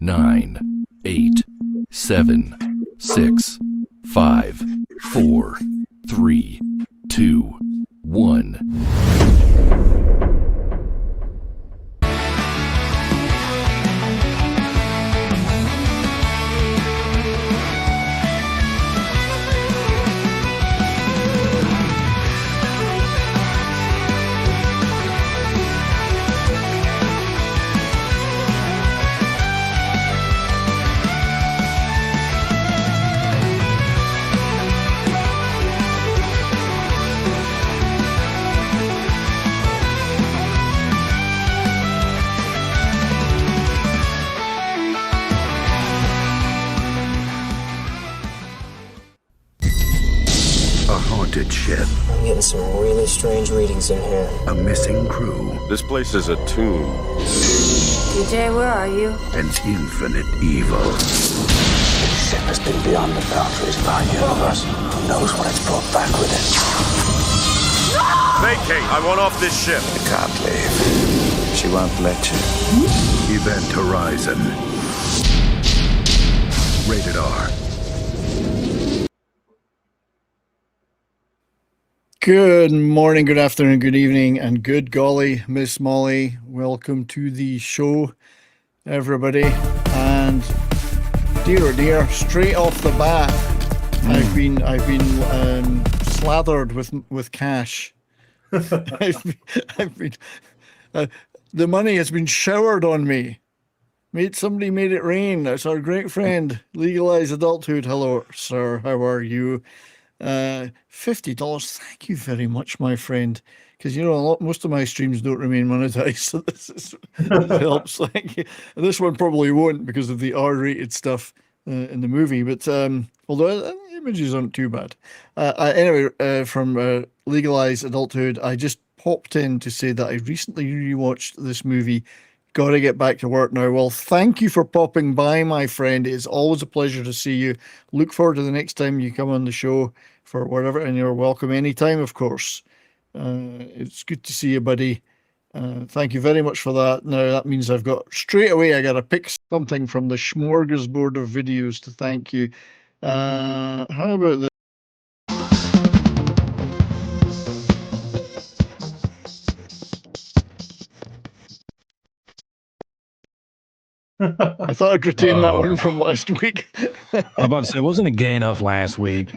9, 8, 7, 6, 5, 4, 3, 2, 1. A haunted ship. I'm getting some really strange readings in here. A missing crew. This place is a tomb. DJ, where are you? And infinite evil. This ship has been beyond the boundaries of our universe. Who knows what it's brought back with it? Vacate! I want off this ship. You can't leave. She won't let you. Event Horizon. Rated R. Good morning, good afternoon, good evening, and good golly, Miss Molly. Welcome to the show, everybody. And dear oh dear, straight off the bat, I've been slathered with cash. I've been the money has been showered on me. Somebody made it rain. That's our great friend, Legalized Adulthood. Hello, sir. How are you? $50. Thank you very much, my friend. Because most of my streams don't remain monetized, so this helps. Thank you. And this one probably won't because of the R-rated stuff in the movie. But although the images aren't too bad. Anyway, from Legalized Adulthood, I just popped in to say that I recently rewatched this movie. Got to get back to work now. Well, thank you for popping by, my friend. It's always a pleasure to see you. Look forward to the next time you come on the show for whatever, and you're welcome anytime, of course. It's good to see you, buddy. Thank you very much for that. Now, that means I got to pick something from the smorgasbord of videos to thank you. How about this? I thought I'd retain that one from last week. I'm about to say, wasn't it gay enough last week?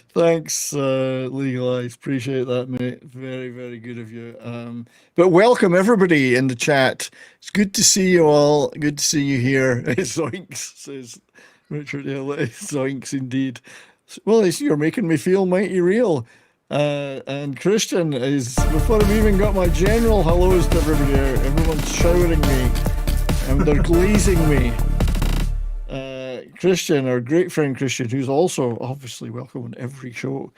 Thanks, Legalized. Appreciate that, mate. Very, very good of you. But welcome, everybody in the chat. It's good to see you all. Good to see you here. Zoinks, says Richard. Yeah, zoinks, indeed. Well, you're making me feel mighty real. And Christian is, before I've even got my general hellos to everybody, everyone's showering me and they're glazing me. Christian, our great friend Christian, who's also obviously welcome on every show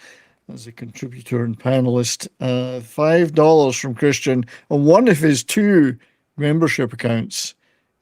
as a contributor and panelist, $5 from Christian on one of his 2 membership accounts.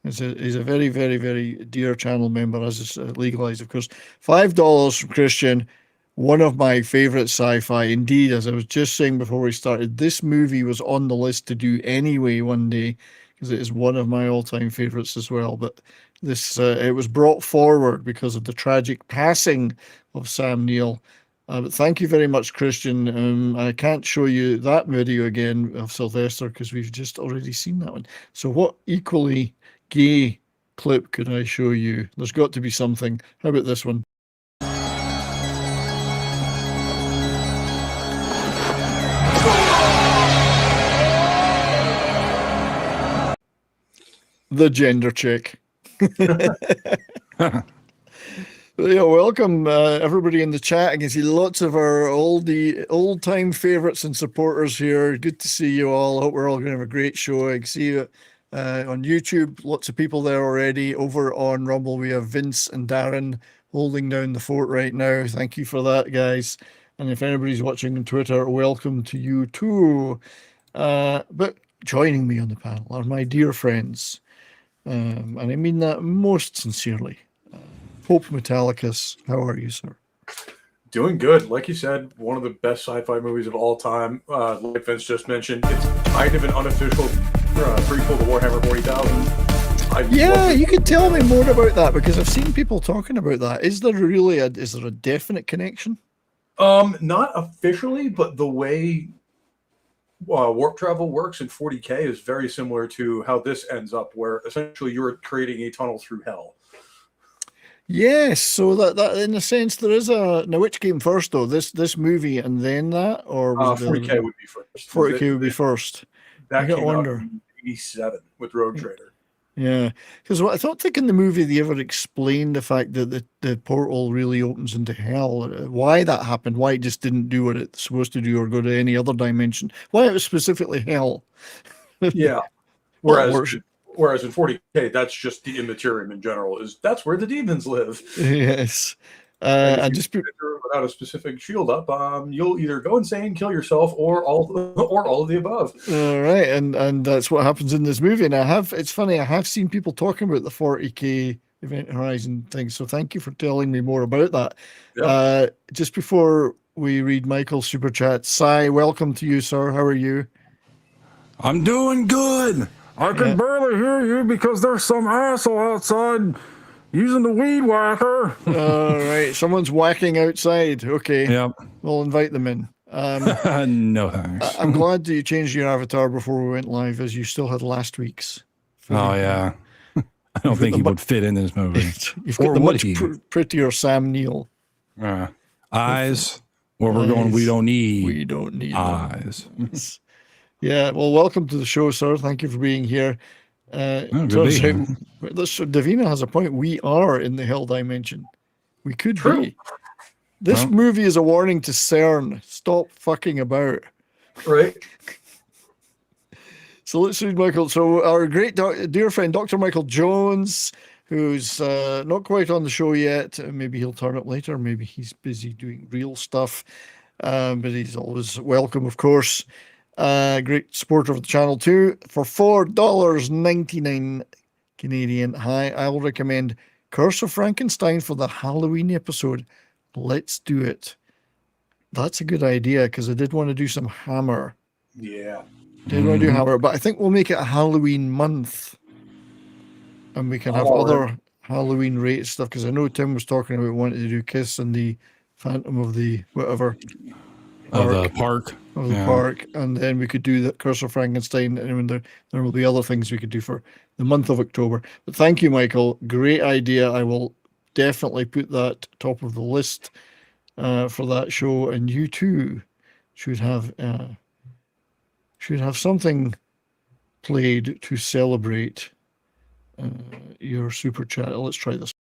He's a very, very, very dear channel member, as is Legalized, of course. $5 from Christian. One of my favorite sci-fi. Indeed, as I was just saying before we started, this movie was on the list to do anyway one day because it is one of my all-time favorites as well. But this it was brought forward because of the tragic passing of Sam Neill. But thank you very much, Christian. I can't show you that video again of Sylvester because we've just already seen that one. So what equally gay clip could I show you? There's got to be something. How about this one? The gender check. Welcome everybody in the chat. I can see lots of our old-time favorites and supporters here. Good to see you all. I hope we're all going to have a great show. I can see you on YouTube. Lots of people there already. Over on Rumble, we have Vince and Darren holding down the fort right now. Thank you for that, guys. And if anybody's watching on Twitter, welcome to you too. But joining me on the panel are my dear friends. And I mean that most sincerely. Pope Metallicus, how are you, sir? Doing good. Like you said, one of the best sci-fi movies of all time. Like Vince just mentioned, it's kind of an unofficial prequel to Warhammer 40,000. Yeah, you could tell me more about that because I've seen people talking about that. Is there really a definite connection? Not officially, but the way warp travel works in 40K is very similar to how this ends up, where essentially you're creating a tunnel through hell. Yes, so that in a sense there is a now which came first though? This movie and then that, or was it 40K would be first. 40K would be first. I That gotta came out wonder. in 87 with Road Trader. Yeah, because I don't think in the movie they ever explained the fact that the portal really opens into hell. Why that happened, why it just didn't do what it's supposed to do or go to any other dimension. Why it was specifically hell. Yeah. Well, Whereas in 40K, that's just the immaterium in general. That's where the demons live. yes. And And if just you enter without a specific shield up, you'll either go insane, kill yourself, or all of the above. all right, and that's what happens in this movie. And it's funny, I have seen people talking about the 40K Event Horizon thing, so thank you for telling me more about that. Yeah. Just before we read Michael's super chat, Sai, welcome to you, sir. How are you? I'm doing good. I can barely hear you because there's some asshole outside using the weed whacker. All right, someone's whacking outside. Okay, Yep. we'll invite them in. No thanks. I'm glad that you changed your avatar before we went live, as you still had last week's. Oh yeah. I don't think he would fit in this movie. You've got Or the would much he? prettier Sam Neill. Eyes. Where we're going, we don't need. We don't need them. eyes. Yeah, well, welcome to the show, sir. Thank you for being here. good to Turns be out, here. so Davina has a point. We are in the hell dimension. We could True. be. This Well. movie is a warning to CERN. Stop fucking about. Right? So let's read Michael. So our great dear friend, Dr. Michael Jones, who's not quite on the show yet. Maybe he'll turn up later. Maybe he's busy doing real stuff. But he's always welcome, of course. Great supporter of the channel too. For $4.99 Canadian. Hi, I will recommend Curse of Frankenstein for the Halloween episode. Let's do it. That's a good idea because I did want to do some Hammer. Yeah. Did want to do Hammer, but I think we'll make it a Halloween month, and we can have other Halloween rate stuff. Because I know Tim was talking about wanting to do Kiss and the Phantom of the whatever Of the park. of the park, and then we could do the Curse of Frankenstein, and there will be other things we could do for the month of October. But thank you, Michael. Great idea. I will definitely put that top of the list for that show, and you too should have something played to celebrate your super chat. Let's try this.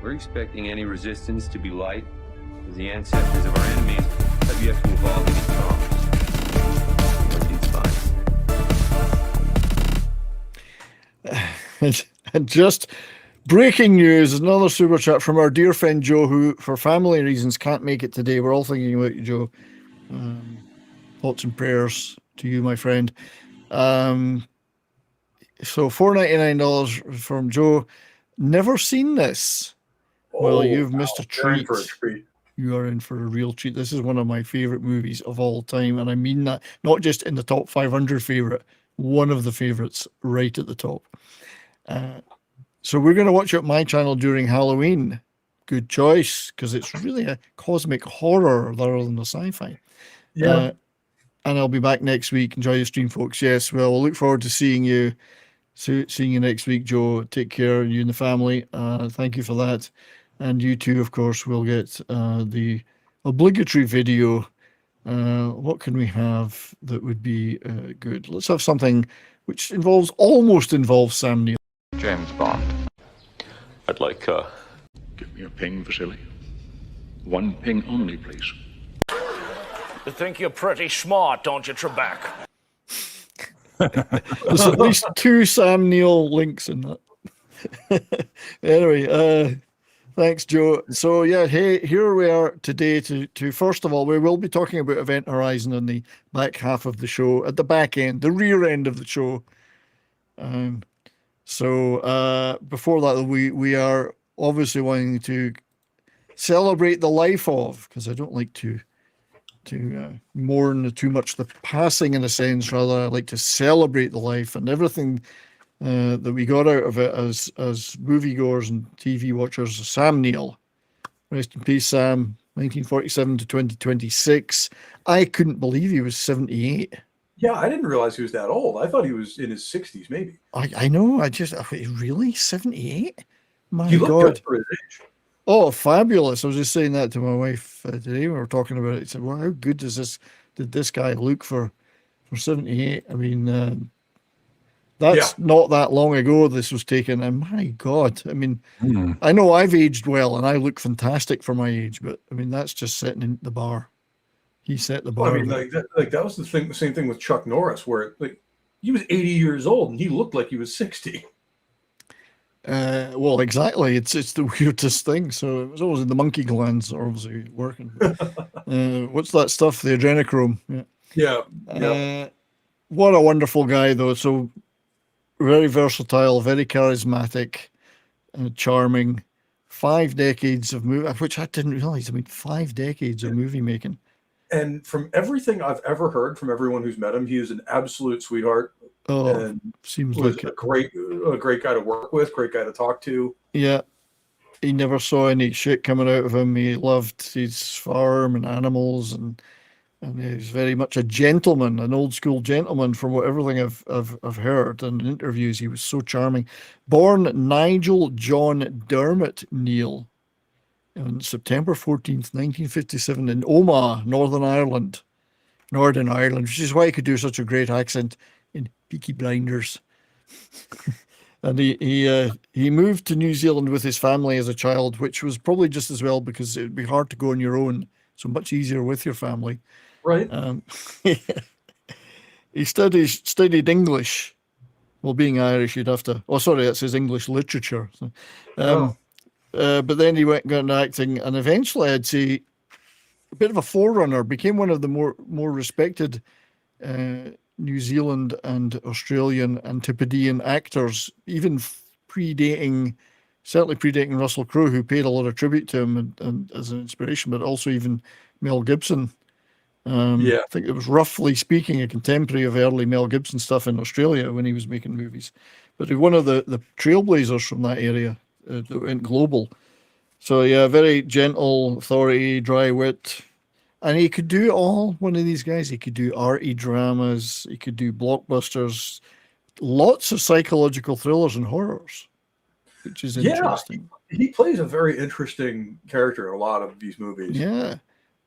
We're expecting any resistance to be light, as the ancestors of our enemies have yet to evolve any traumas. And just breaking news, another super chat from our dear friend Joe, who for family reasons can't make it today. We're all thinking about you, Joe. Thoughts and prayers to you, my friend. So $4.99 from Joe. Never seen this. Well, you've missed a You're in treat. for a treat. You are in for a real treat. This is one of my favorite movies of all time, and I mean that not just in the top 500 favorite, one of the favorites right at the top. So we're going to watch it at my channel during Halloween. Good choice, because it's really a cosmic horror rather than a sci-fi. Yeah. And I'll be back next week. Enjoy the stream, folks. Yes, well, we'll look forward to seeing you. Seeing you next week, Joe. Take care, you and the family. Thank you for that. And you too, of course, will get the obligatory video. What can we have that would be good? Let's have something which almost involves Sam Neill. James Bond. I'd like, Give me a ping, Vasily. One ping only, please. You think you're pretty smart, don't you, Trebek? There's at least 2 Sam Neill links in that. Anyway, thanks, Joe. So yeah, hey, here we are today to first of all, we will be talking about Event Horizon in the back half of the show, at the back end, the rear end of the show. So before that, we are obviously wanting to celebrate the life of, because I don't like to mourn too much the passing in a sense. Rather, I like to celebrate the life and everything that we got out of it as moviegoers and TV watchers. Sam Neill, rest in peace, Sam. 1947 to 2026. I couldn't believe he was 78. Yeah, I didn't realize he was that old. I thought he was in his 60s, maybe. I know. Really 78? My He looked God. good for his age. Oh, fabulous. I was just saying that to my wife today. We were talking about it. I said, well, how good did this guy look for 78? I mean, that's not that long ago this was taken. And my God, I mean, I know I've aged well and I look fantastic for my age, but I mean, that's just setting in the bar. He set the bar. I mean, that was the same thing with Chuck Norris, where like he was 80 years old and he looked like he was 60. Well, exactly. It's the weirdest thing. So it was always in the monkey glands are obviously working. What's that stuff? The adrenochrome. Yeah. What a wonderful guy, though. So very versatile, very charismatic, and charming. 5 decades of movie, which I didn't realize. I mean, 5 decades of movie making. And from everything I've ever heard from everyone who's met him, he is an absolute sweetheart. Oh, and seems was like a great guy to work with, great guy to talk to. Yeah, he never saw any shit coming out of him. He loved his farm and animals, and he was very much a gentleman, an old school gentleman. From everything I've heard and in interviews, he was so charming. Born Nigel John Dermot Neill on September 14th, 1957, in Omagh, Northern Ireland, which is why he could do such a great accent in Peaky Blinders. And he moved to New Zealand with his family as a child, which was probably just as well because it would be hard to go on your own, so much easier with your family. Right. He studied English. Well, being Irish, you'd have to. Oh, sorry, that says English literature. So, but then he got into acting, and eventually, I'd say, a bit of a forerunner, became one of the more respected New Zealand and Australian Antipodean actors, even certainly predating Russell Crowe, who paid a lot of tribute to him and as an inspiration, but also even Mel Gibson. I think it was, roughly speaking, a contemporary of early Mel Gibson stuff in Australia when he was making movies. But one of the trailblazers from that area that went global. So yeah, very gentle, authority, dry wit. And he could do all, one of these guys. He could do arty dramas. He could do blockbusters. Lots of psychological thrillers and horrors, which is interesting. He plays a very interesting character in a lot of these movies. Yeah.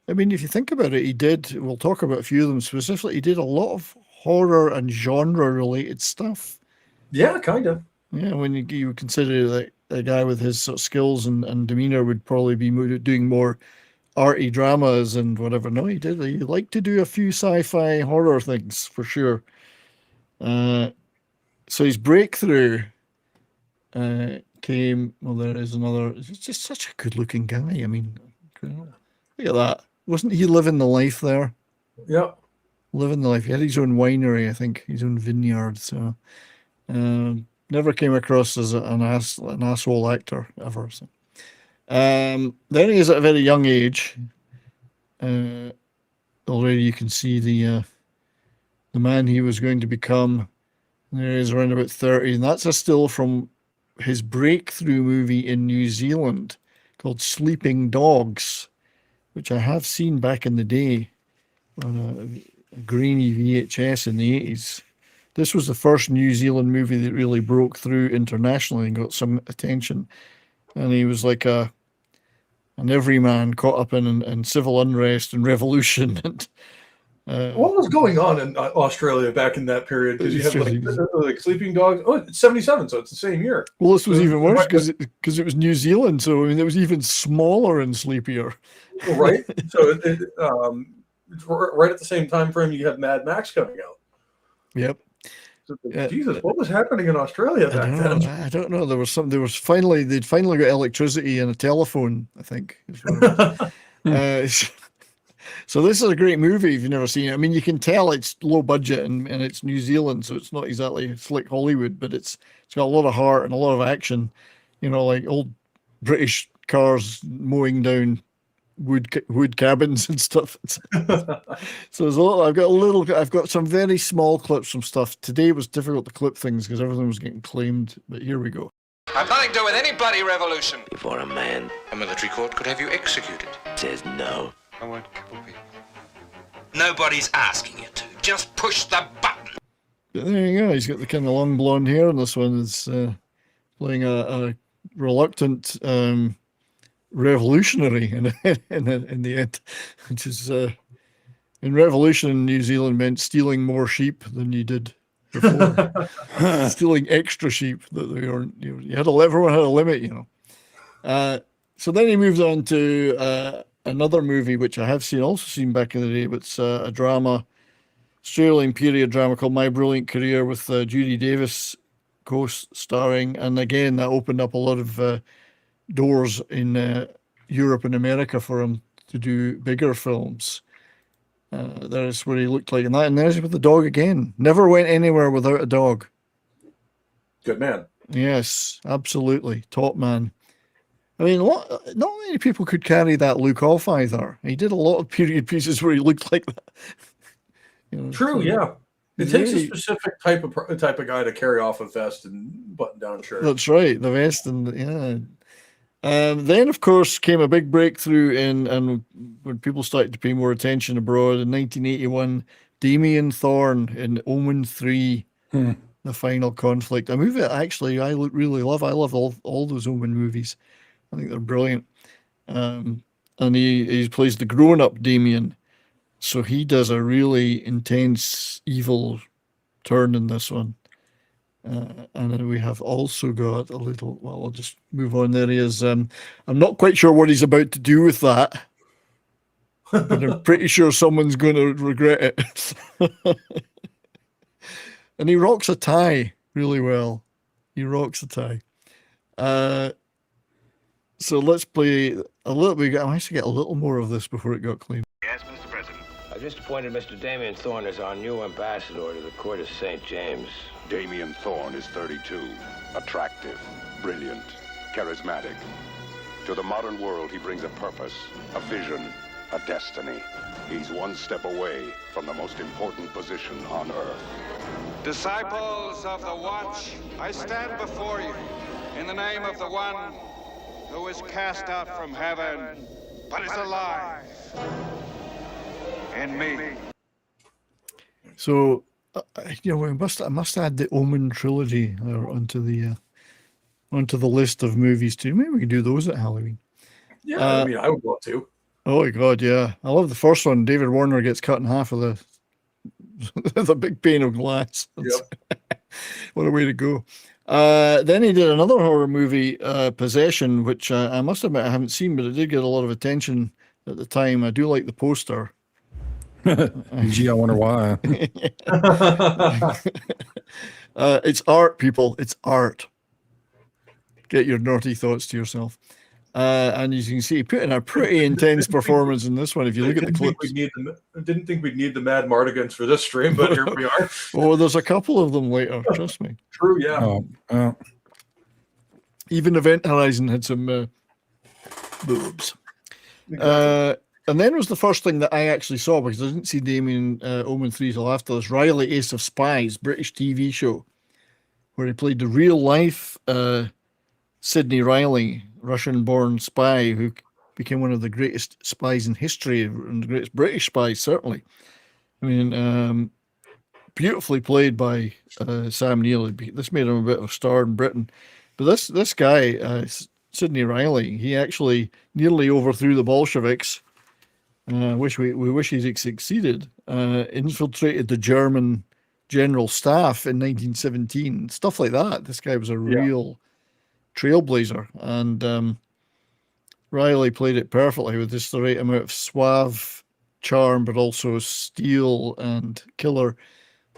I mean, if you think about it, we'll talk about a few of them specifically, he did a lot of horror and genre-related stuff. Yeah, kind of. Yeah, when you consider that a guy with his sort of skills and demeanor would probably be doing more arty dramas and whatever. No, he did. He liked to do a few sci-fi horror things, for sure. So his breakthrough came, well, there is another, he's just such a good-looking guy. I mean, look at that. Wasn't he living the life there? Yeah. Living the life. He had his own winery, I think, his own vineyard. So never came across as an asshole actor ever. So. Then he is at a very young age. Already you can see the man he was going to become. There he is around about 30. And that's a still from his breakthrough movie in New Zealand called Sleeping Dogs, which I have seen back in the day on a grainy VHS in the 80s. This was the first New Zealand movie that really broke through internationally and got some attention. And he was like an everyman caught up in civil unrest and revolution. And what was going on in Australia back in that period? Because you have like Sleeping Dogs. Oh, it's 77, so it's the same year. Well, this was even worse because it was New Zealand, so I mean it was even smaller and sleepier. Right. So right at the same time frame, you have Mad Max coming out. Yep. So, Jesus, what was happening in Australia back then? I don't know. They'd finally got electricity and a telephone, I think. So this is a great movie if you've never seen it. I mean, you can tell it's low budget and it's New Zealand, so it's not exactly slick Hollywood, but it's got a lot of heart and a lot of action. You know, like old British cars mowing down wood cabins and stuff. So there's a lot. I've got some very small clips from stuff. Today was difficult to clip things because everything was getting claimed. But here we go. I've nothing to do with any bloody revolution. Before a man, A military court could have you executed. says no. I won't kill people. Nobody's asking you to. Just push the button. But there you go. He's got the kind of long blonde hair, and this one is playing a reluctant revolutionary in the end, which is in revolution in New Zealand meant stealing more sheep than you did before. Stealing extra sheep that they weren't. Everyone had a limit, So then he moved on to another movie which I have seen back in the day, but it's a drama, Australian period drama called My Brilliant Career with Judy Davis co-starring, and again that opened up a lot of doors in Europe and America for him to do bigger films. There's where he looked like in that, and there's with the dog again. Never went anywhere without a dog. Good man. Yes, absolutely, top man. I mean, not many people could carry that look off either. He did a lot of period pieces where he looked like that. True, yeah. It takes a specific type of guy to carry off a vest and button-down shirt. That's right, the vest and then, of course, came a big breakthrough and when people started to pay more attention abroad in 1981, Damien Thorne in Omen 3, The Final Conflict. A movie that actually I really love. I love all those Omen movies. I think they're brilliant. And he plays the grown-up Damien. So he does a really intense, evil turn in this one. And then we have also got a little, well, I'll just move on. There he is. I'm not quite sure what he's about to do with that, but I'm pretty sure someone's going to regret it. And he rocks a tie really well. He rocks a tie. So let's play a little bit. I managed to get a little more of this before it got claimed. Yes, Mr. President. I just appointed Mr. Damien Thorne as our new ambassador to the court of St. James. Damien Thorne is 32, attractive, brilliant, charismatic. To the modern world, he brings a purpose, a vision, a destiny. He's one step away from the most important position on Earth. Disciples of the Watch, I stand before you in the name of the one who was cast out from heaven, but is alive in me. So, I must add the Omen trilogy onto the list of movies too. Maybe we could do those at Halloween. Yeah, I mean, I would love to. Oh my God, yeah. I love the first one. David Warner gets cut in half with the big pane of glass. Yep. What a way to go. Then he did another horror movie, Possession, which I must admit I haven't seen, but it did get a lot of attention at the time. I do like the poster. Gee, I wonder why. It's art, people. It's art. Get your naughty thoughts to yourself. And as you can see, he put in a pretty intense performance in this one. If you look at the clips. I didn't think we'd need the Mad Mardigans for this stream, but here we are. Oh, there's a couple of them later. Trust me. True, yeah. Even Event Horizon had some boobs. And then was the first thing that I actually saw, because I didn't see Damien Omen 3 till after this. Riley, Ace of Spies, British TV show, where he played the real life Sidney Riley, Russian-born spy who became one of the greatest spies in history and the greatest British spies, certainly. I mean, beautifully played by Sam Neill. This made him a bit of a star in Britain. But this guy, Sidney Riley, he actually nearly overthrew the Bolsheviks. We wish he'd succeeded. Infiltrated the German general staff in 1917, stuff like that. This guy was a real trailblazer, and Riley played it perfectly with just the right amount of suave charm, but also steel and killer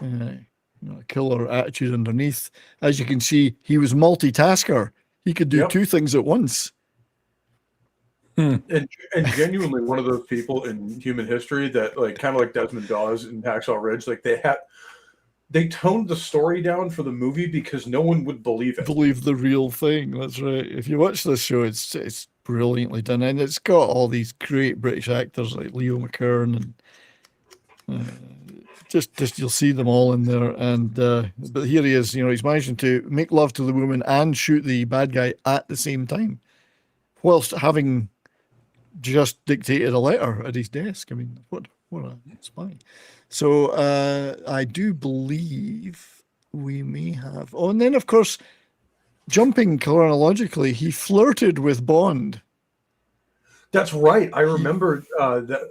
attitude underneath. As you can see, he was multitasker. He could do two things at once. And genuinely one of those people in human history that, like, kind of like Desmond Dawes in Hacksaw Ridge, like they toned the story down for the movie because no one would believe it. Believe the real thing. That's right. If you watch this show, it's brilliantly done, and it's got all these great British actors like Leo McKern and just you'll see them all in there. And but here he is, he's managing to make love to the woman and shoot the bad guy at the same time, whilst having just dictated a letter at his desk. I mean, what a spy. So I do believe we may have. Oh, and then of course, jumping chronologically, he flirted with Bond. That's right. I remember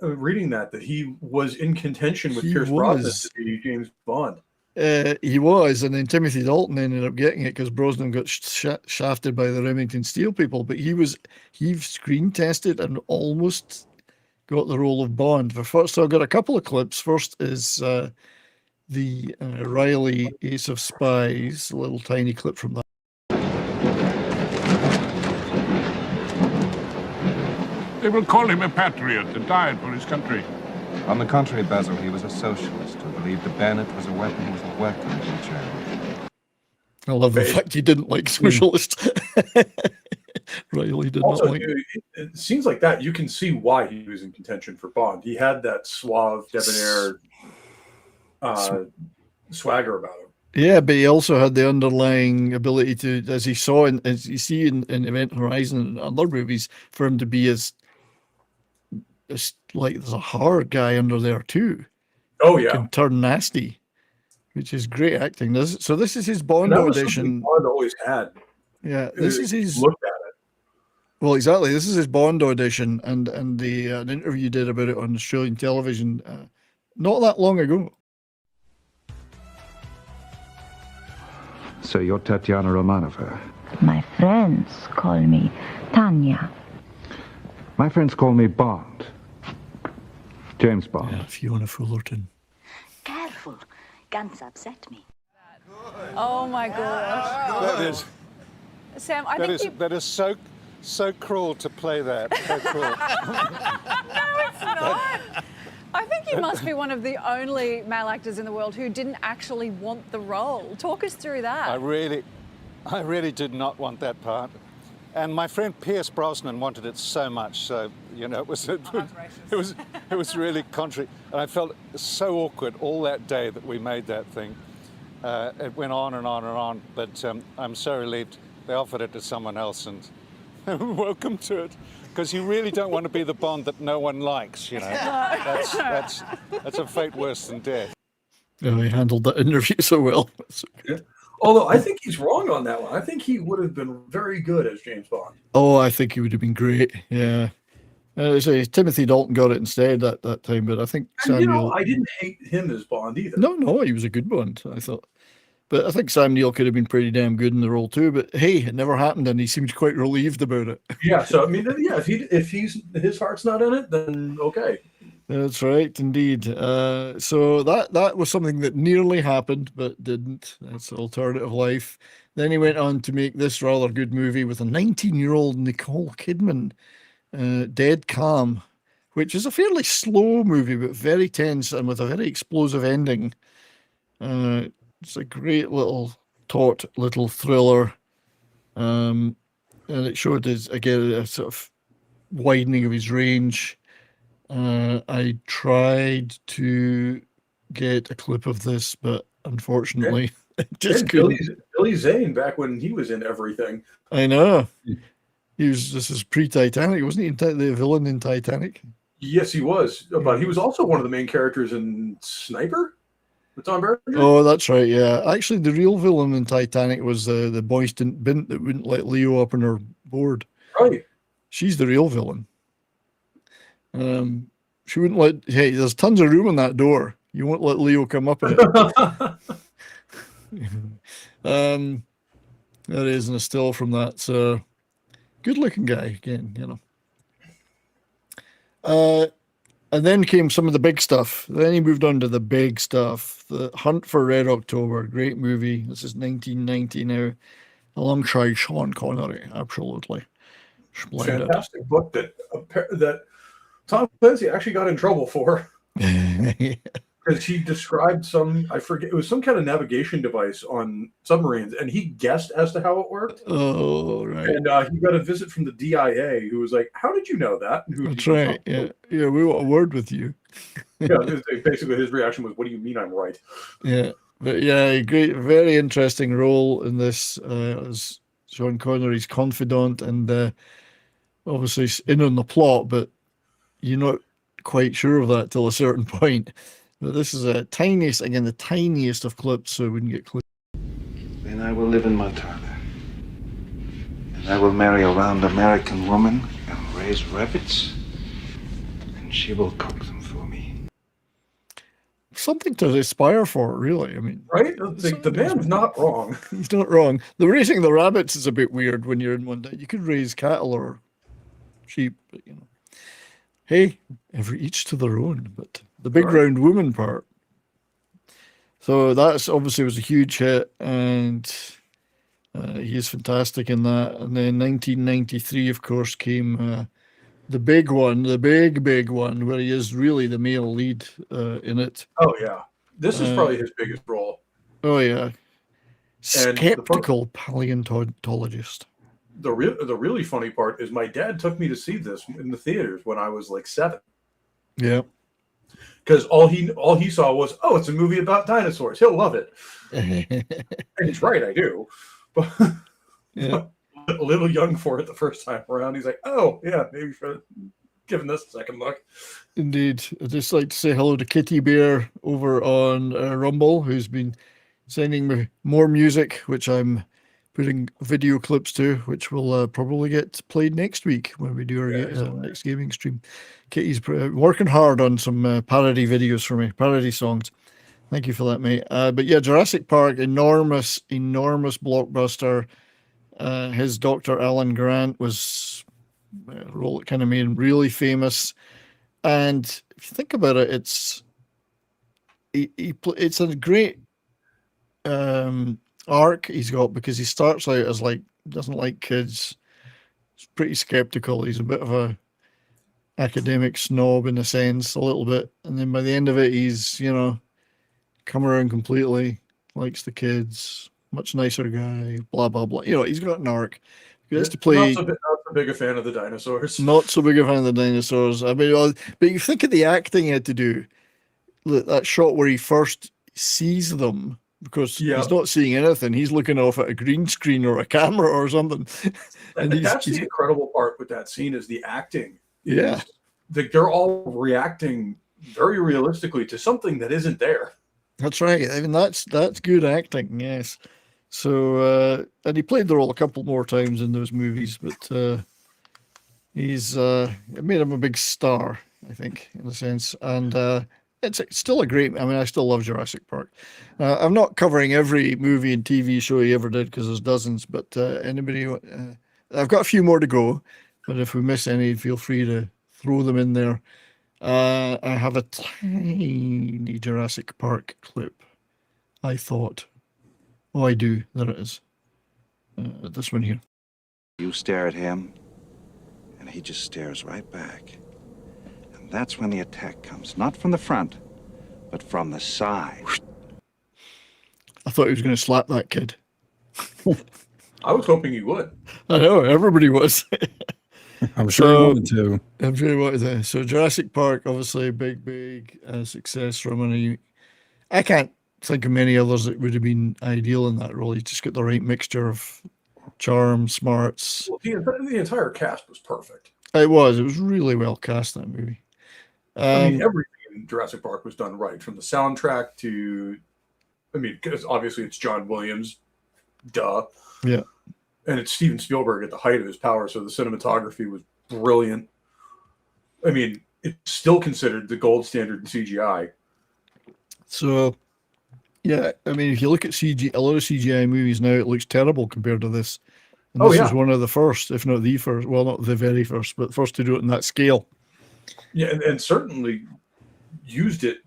reading that he was in contention with Pierce Brosnan to be James Bond. He was, and then Timothy Dalton ended up getting it because Brosnan got shafted by the Remington Steel people. But he screen tested and almost got the role of Bond. So I've got a couple of clips. First is the Riley Ace of Spies, a little tiny clip from that. They will call him a patriot and died for his country. On the contrary, Basil, he was a socialist who believed the bayonet was a weapon welcome in jail. I love the fact he didn't like socialists. Riley did also, not like it seems like that you can see why he was in contention for Bond. He had that suave, debonair swagger about him. Yeah, but he also had the underlying ability to, as you see in Event Horizon and other movies, for him to be as like there's a hard guy under there too. Oh yeah, can turn nasty, which is great acting. This is his Bond audition. Bond always had. Yeah, this is his. Looked at it. Well, exactly. This is his Bond audition, and the an interview did about it on Australian television not that long ago. So you're Tatiana Romanova. My friends call me Tanya. My friends call me Bond. James Bond. Yeah, Fiona Fullerton. Careful, guns upset me. Oh my gosh. That is. Sam, that is so cruel to play that. So cruel. No, it's not. I think you must be one of the only male actors in the world who didn't actually want the role. Talk us through that. I really did not want that part. And my friend Pierce Brosnan wanted it so much, so it was really contrary. And I felt so awkward all that day that we made that thing. It went on and on and on, but I'm so relieved they offered it to someone else, and welcome to it. Because you really don't want to be the Bond that no one likes, That's a fate worse than death. Oh, he handled that interview so well. Yeah. Although I think he's wrong on that one. I think he would have been very good as James Bond. Oh, I think he would have been great. Yeah. Timothy Dalton got it instead that time, but I think Sam Neill. I didn't hate him as Bond either. No, he was a good Bond, I thought. But I think Sam Neill could have been pretty damn good in the role too. But hey, it never happened, and he seemed quite relieved about it. Yeah. So I mean, yeah, if his heart's not in it, then okay. That's right, indeed. So that was something that nearly happened, but didn't. That's alternative life. Then he went on to make this rather good movie with a 19-year-old Nicole Kidman, Dead Calm, which is a fairly slow movie, but very tense and with a very explosive ending. It's a great taut little thriller. And it showed again a sort of widening of his range. I tried to get a clip of this, but unfortunately, just couldn't. Billy Zane back when he was in everything. I know. This is pre-Titanic, wasn't he? The villain in Titanic. Yes, he was. But he was also one of the main characters in Sniper with Tom Berenger. Oh, that's right. Yeah, actually, the real villain in Titanic was the boystant bint that wouldn't let Leo up on her board. Right. She's the real villain. She wouldn't let. Hey, there's tons of room on that door. You won't let Leo come up in it. There isn't a still from that. So, good-looking guy again, And then came some of the big stuff. Then he moved on to the big stuff. The Hunt for Red October, great movie. This is 1990 now, alongside Sean Connery. Absolutely splendid. Fantastic book that Tom Clancy actually got in trouble for. Because because he described I forget, it was some kind of navigation device on submarines, and he guessed as to how it worked. Oh, right. And he got a visit from the DIA, who was like, "How did you know that?" And who That's right. Yeah, we want a word with you. Basically, his reaction was, "What do you mean I'm right?" Yeah, but yeah, great, very interesting role in this as Sean Connery's confidant, and obviously he's in on the plot, but you're not quite sure of that till a certain point. But this is the tiniest of clips, so we wouldn't get clipped. Then I will live in Montana. And I will marry a round American woman and raise rabbits, and she will cook them for me. Something to aspire for, really. I mean, right? The man's not wrong. He's not wrong. The raising the rabbits is a bit weird when you're in one day. You could raise cattle or sheep, but hey, each to their own. But the big round woman part. So that's obviously was a huge hit, and he is fantastic in that. And then 1993, of course, came the big one, the big one, where he is really the male lead in it. Oh yeah, this is probably his biggest role. Oh yeah, skeptical paleontologist. The really funny part is my dad took me to see this in the theaters when I was like 7. Yeah. Because all he saw was, oh, it's a movie about dinosaurs. He'll love it. And he's right, I do. But yeah. A little young for it the first time around. He's like, oh, yeah, maybe for giving this a second look. Indeed. I'd just like to say hello to Kitty Bear over on Rumble, who's been sending me more music, which I'm putting video clips to, which will probably get played next week when we do our next gaming stream. Kitty's working hard on some parody videos for me, parody songs. Thank you for that, mate. But yeah, Jurassic Park, enormous blockbuster. His Dr. Alan Grant was a role that kind of made him really famous. And if you think about it, it's a great arc he's got, because he starts out as doesn't like kids. He's pretty skeptical. He's a bit of a academic snob in a sense, a little bit. And then by the end of it, he's, come around completely, likes the kids, much nicer guy, blah, blah, blah. He's got an arc. He has to play. Not so big a fan of the dinosaurs. Not so big a fan of the dinosaurs. I mean, but you think of the acting he had to do. That shot where he first sees them, because he's not seeing anything. He's looking off at a green screen or a camera or something. And that's the incredible part with that scene is the acting. Yeah. They're all reacting very realistically to something that isn't there. That's right. I mean, that's good acting, yes. So, and he played the role a couple more times in those movies, but it made him a big star, I think, in a sense. And it's still a great, I still love Jurassic Park. I'm not covering every movie and TV show he ever did, because there's dozens, but anybody, I've got a few more to go, but if we miss any, feel free to throw them in there. I have a tiny Jurassic Park clip, I thought. Oh, I do. There it is. This one here. You stare at him, and he just stares right back. And that's when the attack comes, not from the front, but from the side. I thought he was going to slap that kid. I was hoping he would. I know, everybody was. I'm sure he wanted to. I'm sure he wanted to. So Jurassic Park, obviously a big success from him. I can't think of many others that would have been ideal in that role. He just got the right mixture of charm, smarts. Well, the entire cast was perfect. It was really well cast, that movie. Everything in Jurassic Park was done right, from the soundtrack to, because obviously it's John Williams, duh. Yeah. And it's Steven Spielberg at the height of his power, so the cinematography was brilliant. It's still considered the gold standard in CGI. So, yeah, if you look at a lot of CGI movies now, it looks terrible compared to this. And this is one of the first, if not the first, well, not the very first, but first to do it in that scale. Yeah, and certainly used it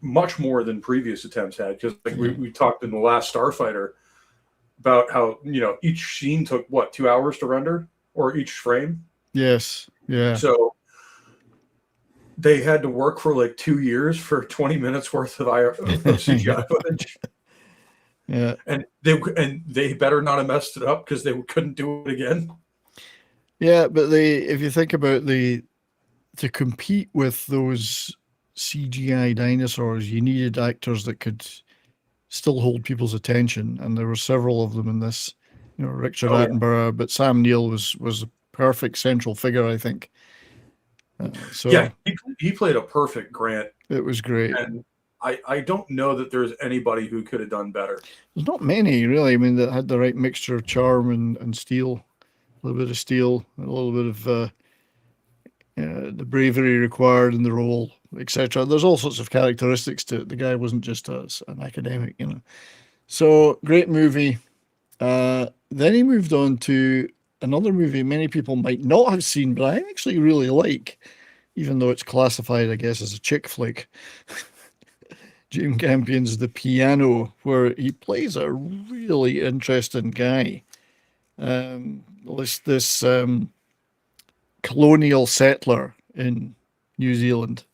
much more than previous attempts had, because we talked in the last Starfighter about how, each scene took, 2 hours to render, or each frame? Yes, yeah. So they had to work for like 2 years for 20 minutes worth of CGI footage. Yeah, and they better not have messed it up because they couldn't do it again. Yeah, but if you think about to compete with those CGI dinosaurs, you needed actors that could still hold people's attention, and there were several of them in this. Richard Attenborough, but Sam Neill was a perfect central figure, I think. So he played a perfect Grant. It was great, and I don't know that there's anybody who could have done better. There's not many, really. I mean, that had the right mixture of charm and steel, a little bit of steel, a little bit of the bravery required in the role, etc. There's all sorts of characteristics to it. The guy wasn't just an academic, So great movie. Then he moved on to another movie many people might not have seen, but I actually really like, even though it's classified, I guess, as a chick flick. Jane Campion's The Piano, where he plays a really interesting guy. This colonial settler in New Zealand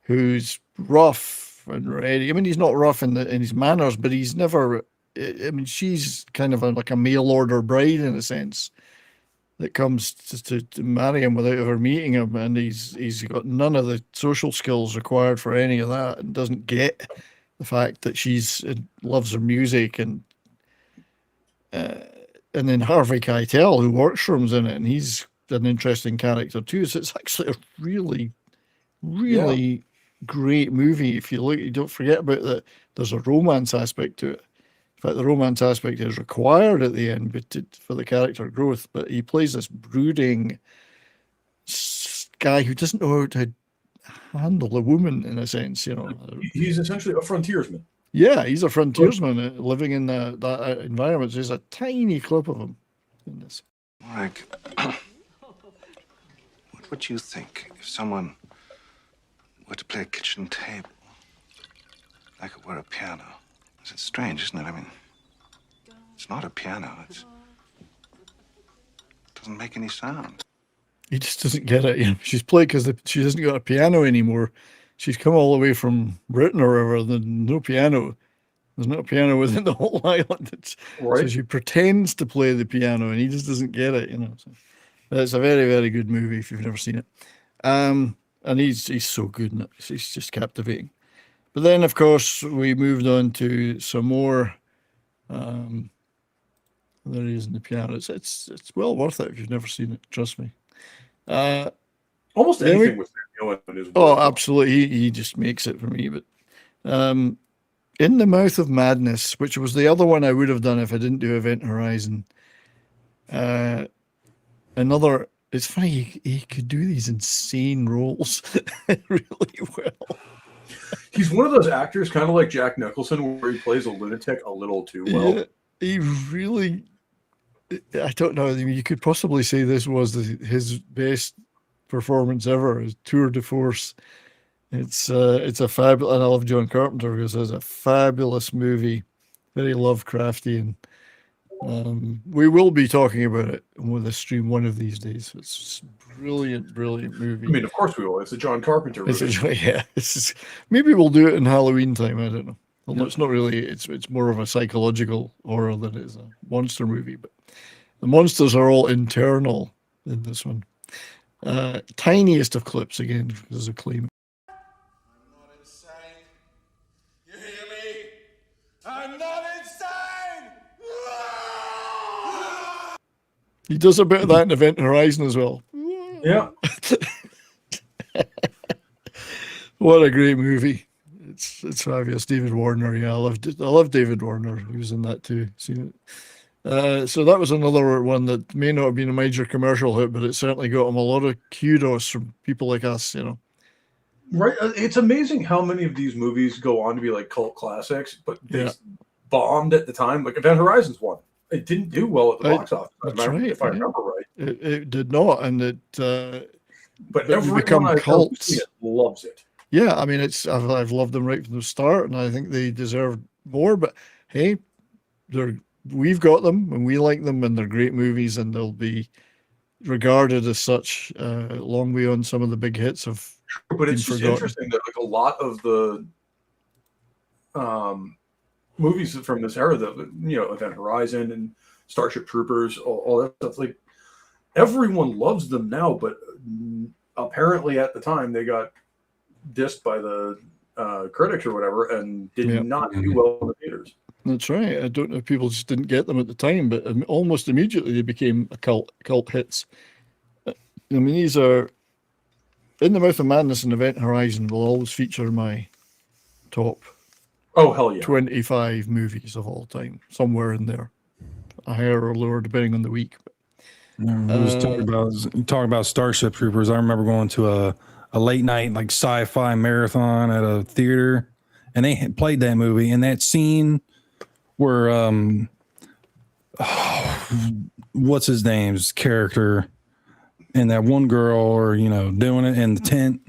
who's rough and ready. I mean, he's not rough in his manners, but he's never. I mean, she's kind of like a mail order bride in a sense that comes to marry him without ever meeting him, and he's got none of the social skills required for any of that, and doesn't get the fact that she's loves her music, and then Harvey Keitel, who works for him's in it, and he's an interesting character too. So it's actually a really great movie. If you look, you don't forget about that. There's a romance aspect to it. In fact, the romance aspect is required at the end, but for the character growth. But he plays this brooding guy who doesn't know how to handle a woman, in a sense. He's essentially a frontiersman. Yeah, he's a frontiersman living in that environment. So there's a tiny clip of him in this. Marek, what would you think if someone were to play a kitchen table like it were a piano? It's strange, isn't it? I mean, it's not a piano. It doesn't make any sound. He just doesn't get it. She's played because she hasn't got a piano anymore. She's come all the way from Britain or wherever. There's no piano. There's not a piano within the whole island. So she pretends to play the piano, and he just doesn't get it. So it's a very, very good movie if you've never seen it. And he's so good in it. He's just captivating. But then, of course, we moved on to some more. There he is in the piano. It's well worth it if you've never seen it. Trust me. Almost anything with Sam Neill is. Oh, absolutely. He just makes it for me. But In the Mouth of Madness, which was the other one I would have done if I didn't do Event Horizon. Another. It's funny. He could do these insane roles really well. He's one of those actors, kind of like Jack Nicholson, where he plays a lunatic a little too well. Yeah, he really. I don't know. I mean, you could possibly say this was his best performance ever. His tour de force. It's a fabulous. And I love John Carpenter because it's a fabulous movie, very Lovecraftian. We will be talking about it with a stream one of these days. It's a brilliant movie. I mean, of course we will. It's a John Carpenter movie. Maybe we'll do it in Halloween time. I don't know. Although it's not really. It's more of a psychological horror than it is a monster movie. But the monsters are all internal in this one. Tiniest of clips again because of claim. I'm not insane! He does a bit of that in Event Horizon as well. Yeah. What a great movie. It's fabulous. David Warner, yeah, I love David Warner. He was in that too. Seen it. So that was another one that may not have been a major commercial hit, but it certainly got him a lot of kudos from people like us, Right. It's amazing how many of these movies go on to be like cult classics, but they bombed at the time. Like Event Horizon's one. It didn't do well at the box office. If I remember right. It did not, and but everyone I've seen it loves it. Yeah, I mean, I've loved them right from the start, and I think they deserve more. But hey, we've got them, and we like them, and they're great movies, and they'll be regarded as such long beyond some of the big hits of But it's just interesting that like a lot of the movies from this era, that Event Horizon and Starship Troopers, all that stuff, like everyone loves them now, but apparently at the time they got dissed by the critics or whatever, and did not do well in the theaters. That's right. I don't know if people just didn't get them at the time, but almost immediately they became cult hits. I mean, these are In the Mouth of Madness and Event Horizon will always feature my top. Oh hell yeah! 25 movies of all time, somewhere in there, higher or lower depending on the week. Talk about Starship Troopers. I remember going to a late night like sci-fi marathon at a theater, and they had played that movie, and that scene where what's his name's character and that one girl are doing it in the tent.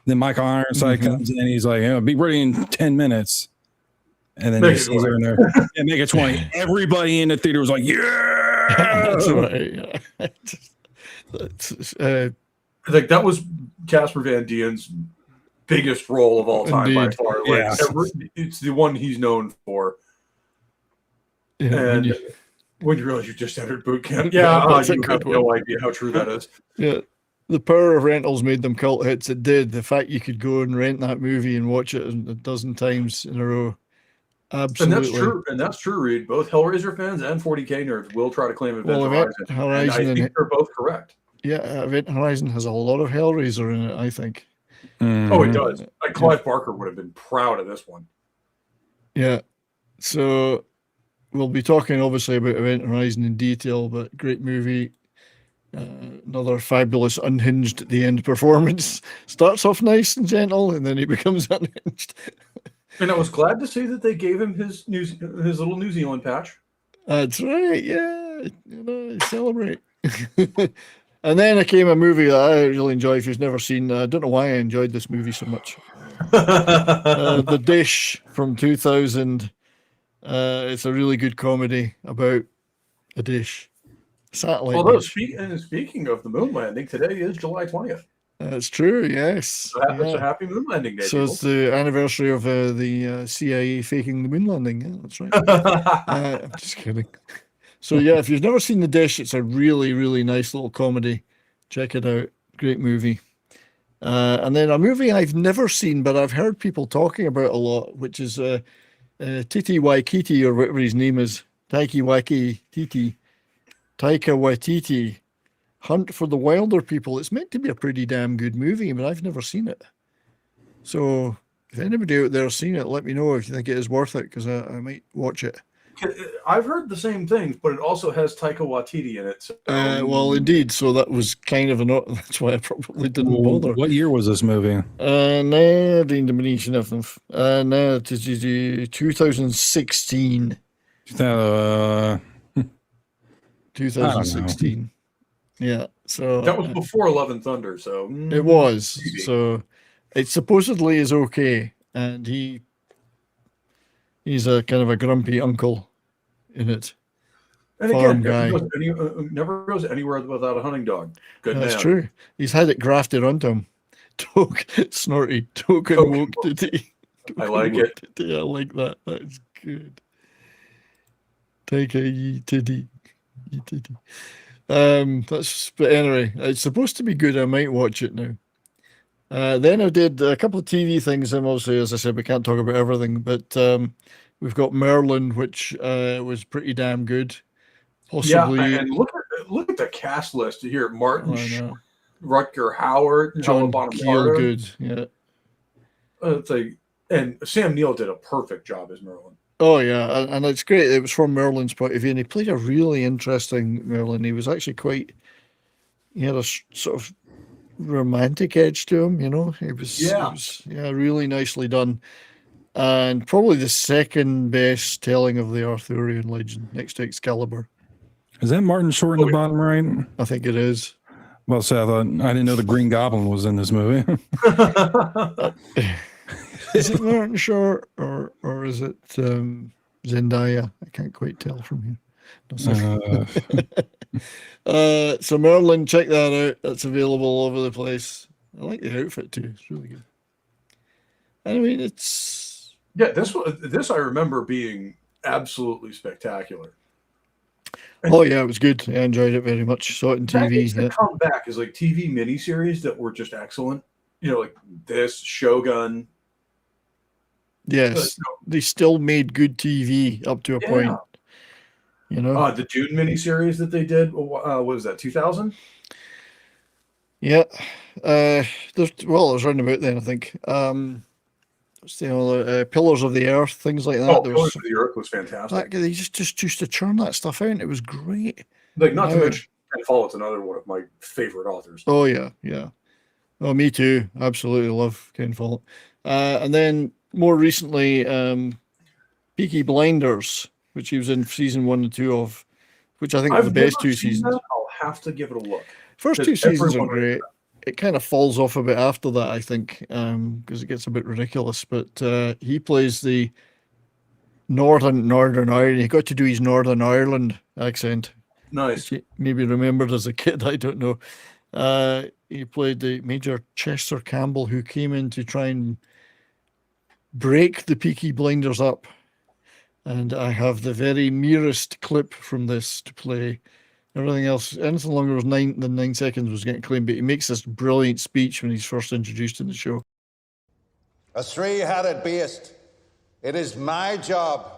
Then Michael Ironside comes in and he's like, be ready in 10 minutes. And then he sees her in there and make it 20. Everybody in the theater was like, yeah. That's right. I think that was Casper Van Dien's biggest role of all time by far. Like, it's the one he's known for. Yeah, and when you realize you just entered boot camp, you have no idea how true that is. Yeah, the power of rentals made them cult hits. It did. The fact you could go and rent that movie and watch it a dozen times in a row. Absolutely. And that's true, Reed. Both Hellraiser fans and 40K nerds will try to claim Event Horizon. And I think they're both correct. Yeah, Event Horizon has a lot of Hellraiser in it, I think. Oh, it does. Like Clive Barker would have been proud of this one. Yeah. So we'll be talking obviously about Event Horizon in detail, but great movie. Another fabulous unhinged at the end performance. Starts off nice and gentle, and then he becomes unhinged. And I was glad to see that they gave him his little New Zealand patch. That's right. Yeah, celebrate. And then it came a movie that I really enjoy. If you've never seen, I don't know why I enjoyed this movie so much. The Dish from 2000. It's a really good comedy about a dish. Satellite. Although speaking of the moon landing, today is July 20th. That's true. Yes. So it's a happy moon landing day. So it's the anniversary of the CIA faking the moon landing. Yeah, that's right. I'm just kidding. So yeah, if you've never seen The Dish, it's a really, really nice little comedy. Check it out. Great movie. And then a movie I've never seen, but I've heard people talking about a lot, which is Titi Waititi, or whatever his name is. Taika Waititi. Hunt for the Wilder People. It's meant to be a pretty damn good movie, but I've never seen it. So if anybody out there has seen it, let me know if you think it is worth it, because I might watch it. I've heard the same things, but it also has Taika Waititi in it. So. Well, indeed. So that was kind of that's why I probably didn't bother. What year was this movie? 2016. 2016. Yeah. So that was before Love and Thunder. So it was. Maybe. So it supposedly is okay, and he's a kind of a grumpy uncle in it. And farm guy. Never goes anywhere without a hunting dog. Good man. That's true. He's had it grafted onto him. Snorty. Token woke titty. I like it. Titty. I like that. That's good. Take a ye titty. But anyway, it's supposed to be good. I might watch it now. Then I did a couple of TV things. And obviously, as I said, we can't talk about everything, but we've got Merlin, which was pretty damn good. Possibly, yeah, and look at the cast list here: Martin, Rutger Hauer, John Gielgud, yeah. And Sam Neill did a perfect job as Merlin. Oh yeah, and it's great. It was from Merlin's point of view, and he played a really interesting Merlin. He was actually he had a sort of romantic edge to him, It was really nicely done. And probably the second best telling of the Arthurian legend next to Excalibur. Is that Martin Short in the bottom right? I think it is. Well, so I didn't know the Green Goblin was in this movie. Is it Martin Short or is it Zendaya? I can't quite tell from here. So Merlin, check that out. That's available all over the place. I like the outfit too. It's really good. I mean, it's this I remember being absolutely spectacular. Oh yeah, it was good. I enjoyed it very much. Saw it on That TV. needs to Yeah. come back as like TV miniseries that were just excellent. You know, like this Shogun. Yes, they still made good TV up to a point. You know. The Dune miniseries that they did. What was that? 2000. Yeah. There's around about then, I think. What's the other, Pillars of the Earth, things like that. Oh, There Pillars of the Earth was fantastic. they just used to churn that stuff out, and it was great. Like, not to mention Ken Follett's another one of my favorite authors. Oh yeah, yeah. Oh, me too. Absolutely love Ken Follett. And then more recently, Peaky Blinders, which he was in season 1 and 2 of, which I think are the best two seasons. I'll have to give it a look. First two seasons are great. It kind of falls off a bit after that, I think, because it gets a bit ridiculous. But he plays the Northern Ireland. He got to do his Northern Ireland accent. Nice. Maybe remembered as a kid. I don't know. He played the Major Chester Campbell, who came in to try and break the Peaky Blinders up. And I have the very merest clip from this to play. Everything else, anything longer than 9 seconds was getting claimed, but he makes this brilliant speech when he's first introduced in the show. A three-headed beast. It is my job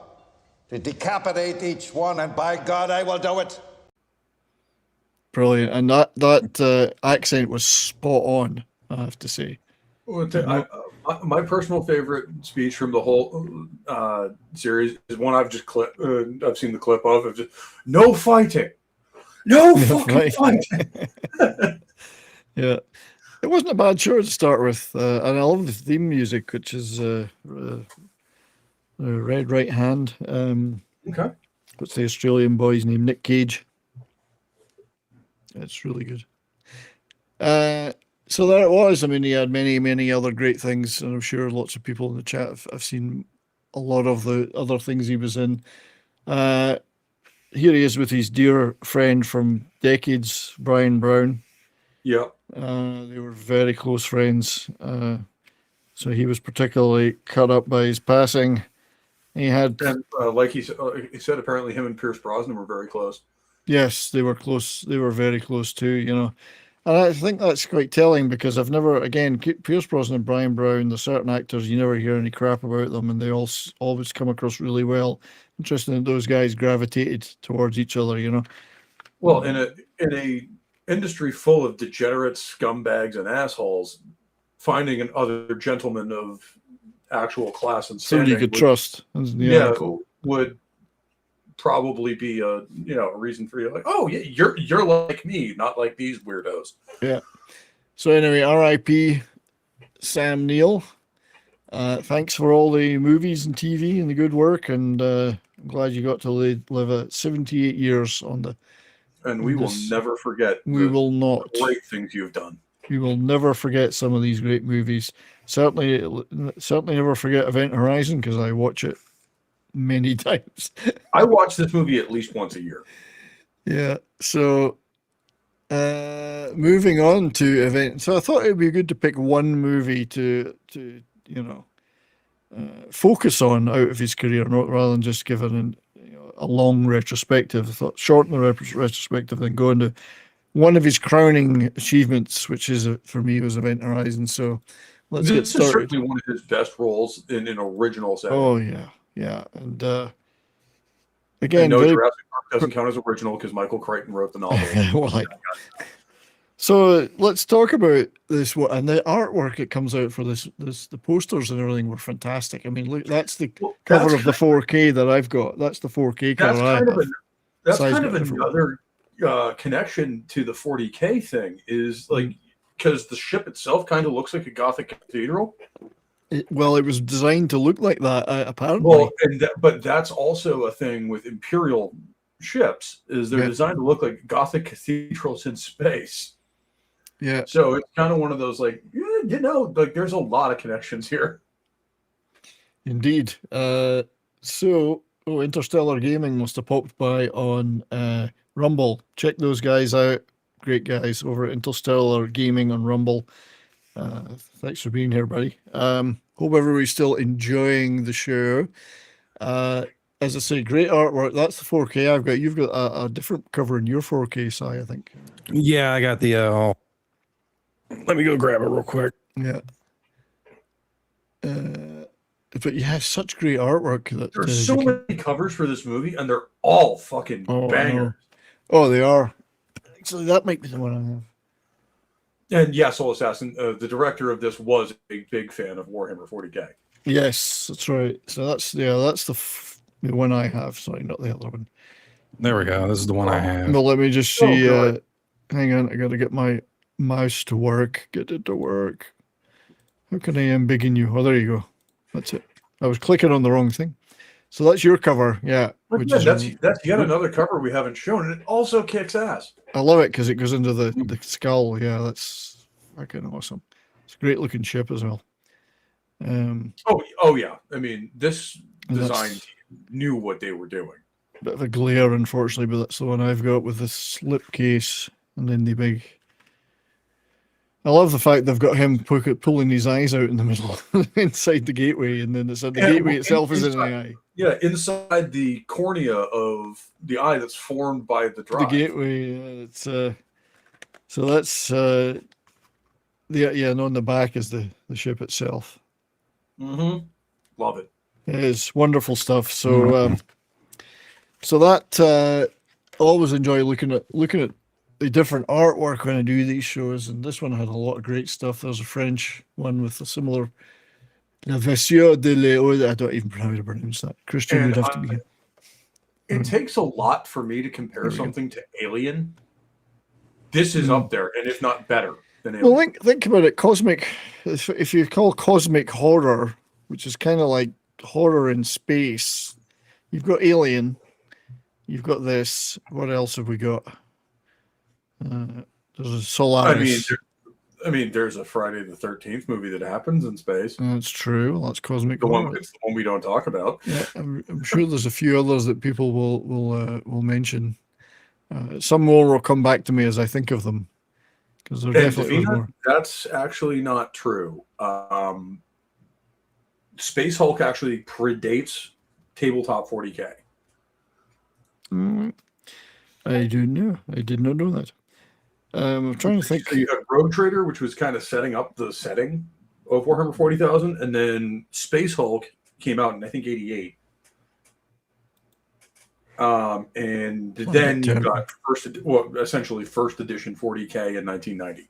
to decapitate each one, and by God, I will do it. Brilliant. And that accent was spot on, I have to say. Well, my personal favorite speech from the whole series is one I've seen the clip of just, no fighting. No fucking fighting. Yeah. It wasn't a bad show to start with. And I love the theme music, which is Red Right Hand. Okay. What's the Australian boy's name? Nick Cage. It's really good. So there it was. I mean, he had many, many other great things, and I'm sure lots of people in the chat have seen a lot of the other things he was in. Here he is with his dear friend from decades, Brian Brown. Yeah. They were very close friends. So he was particularly cut up by his passing. He had, and like he said, apparently him and Pierce Brosnan were very close. Yes, they were close. They were very close too, you know. And I think that's quite telling, because I've never, again, Pierce Brosnan and Brian Brown, there's certain actors, you never hear any crap about them, and they all always come across really well. Interesting that those guys gravitated towards each other, you know. Well, in a industry full of degenerates, scumbags, and assholes, finding another gentleman of actual class and standing somebody you could trust, would probably be a reason for you, like, oh yeah, you're like me, not like these weirdos. Yeah. So anyway, R.I.P. Sam Neill. Thanks for all the movies and TV and the good work, and I'm glad you got to live 78 years on the. And we will never forget. We will not. Great things you've done. We will never forget some of these great movies. Certainly never forget Event Horizon, because I watch it many times. I watch this movie at least once a year. Yeah. So moving on to Event. So I thought it would be good to pick one movie to focus on out of his career, rather than just giving a long retrospective. I thought shorten the retrospective, then go into one of his crowning achievements, which is for me was Event Horizon. So let's get started. This is certainly one of his best roles in an original setting. Oh yeah, and again, Jurassic Park doesn't count as original because Michael Crichton wrote the novel. So let's talk about this. And the artwork it comes out for this, the posters and everything were fantastic. I mean, look, that's the cover of the 4K that I've got. That's the 4K cover. That's kind of another connection to the 40K thing, is like, because the ship itself kind of looks like a Gothic cathedral. It was designed to look like that, apparently. Well, but that's also a thing with Imperial ships, is they're designed to look like Gothic cathedrals in space. Yeah. So it's kind of one of those, like, like there's a lot of connections here. Indeed. Interstellar Gaming must have popped by on Rumble. Check those guys out. Great guys over at Interstellar Gaming on Rumble. Thanks for being here, buddy. Hope everybody's still enjoying the show. As I say, great artwork. That's the 4K I've got. You've got a different cover in your 4K, Si, I think. Yeah, I got the. Let me go grab it real quick. Yeah. But yeah, such great artwork. That There's so many covers for this movie, and they're all fucking bangers. Oh, they are. Actually, that might be the one I have. And yeah, Soul Assassin, the director of this was a big fan of Warhammer 40K. Yes, that's right. So that's the one I have. Sorry, not the other one. There we go. This is the one I have. Well, let me just see. Hang on, I got to get my mouse to work. Get it to work. How can I embiggen you? Oh, there you go. That's it. I was clicking on the wrong thing. So that's your cover, yeah. That's yet another cover we haven't shown, and it also kicks ass. I love it because it goes into the skull. Yeah, that's fucking awesome. It's a great looking ship as well. Oh yeah. I mean, this design team knew what they were doing. Bit of a glare, unfortunately, but that's the one I've got with the slip case and then the big. I love the fact they've got him pulling his eyes out in the middle, inside the gateway, and then the gateway itself is in the eye. Yeah, inside the cornea of the eye that's formed by the drive. The gateway. So that's and on the back is the ship itself. Mm-hmm. Love it. It is wonderful stuff. So so that always enjoy looking at the different artwork when I do these shows, and this one had a lot of great stuff. There's a French one with a similar La Vasseur de Léo. I don't even know how to pronounce that. Christian would have to be here. It takes a lot for me to compare something to Alien. This is up there, and if not better than Alien. Well, think about it. Cosmic, if you call cosmic horror, which is kind of like horror in space, you've got Alien, you've got this. What else have we got? There's a Solaris. I mean, there's a Friday the 13th movie that happens in space. That's true. Well, that's cosmic. It's the one we don't talk about. Yeah, I'm sure there's a few others that people will mention. Some more will come back to me as I think of them, because there definitely was more. That's actually not true. Space Hulk actually predates Tabletop 40K. I do know. I did not know that. I'm trying to think. So you have Rogue Trader, which was kind of setting up the setting of Warhammer 40,000, and then Space Hulk came out in, I think, 88. And then you got essentially first edition 40K in 1990.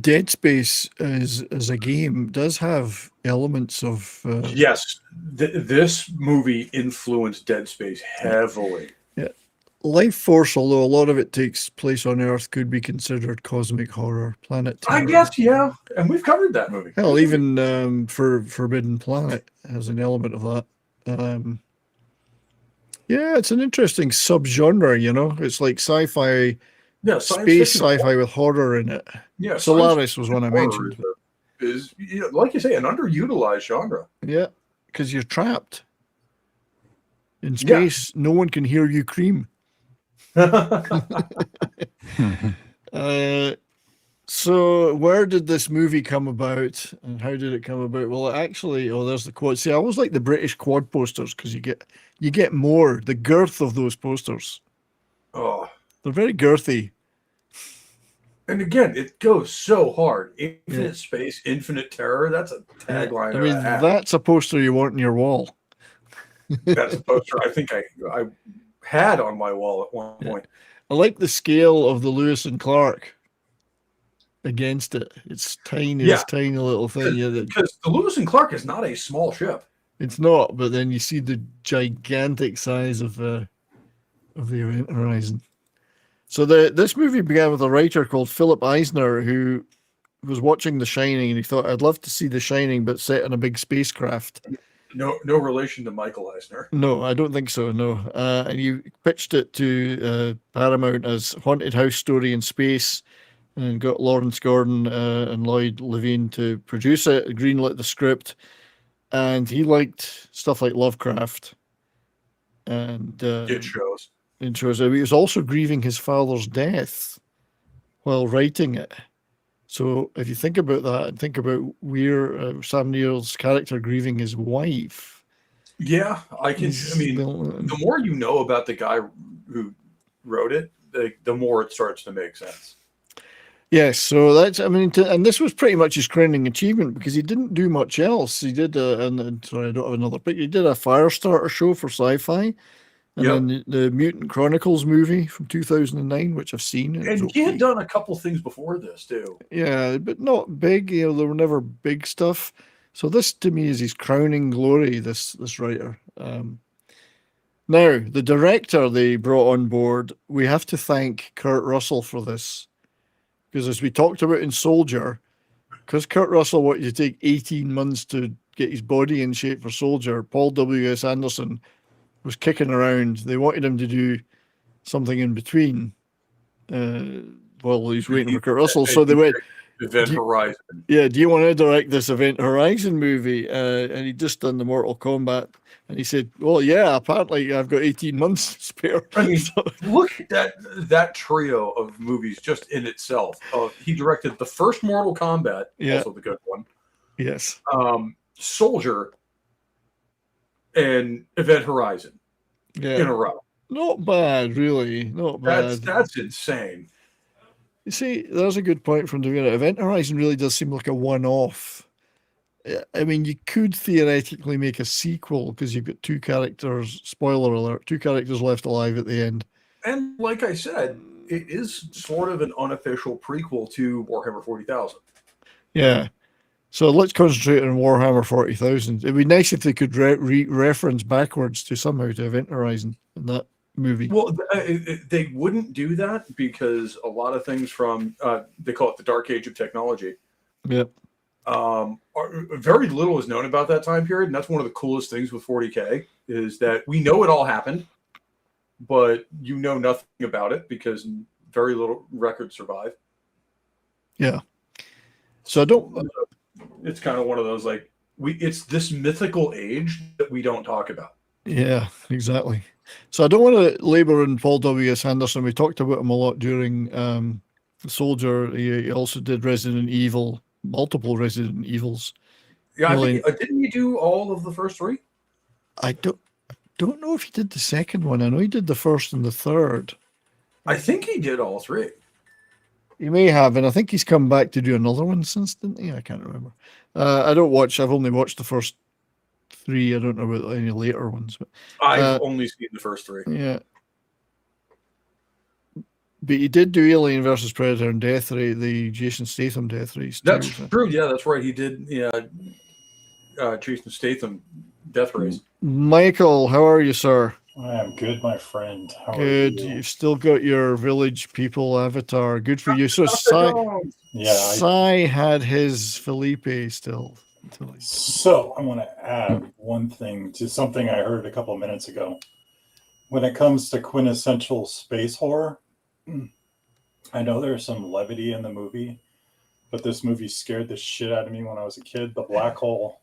Dead Space as a game does have elements of yes. This movie influenced Dead Space heavily. Yeah, Life Force, although a lot of it takes place on Earth, could be considered cosmic horror. Planet Terror. I guess, yeah, and we've covered that movie. Hell, even for Forbidden Planet has an element of that. Yeah, it's an interesting subgenre. You know, it's like sci-fi. Yeah, space sci-fi with horror in it. Yeah, Solaris was one I mentioned. Is like you say, an underutilized genre. Yeah, because you're trapped in space. Yeah. No one can hear you scream. So where did this movie come about, and how did it come about? Well, actually, there's the quad. See, I always like the British quad posters because you get more the girth of those posters. Oh. They're very girthy. And again, it goes so hard. Infinite space, infinite terror. That's a tagline. I mean, that's a poster you want on your wall. That's a poster I think I had on my wall at one point. I like the scale of the Lewis and Clark against it. It's tiny, tiny little thing. Because the Lewis and Clark is not a small ship. It's not, but then you see the gigantic size of the event horizon. So this movie began with a writer called Philip Eisner who was watching The Shining and he thought, I'd love to see The Shining, but set in a big spacecraft. No relation to Michael Eisner. No, I don't think so, no. And he pitched it to Paramount as haunted house story in space and got Lawrence Gordon and Lloyd Levine to produce it, greenlit the script. And he liked stuff like Lovecraft. And it shows. He was also grieving his father's death while writing it. So if you think about that and think about where Sam Neill's character grieving his wife. Yeah, I mean, the more you know about the guy who wrote it, the more it starts to make sense. Yes, so that's, I mean, and this was pretty much his crowning achievement because he didn't do much else. He did, and sorry, I don't have another, but he did a Firestarter show for Sci-Fi, and then the Mutant Chronicles movie from 2009, which I've seen. And he had done a couple things before this too. Yeah, but not big. You know, there were never big stuff. So this, to me, is his crowning glory. This writer. Now, the director they brought on board, we have to thank Kurt Russell for this. Because as we talked about in Soldier, because Kurt Russell wanted to take 18 months to get his body in shape for Soldier, Paul W.S. Anderson was kicking around. They wanted him to do something in between while he's waiting for Kurt Russell. So they went, Event Horizon. Yeah, do you want to direct this Event Horizon movie? And he'd just done the Mortal Kombat. And he said, well, yeah, apparently I've got 18 months spare. I mean, look at that trio of movies just in itself. He directed the first Mortal Kombat, also the good one. Yes. Soldier and Event Horizon in a row. Not bad, really. Not bad. That's insane. You see, there's a good point from Davina. Event Horizon really does seem like a one-off. I mean, you could theoretically make a sequel because you've got two characters, spoiler alert, two characters left alive at the end. And like I said, it is sort of an unofficial prequel to Warhammer 40,000. Yeah. So let's concentrate on Warhammer 40,000. It'd be nice if they could reference backwards to somehow to Event Horizon in that movie. Well, they wouldn't do that because a lot of things from, they call it the Dark Age of Technology. Yep. Very little is known about that time period, and that's one of the coolest things with 40K is that we know it all happened, but you know nothing about it because very little records survive. Yeah. So I don't. It's kind of one of those like it's this mythical age that we don't talk about. Yeah, exactly. So I don't want to labor on Paul W.S. Anderson. We talked about him a lot during Soldier. He also did Resident Evil. Multiple Resident Evils. Yeah, I think, didn't he do all of the first three? I don't know if he did the second one. I know he did the first and the third. I think he did all three. He may have, and I think he's come back to do another one since, didn't he? I can't remember. I've only watched the first three. I don't know about any later ones. But I've only seen the first three. Yeah. But he did do Alien versus Predator and Death Ray, the Jason Statham Death Race. That's true. Yeah, that's right. He did. Yeah, Jason Statham Death Race. Michael, how are you, sir? I am good, my friend. How good. Are you? You've still got your village people avatar. Good for you. So Sai had his Felipe still. So I want to add one thing to something I heard a couple of minutes ago. When it comes to quintessential space horror, I know there's some levity in the movie, but this movie scared the shit out of me when I was a kid. The Black Hole.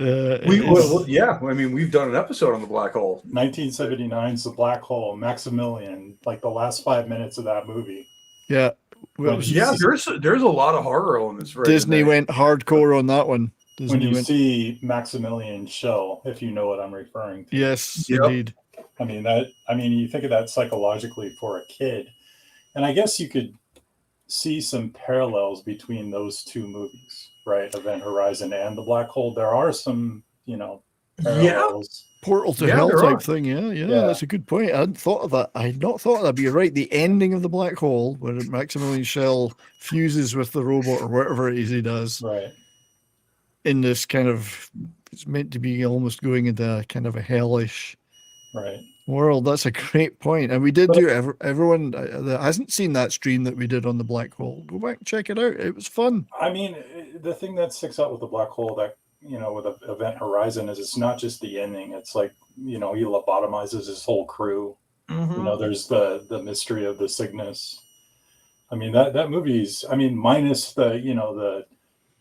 I mean, we've done an episode on the Black Hole. 1979's The Black Hole. Maximilian, like the last 5 minutes of that movie. Yeah. Well, there's a lot of horror elements. Right Disney went hardcore on that one. When you see Maximilian's shell, if you know what I'm referring to. Yes, indeed. I mean, you think of that psychologically for a kid, and I guess you could see some parallels between those two movies, right? Event Horizon and The Black Hole. There are some, parallels. Portal to hell type thing. Yeah, that's a good point. I hadn't thought of that. I had not thought of that. But you're right. The ending of The Black Hole, where Maximilian Schell fuses with the robot or whatever it is he does. Right. In this kind of, it's meant to be almost going into kind of a hellish world. That's a great point. And we did do everyone that hasn't seen that stream that we did on the Black Hole, go back and check it out. It was fun. I mean, the thing that sticks out with the Black Hole that, with Event Horizon is it's not just the ending. It's like, he lobotomizes his whole crew. Mm-hmm. There's the mystery of the Cygnus. I mean, that movie's, minus the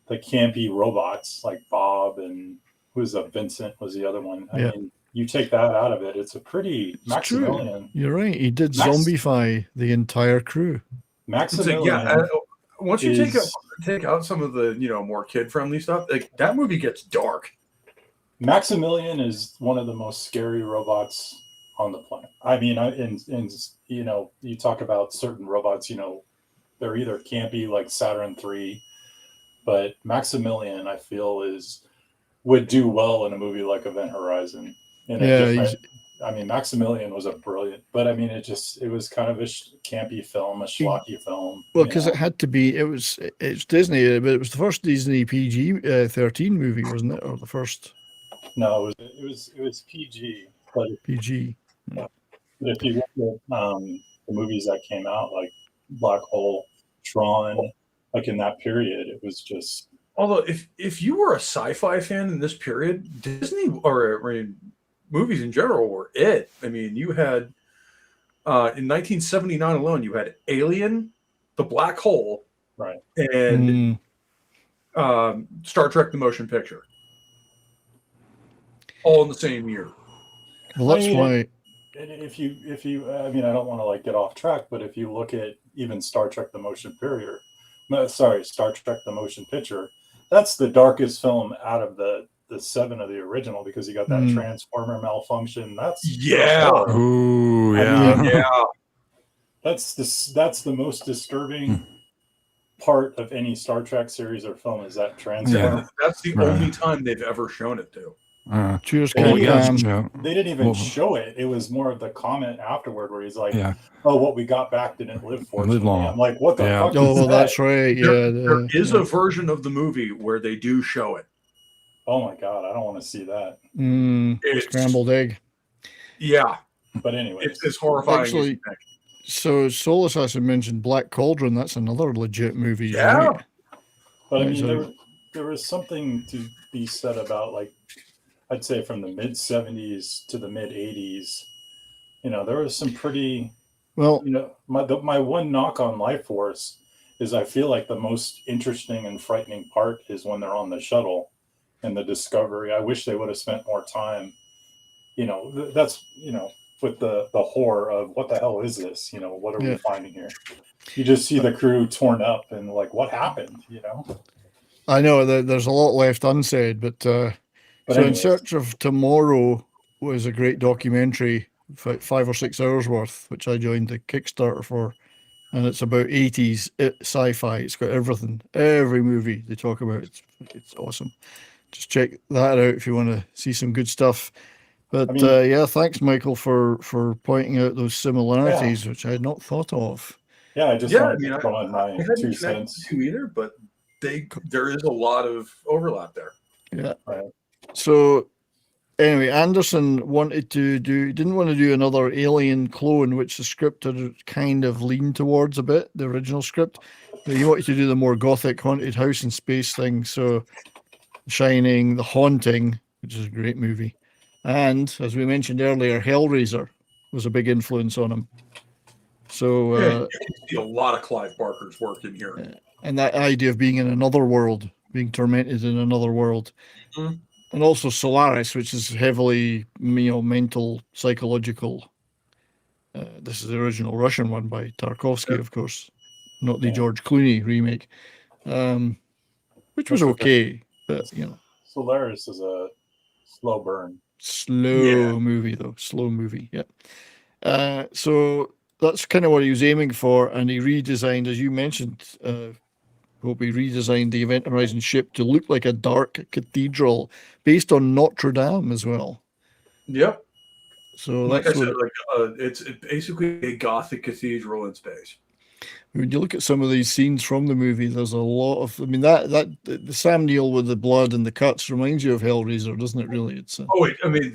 campy robots like Bob and Vincent was the other one. I mean, you take that out of it, it's a pretty Maximilian. You're right. He did zombify the entire crew. Maximilian. Once you take out some of the more kid friendly stuff, like that movie gets dark. Maximilian is one of the most scary robots on the planet. I mean, you talk about certain robots, they're either campy like Saturn III, but Maximilian, I feel, would do well in a movie like Event Horizon. Maximilian was a brilliant, but I mean, it was kind of a campy film, a schlocky film. Well, because it had to be. It's Disney, but it was the first Disney PG-13 movie, wasn't it, or the first? No, it was PG. But PG. But if you look at the movies that came out, like Black Hole, Tron, like in that period, it was just. Although, if you were a sci-fi fan in this period, Disney movies in general were it. I mean, you had in 1979 alone, you had Alien, The Black Hole, right, and Star Trek: The Motion Picture, all in the same year. Well, that's why. If you, I mean, I don't want to like get off track, but if you look at even Star Trek: The Motion Picture, that's the darkest film out of the 7 of the original, because you got that transformer malfunction. That's That's the most disturbing part of any Star Trek series or film, is that transformer. Yeah, that's the only time they've ever shown it too. They didn't even show it. It was more of the comment afterward where he's like, "Oh, what we got back didn't live for long." I'm like, "What the fuck?" Oh, that's right. There is a version of the movie where they do show it. Oh my god, I don't want to see that. Scrambled egg. Yeah, but anyway, it's as horrifying as you Actually, think. so Soul Assassin mentioned Black Cauldron. That's another legit movie. Yeah, right? But I mean, there was something to be said about, like, I'd say from the mid 70s to the mid 80s, there was some pretty, my one knock on Life Force is I feel like the most interesting and frightening part is when they're on the shuttle and the discovery. I wish they would have spent more time, that's, with the horror of what the hell is this? What are we finding here? You just see the crew torn up and like, what happened? I know that there's a lot left unsaid, but so anyways. In Search of Tomorrow was a great documentary, 5 or 6 hours worth, which I joined the Kickstarter for, and it's about 80s sci-fi. It's got everything, every movie they talk about. It's awesome. Just check that out if you want to see some good stuff. But thanks, Michael, for pointing out those similarities, which I had not thought of. Yeah, I just wanted to throw in my 2 cents. Either, but there is a lot of overlap there. Yeah. Right. So anyway, Anderson didn't want to do another Alien clone, which the script had kind of leaned towards a bit, the original script. But he wanted to do the more gothic haunted house in space thing. So Shining, The Haunting, which is a great movie. And as we mentioned earlier, Hellraiser was a big influence on him. So you can see a lot of Clive Barker's work in here. And that idea of being in another world, being tormented in another world. Mm-hmm. And also Solaris, which is heavily, mental, psychological. This is the original Russian one by Tarkovsky, of course, not the George Clooney remake, which was okay, but Solaris is a slow burn. Slow movie, though. Slow movie, yeah. So that's kind of what he was aiming for, and he redesigned, as you mentioned, Hope, he redesigned the Event Horizon ship to look like a dark cathedral based on Notre Dame as well. Yep. So like that's I said, it's basically a gothic cathedral in space. When you look at some of these scenes from the movie, there's a lot of. I mean, the Sam Neill with the blood and the cuts reminds you of Hellraiser, doesn't it? Really, it's.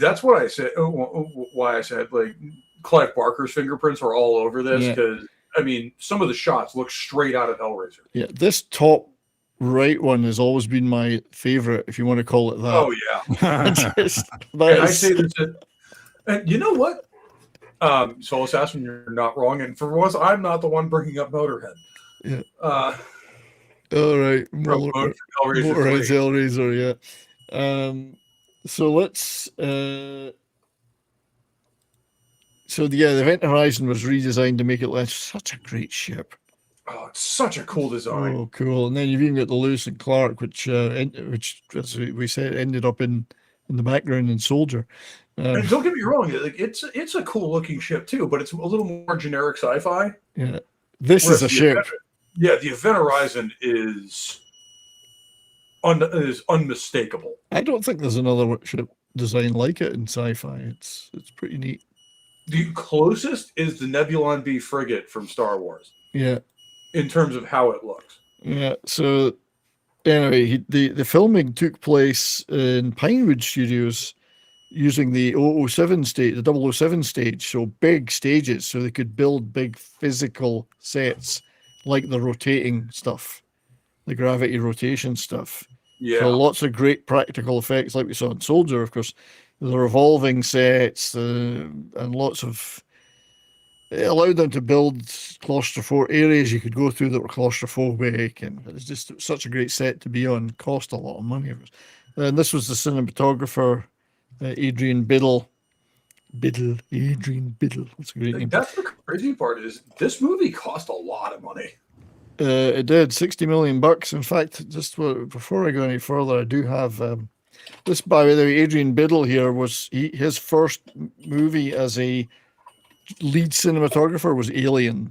That's what I said. Why I said like Clive Barker's fingerprints are all over this, because some of the shots look straight out of Hellraiser. Yeah, this top right one has always been my favorite, if you want to call it that. Oh yeah. I say this. And you know what? Soul Assassin, you're not wrong. And for once, I'm not the one bringing up Motorhead. Yeah. All right. Motorhead, Hellraiser, yeah. So let's. The Event Horizon was redesigned to make it such a great ship. Oh, it's such a cool design. Oh, cool. And then you've even got the Lewis and Clark, which, as we said, ended up in the background in Soldier. And don't get me wrong, like it's a cool looking ship too, but it's a little more generic sci-fi. Yeah, this is a ship. The Event Horizon is unmistakable. I don't think there's another ship design like it in sci-fi. It's pretty neat. The closest is the Nebulon B frigate from Star Wars. Yeah. In terms of how it looks. Yeah. So anyway, the filming took place in Pinewood Studios using the 007 stage, the 007 stage, so big stages, so they could build big physical sets like the rotating stuff, the gravity rotation stuff. Yeah. So lots of great practical effects, like we saw in Soldier, of course, the revolving sets, and lots of. It allowed them to build claustrophobic areas you could go through that were claustrophobic, and it was just such a great set to be on. Cost a lot of money. And this was the cinematographer, Adrian Biddle. Adrian Biddle. That's a great name. That's the crazy part is this movie cost a lot of money. It did, $60 million. In fact, just before I go any further, I do have this. By the way, Adrian Biddle here was his first movie as a lead cinematographer was Aliens,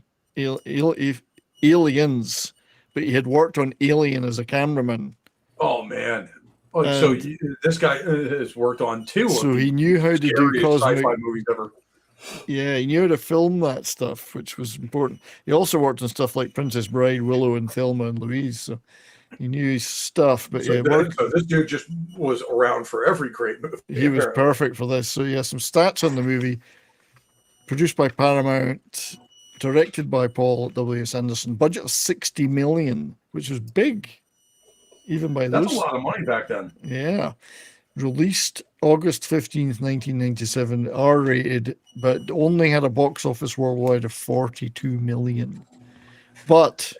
but he had worked on Alien as a cameraman. Oh man! So this guy has worked on two. So he knew how to do cosmic sci-fi movies ever. Yeah, he knew how to film that stuff, which was important. He also worked on stuff like Princess Bride, Willow, and Thelma and Louise. So he knew his stuff. But so this dude just was around for every great movie. He was perfect for this. So he has some stats on the movie. Produced by Paramount, directed by Paul W.S. Anderson. Budget of $60 million, which was big, even by those. That's a lot of money back then. Yeah. Released August 15th, 1997, R-rated, but only had a box office worldwide of $42 million. But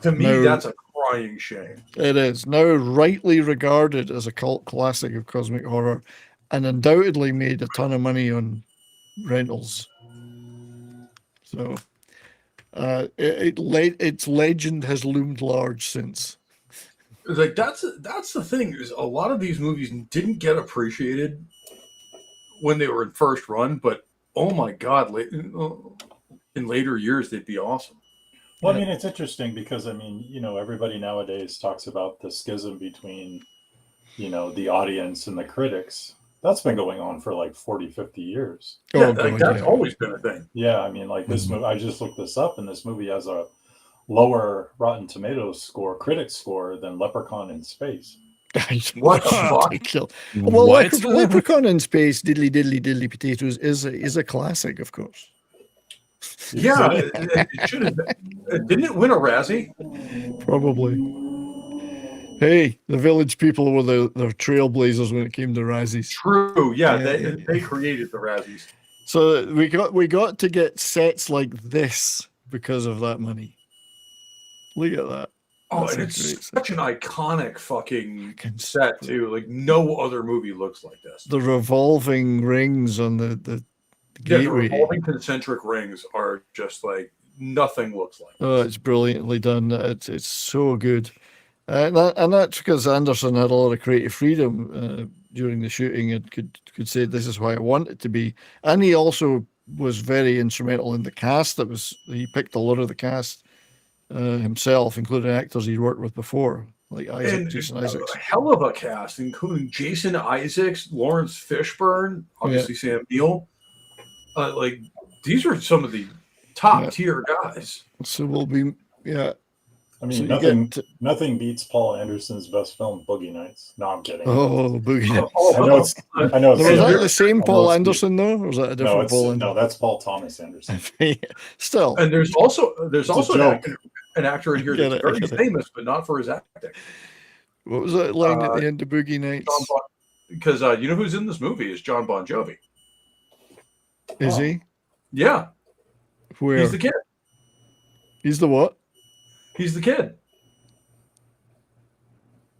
to me, that's a crying shame. It is. Now rightly regarded as a cult classic of cosmic horror, and undoubtedly made a ton of money on rentals. So its legend has loomed large since. Like that's the thing is a lot of these movies didn't get appreciated when they were in first run, but oh my god, in later years they'd be awesome. Well, I mean, it's interesting because I mean, you know, everybody nowadays talks about the schism between, you know, the audience and the critics. That's been going on for like 40, 50 years. Yeah, that's always been a thing. Yeah, I mean, like this movie, I just looked this up, and this movie has a lower Rotten Tomatoes score, critic score, than Leprechaun in Space. What the fuck? Well, Leprechaun in Space, diddly diddly diddly potatoes, is a classic, of course. Yeah, it should have. Didn't it win a Razzie? Probably. Hey, the Village People were the trailblazers when it came to Razzies. True. Yeah, they created the Razzies. So we got to get sets like this because of that money. Look at that. Oh, That's and it's such an iconic fucking set too. Like no other movie looks like this. The revolving rings on the gateway. The revolving concentric rings are just like nothing looks like. Oh, it's brilliantly done. It's so good. And that's because Anderson had a lot of creative freedom during the shooting and could say this is how I want it to be. And he also was very instrumental in the cast. He picked a lot of the cast himself, including actors he'd worked with before, like Jason Isaacs. A hell of a cast, including Jason Isaacs, Lawrence Fishburne, obviously Sam Neill. Like these are some of the top tier guys. So we'll be I mean, so nothing beats Paul Anderson's best film, Boogie Nights. No, I'm kidding. Oh, Boogie Nights. I know. Was that the same Paul Anderson though, or was that a different Paul Anderson? No, that's Paul Thomas Anderson. Still, and there's also an actor in here that's very famous, but not for his acting. What was that line at the end of Boogie Nights? Because you know who's in this movie is John Bon Jovi. Is he? Yeah. Where? He's the kid. He's the what? He's the kid.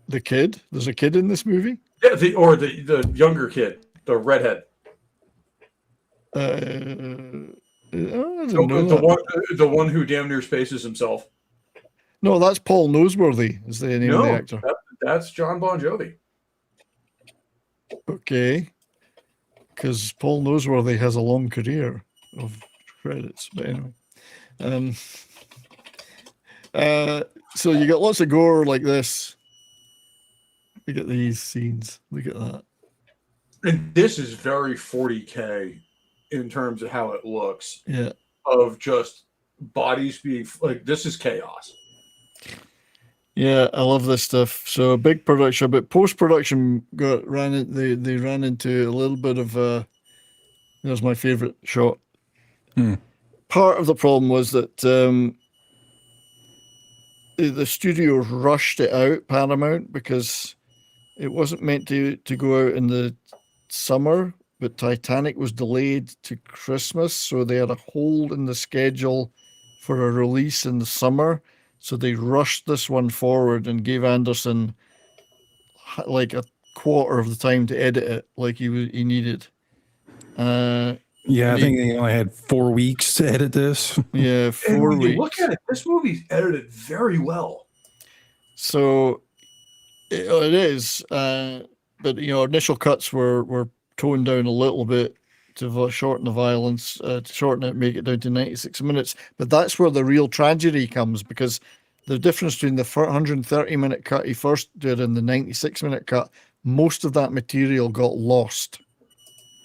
The kid? There's a kid in this movie? Yeah, the younger kid, the redhead. I don't know the one who damn near spaces himself. No, that's Paul Noseworthy is the name of the actor. That's John Bon Jovi. Okay. Because Paul Noseworthy has a long career of credits. But anyway. So you get lots of gore like this. You get these scenes. Look at that. And this is very 40K in terms of how it looks. Yeah. Of just bodies being like, this is chaos. Yeah, I love this stuff. So big production, but post-production they ran into a little bit of there's my favorite shot. Part of the problem was that the studio rushed it out, Paramount, because it wasn't meant to go out in the summer, but Titanic was delayed to Christmas, so they had a hold in the schedule for a release in the summer. So they rushed this one forward and gave Anderson like a quarter of the time to edit it, like he needed. Yeah, I think they only had 4 weeks to edit this. Yeah, 4 weeks. You look at it, this movie's edited very well. So it is, but initial cuts were toned down a little bit to shorten the violence, to shorten it, make it down to 96 minutes. But that's where the real tragedy comes, because the difference between the 130-minute cut he first did and the 96-minute cut, most of that material got lost.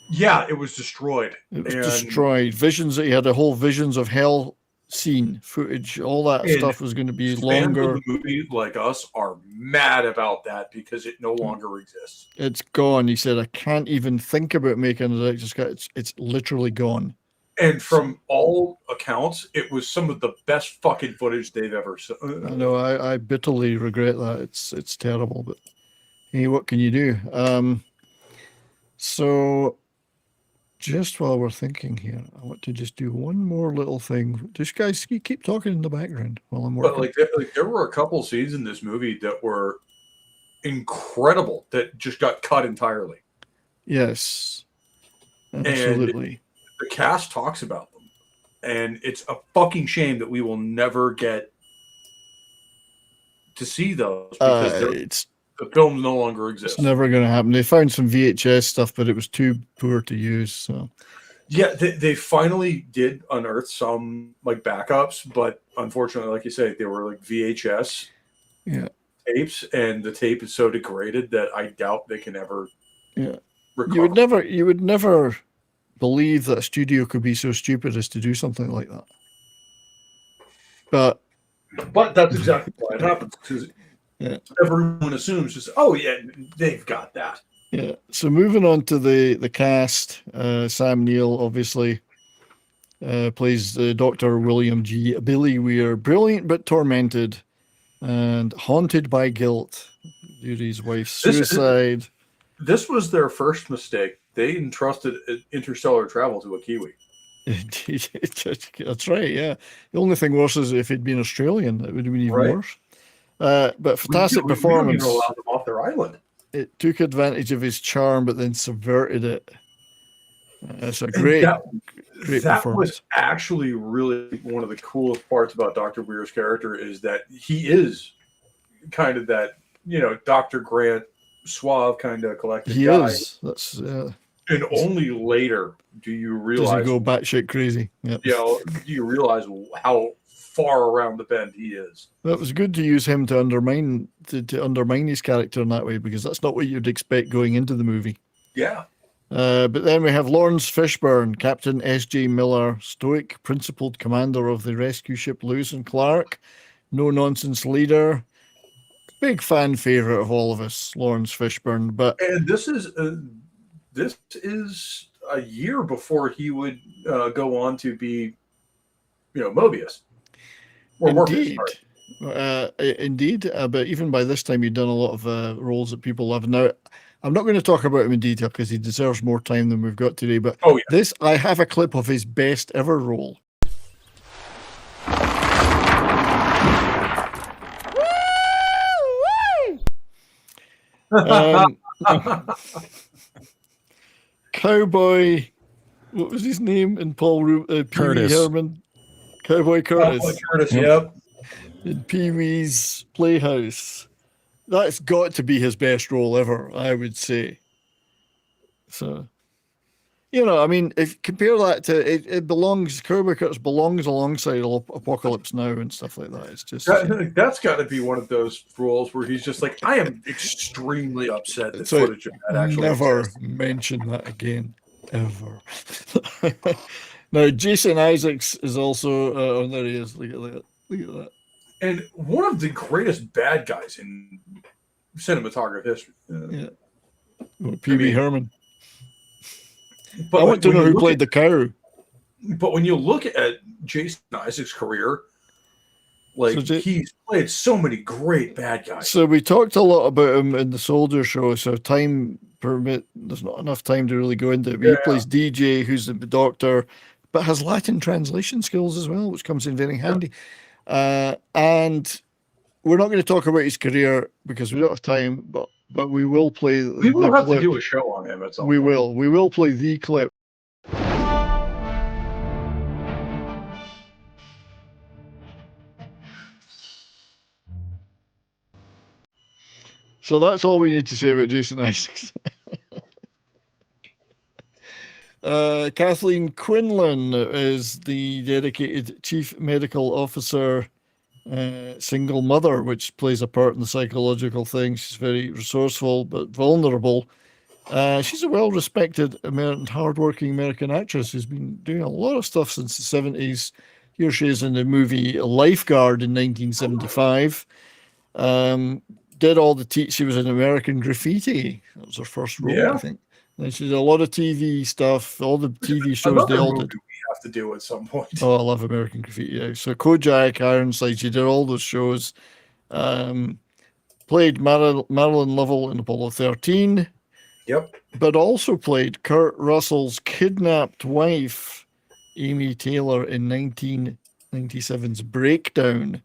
Yeah, it was destroyed. It was destroyed. He had a whole Visions of Hell scene footage. All that stuff was going to be longer. Fans of the movie like us are mad about that because it no longer exists. It's gone. He said, I can't even think about making a director's cut. It's literally gone. And from all accounts, it was some of the best fucking footage they've ever seen. I know. I bitterly regret that. It's terrible, but hey, what can you do? So just while we're thinking here, I want to just do one more little thing. Just guys, you keep talking in the background while I'm working. But there were a couple scenes in this movie that were incredible that just got cut entirely. Yes, absolutely. And the cast talks about them, and it's a fucking shame that we will never get to see those because the films no longer exist. It's never going to happen. They found some VHS stuff, but it was too poor to use. So, yeah, they finally did unearth some like backups, but unfortunately, like you say, they were like VHS tapes, and the tape is so degraded that I doubt they can ever. Yeah, recover. You would never believe that a studio could be so stupid as to do something like that. But that's exactly why it happens. Because everyone assumes just, oh yeah, they've got that. Yeah. So moving on to the cast, Sam Neill obviously plays Dr. William G. Billy Weir, brilliant but tormented and haunted by guilt due to his wife's suicide. This was their first mistake. They entrusted interstellar travel to a Kiwi. That's right, yeah. The only thing worse is if he'd been Australian, it would have been even worse. But fantastic performance. We don't even allow them off their island. It took advantage of his charm, but then subverted it. It's a great performance. That was actually really one of the coolest parts about Dr. Weir's character is that he is kind of that, Dr. Grant, suave kind of collected guy. He is. That's and only later do you realize. Does he go batshit crazy? Yep. Do you realize how far around the bend he is? That was good to use him to undermine his character in that way, because that's not what you'd expect going into the movie. Yeah. But then we have Lawrence Fishburne, Captain S.J. Miller, stoic, principled commander of the rescue ship Lewis and Clark, no-nonsense leader, big fan favorite of all of us, Lawrence Fishburne. And this is a year before he would go on to be, Mobius. Or Indeed. Morpheus, indeed. But even by this time, he'd done a lot of roles that people love. Now, I'm not going to talk about him in detail because he deserves more time than we've got today. But I have a clip of his best ever role. Cowboy, what was his name? And Paul Curtis. Herman. Cowboy Curtis. Cowboy Curtis, yep. in Pee-wee's Playhouse. That's got to be his best role ever, I would say. So, you know, I mean, if compare that to it belongs, Kirby Curtis belongs alongside Apocalypse Now and stuff like that. It's just That's got to be one of those roles where he's just like, I am extremely upset that so footage of that actually never exists. mention that again, ever. Now, Jason Isaacs is also, oh, there he is. Look at that. Look at that. And one of the greatest bad guys in cinematography history. Yeah. Well, Pee-wee Herman. But I want to know who played the cow. But when you look at Jason Isaacs' career, like he's played so many great bad guys. So we talked a lot about him in the Soldier Show. So time permit, there's not enough time to really go into it. But he plays DJ, who's the doctor, but has Latin translation skills as well, which comes in very handy. And we're not going to talk about his career because we don't have time. But we will play. We will have to do a show on him at some point. We will play the clip. So that's all we need to say about Jason Isaacs. Kathleen Quinlan is the dedicated chief medical officer, single mother, which plays a part in the psychological thing. She's very resourceful but vulnerable. She's a well-respected hardworking American actress who's been doing a lot of stuff since the 70s. Here she is in the movie Lifeguard in 1975. Did all the she was in American Graffiti. That was her first role, I think. And she did a lot of TV stuff, all the TV shows they all did. We have to do at some point. Oh, I love American Graffiti. Yeah. So Kojak, Ironside, she did all those shows. Played Marilyn Lovell in Apollo 13. Yep. But also played Kurt Russell's kidnapped wife, Amy Taylor, in 1997's Breakdown,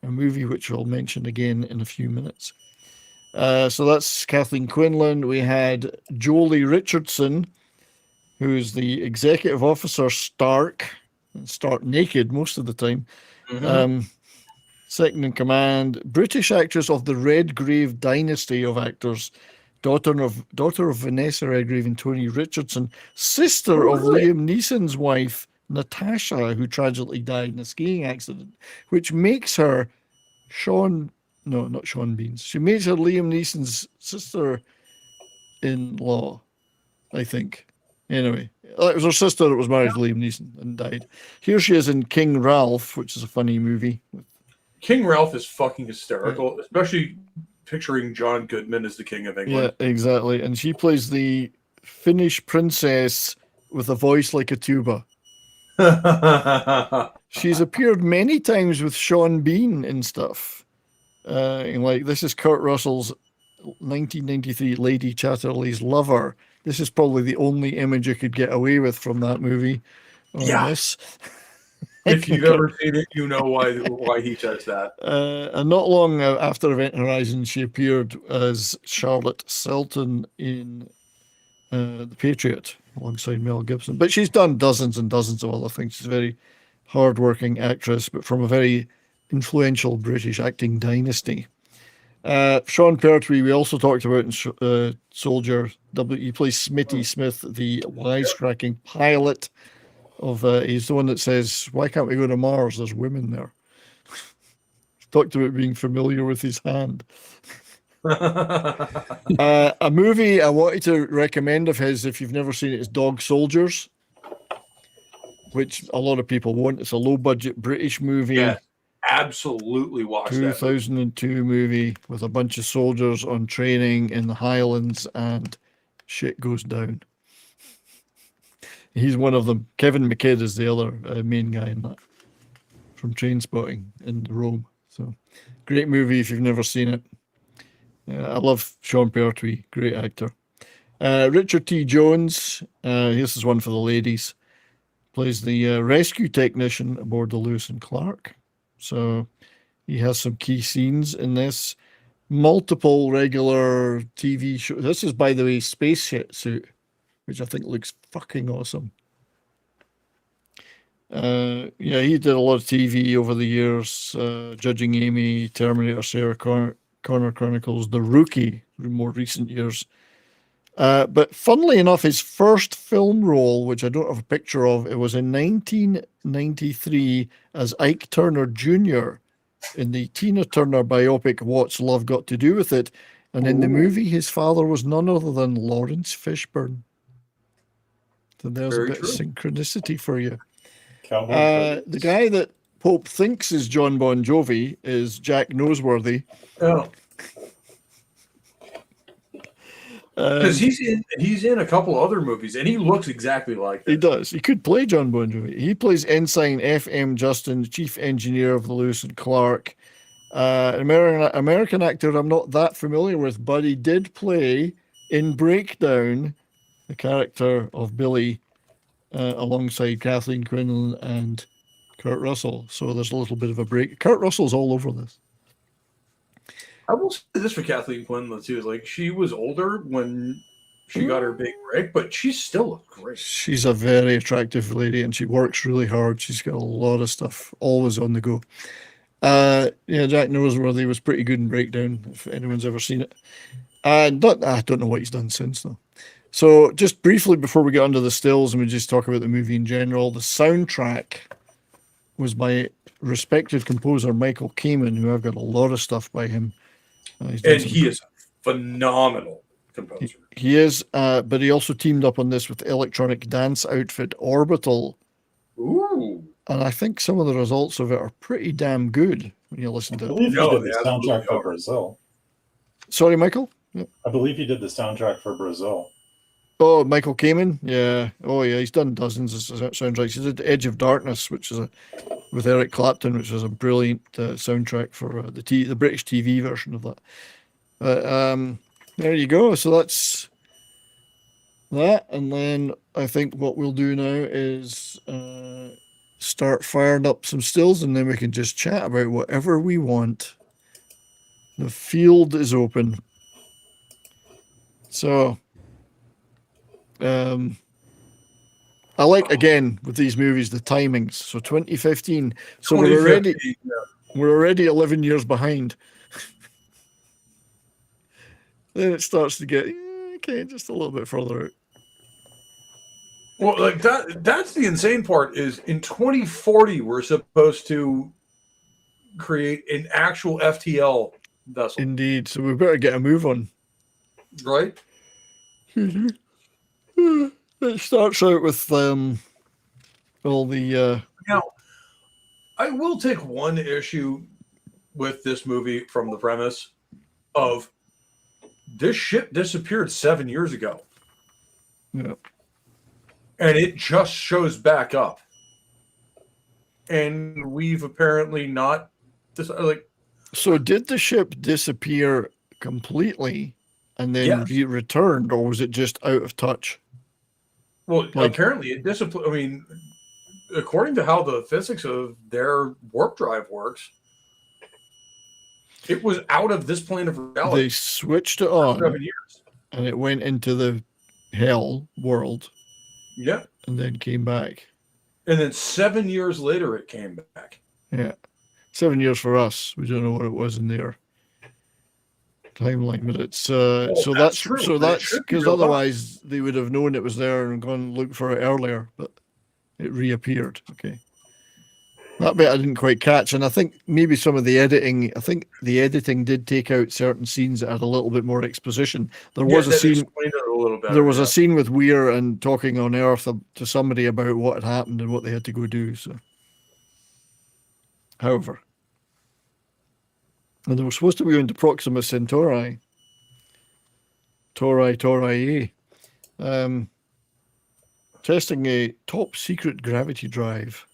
a movie which I'll mention again in a few minutes. So that's Kathleen Quinlan. We had Jolie Richardson, who's the executive officer Stark naked most of the time. Second in command, British actress of the Redgrave dynasty of actors, daughter of Vanessa Redgrave and Tony Richardson, sister of Liam Neeson's wife, Natasha, who tragically died in a skiing accident, which makes her not Sean Bean's. She makes her Liam Neeson's sister-in-law, I think. Anyway, it was her sister that was married to Liam Neeson and died. Here she is in King Ralph, which is a funny movie. King Ralph is fucking hysterical, especially picturing John Goodman as the King of England. Yeah, exactly. And she plays the Finnish princess with a voice like a tuba. She's appeared many times with Sean Bean and stuff. And like this is Kurt Russell's 1993 Lady Chatterley's Lover. This is probably the only image you could get away with from that movie. Yes. If you've ever seen it, you know why he says that. And not long after Event Horizon, she appeared as Charlotte Selton in The Patriot alongside Mel Gibson. But she's done dozens and dozens of other things. She's a very hardworking actress, but from a very influential British acting dynasty. Sean Pertwee, we also talked about in Soldier. He plays Smitty Smith, the wisecracking pilot of. He's the one that says, "Why can't we go to Mars? There's women there." Talked about being familiar with his hand. A movie I wanted to recommend of his, if you've never seen it, is Dog Soldiers, which a lot of people won't. It's a low-budget British movie. Yeah. Absolutely watch 2002 movie with a bunch of soldiers on training in the Highlands, and shit goes down. He's one of them. Kevin McKidd is the other main guy in that, from Trainspotting in Rome. So great movie if you've never seen it. I love Sean Pertwee, great actor. Richard T. Jones, this is one for the ladies, plays the rescue technician aboard the Lewis and Clark. So he has some key scenes in this. Multiple regular TV shows. This is, by the way, Space Suit, which I think looks fucking awesome. Yeah, he did a lot of TV over the years, Judging Amy, Terminator, Sarah Connor Chronicles, The Rookie, in more recent years. But funnily enough, his first film role, which I don't have a picture of, it was in 1993 as Ike Turner Jr. in the Tina Turner biopic What's Love Got to Do with It? And in the movie, his father was none other than Lawrence Fishburne. So there's Very a bit true. of synchronicity for you. Cowboy The guy that Pope thinks is John Bon Jovi is Jack Noseworthy. Oh. Because he's in a couple other movies, and he looks exactly like that. He does. He could play John Bon Jovi. He plays Ensign F.M. Justin, chief engineer of the Lewis and Clark. American actor I'm not that familiar with, but he did play in Breakdown the character of Billy alongside Kathleen Quinlan and Kurt Russell. So there's a little bit of a break. Kurt Russell's all over this. I will say this for Kathleen Quinlan too. Like, she was older when she got her big break, but she still looked great. She's a very attractive lady, and she works really hard. She's got a lot of stuff always on the go. Yeah, Jack Noseworthy was pretty good in Breakdown, if anyone's ever seen it. I don't know what he's done since, though. So just briefly before we get under the stills and we just talk about the movie in general, the soundtrack was by respected composer Michael Kamen, who I've got a lot of stuff by him. He is a phenomenal composer. He is, but he also teamed up on this with electronic dance outfit Orbital. Ooh. And I think some of the results of it are pretty damn good when you listen to it. I believe he did the soundtrack for Brazil. Sorry, Michael? Yeah. I believe he did the soundtrack for Brazil. Oh, Michael Kamen? Yeah. Oh, yeah. He's done dozens of soundtracks. He did Edge of Darkness, which is with Eric Clapton, which is a brilliant soundtrack for the British TV version of that. There you go. So that's that. And then I think what we'll do now is start firing up some stills, and then we can just chat about whatever we want. The field is open. So I like, again, with these movies, the timings. So 2015. So we're already 11 years behind. Then it starts to get okay, just a little bit further out. Well, like that's the insane part is in 2040 we're supposed to create an actual FTL vessel. Indeed. So we better get a move on. Right? It starts out with all the Now, I will take one issue with this movie from the premise of this ship disappeared 7 years ago. Yeah. And it just shows back up. And we've apparently not So did the ship disappear completely and then returned, or was it just out of touch? Well, apparently it disappeared. I mean, according to how the physics of their warp drive works, it was out of this plane of reality. They switched it on, 7 years. and it went into the hell world. Yeah. And then came back. And then 7 years later, it came back. Yeah. 7 years for us. We don't know what it was in their timeline, but it's so that's true. So that's because real otherwise they would have known it was there and gone look for it earlier, but it reappeared. Okay. That bit I didn't quite catch, and I think maybe some of the editing. I think the editing did take out certain scenes that had a little bit more exposition. There was a scene. Explained it a little better, There was a scene with Weir and talking on Earth to somebody about what had happened and what they had to go do. So, however, and they were supposed to be going to Proxima Centauri, Tauri, testing a top secret gravity drive.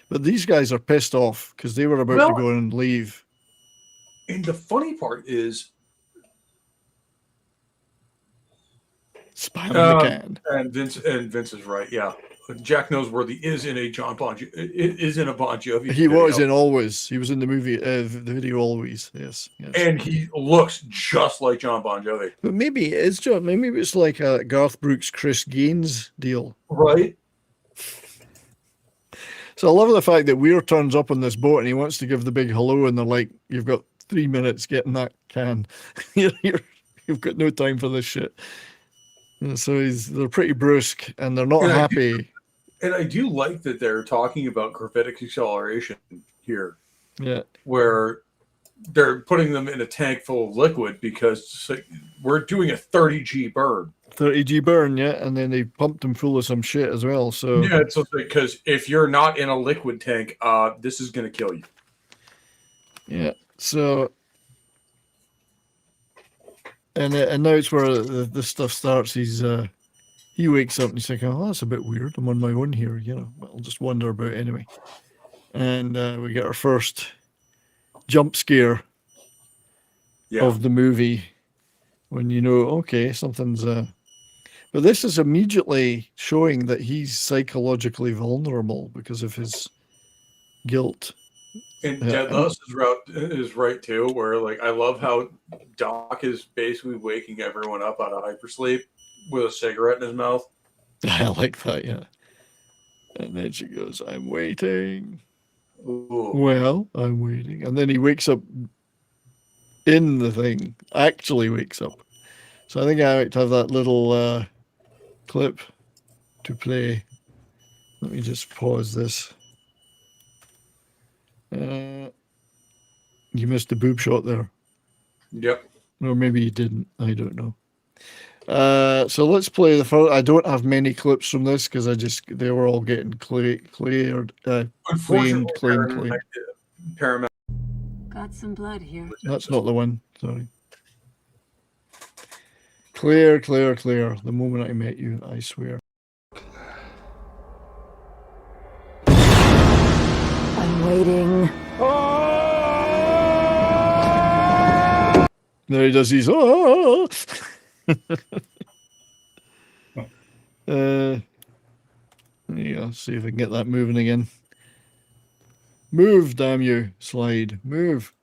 But these guys are pissed off because they were about to go and leave. And the funny part is, spy on the can. And Vince is right. Yeah, Jack Noseworthy is in a Bon Jovi. He was in Always. He was in the movie, the video Always. Yes. And he looks just like John Bon Jovi. But maybe it is John. Maybe it's like a Garth Brooks, Chris Gaines deal, right? So I love the fact that Weir turns up on this boat and he wants to give the big hello, and they're like, "You've got 3 minutes getting that can. You've got no time for this shit." And so they're pretty brusque and they're not happy. And I do like that they're talking about gravitic acceleration here. Yeah. Where they're putting them in a tank full of liquid because we're doing a 30G burn. 30G burn, yeah, and then they pumped them full of some shit as well. So yeah, it's because if you're not in a liquid tank, this is going to kill you. Yeah. So, and now it's where the stuff starts. He wakes up and he's like, "Oh, that's a bit weird. I'm on my own here, you know. I'll just wander about anyway." And we get our first jump scare of the movie when you know, okay, something's. But this is immediately showing that he's psychologically vulnerable because of his guilt. And Deadlust is right too, where like I love how Doc is basically waking everyone up out of hypersleep with a cigarette in his mouth. I like that, yeah. And then she goes, "I'm waiting." Ooh. Well, I'm waiting. And then he wakes up in the thing, actually wakes up. So I think I might have that little clip to play. Let me just pause this. You missed the boob shot there. Yep. Or maybe you didn't. I don't know. So let's play the first. I don't have many clips from this because they were all getting cleared. Unfortunately, Paramount. Got some blood here. That's not the one. Sorry. Clear. The moment I met you, I swear. I'm waiting. There he does his oh. Yeah, see if I can get that moving again. Move, damn you. Slide. Move.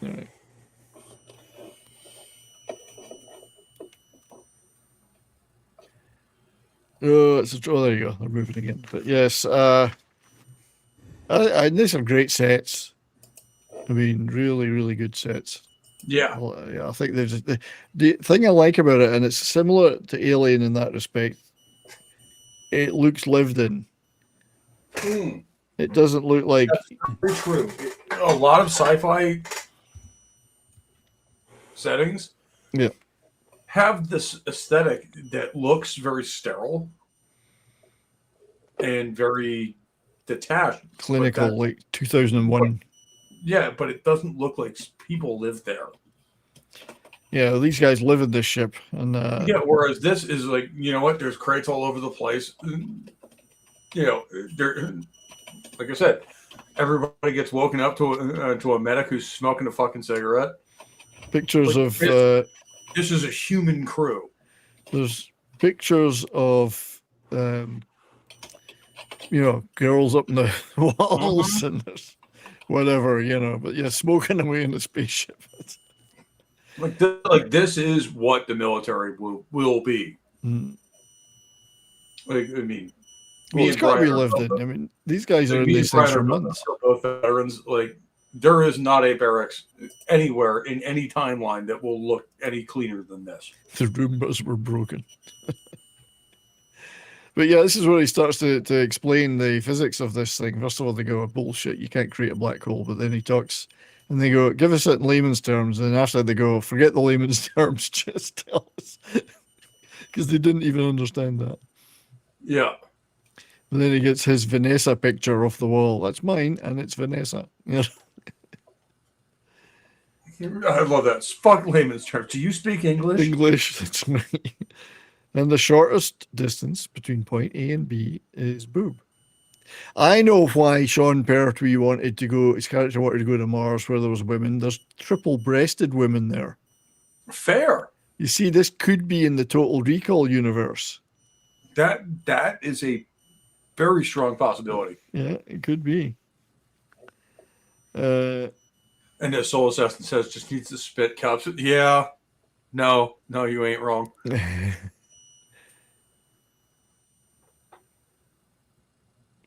All right. Oh, there you go. They're moving again. But yes, these are great sets. I mean, really, really good sets. Yeah. I think there's the thing I like about it, and it's similar to Alien in that respect. It looks lived in. It doesn't look like. That's very true. A lot of sci-fi settings have this aesthetic that looks very sterile and very detached. Clinical, like 2001. Yeah, but it doesn't look like people live there. Yeah, these guys live in this ship, and yeah. Whereas this is like, you know what? There's crates all over the place. You know, like I said, everybody gets woken up to a medic who's smoking a fucking cigarette. Pictures of this is a human crew. There's pictures of girls up in the walls and there's whatever, but yeah, smoking away in the spaceship. Like this is what the military will be. Like, I mean, it's got to be lived in. I mean, these guys are in these things for months. Both veterans. Like, there is not a barracks anywhere in any timeline that will look any cleaner than this. The Roombas were broken. But yeah, this is where he starts to explain the physics of this thing. First of all, they go, bullshit, you can't create a black hole. But then he talks, and they go, give us it in layman's terms. And after they go, forget the layman's terms, just tell us. Because they didn't even understand that. Yeah. And then he gets his Vanessa picture off the wall. That's mine, and it's Vanessa. Yeah. I love that. Fuck layman's terms. Do you speak English? English, that's right. And the shortest distance between point A and B is boob. I know why Sean Pertwee his character wanted to go to Mars where there was women. There's triple-breasted women there. Fair. You see, this could be in the Total Recall universe. That is a very strong possibility. Yeah, it could be. And the soul assassin says just needs to spit cups. Yeah. No, you ain't wrong.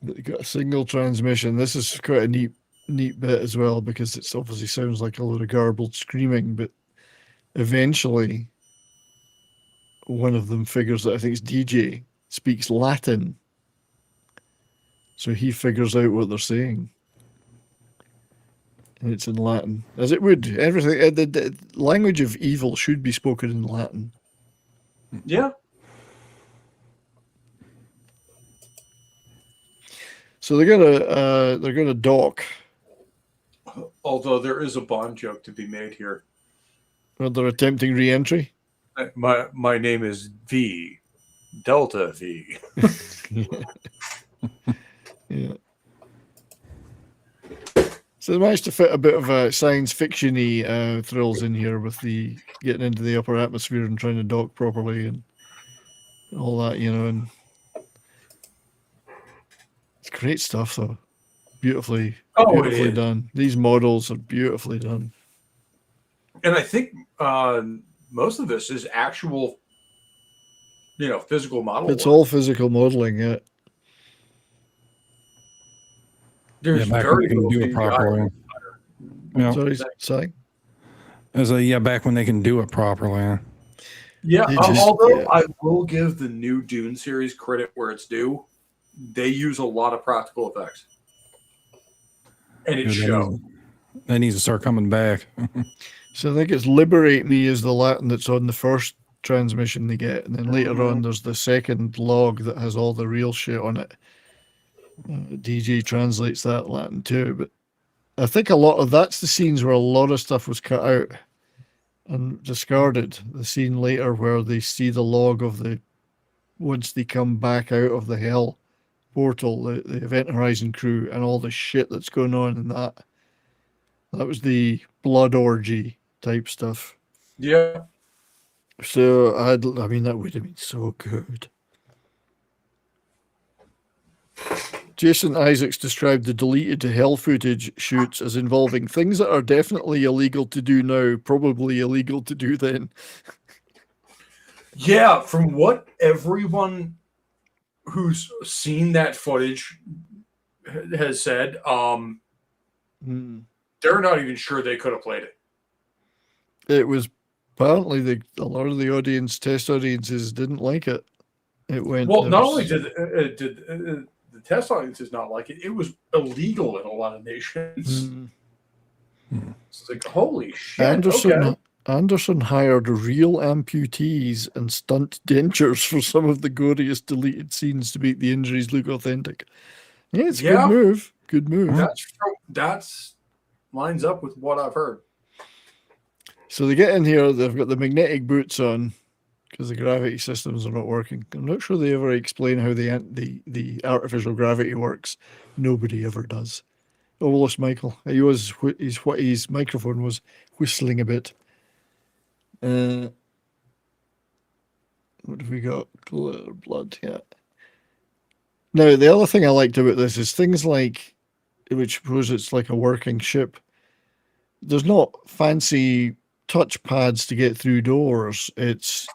They got a single transmission. This is quite a neat bit as well, because it obviously sounds like a lot of garbled screaming, but eventually one of them figures that, I think it's DJ, speaks Latin. So he figures out what they're saying. And it's in Latin. As it would. Everything. The language of evil should be spoken in Latin. Yeah. So they're gonna dock. Although there is a Bond joke to be made here. Well, they're attempting re-entry. My name is V, Delta V. Yeah. So they managed to fit a bit of science fiction-y thrills in here with the getting into the upper atmosphere and trying to dock properly and all that, and it's great stuff though. Beautifully done. These models are beautifully done. And I think most of this is actual, physical model. It's all physical modeling, yeah. There's very little do it properly. Yeah. Sorry. Back when they can do it properly. Yeah, although I will give the new Dune series credit where it's due, they use a lot of practical effects. And it shows. That needs to start coming back. So I think it's Liberate Me is the Latin that's on the first transmission they get, and then later on there's the second log that has all the real shit on it. DJ translates that Latin too, but I think that's the scenes where a lot of stuff was cut out and discarded. The scene later where they see the log of once they come back out of the hell portal, the Event Horizon crew and all the shit that's going on in that. That was the blood orgy type stuff. Yeah. So that would have been so good. Jason Isaacs described the deleted hell footage shoots as involving things that are definitely illegal to do now, probably illegal to do then. Yeah, from what everyone who's seen that footage has said, they're not even sure they could have played it. It was apparently a lot of the test audiences didn't like it. It went well. Not only did the test audiences not like it, it was illegal in a lot of nations. It's like, holy shit! Anderson hired real amputees and stunt dentures for some of the goriest deleted scenes to make the injuries look authentic. Yeah, it's a good move. Good move. That's lines up with what I've heard. So they get in here, they've got the magnetic boots on because the gravity systems are not working. I'm not sure they ever explain how the artificial gravity works. Nobody ever does. Oh, we lost Michael. His microphone was whistling a bit. What have we got? Blood, yeah. Now, the other thing I liked about this is things like, which shows it's like a working ship. There's not fancy touch pads to get through doors. It's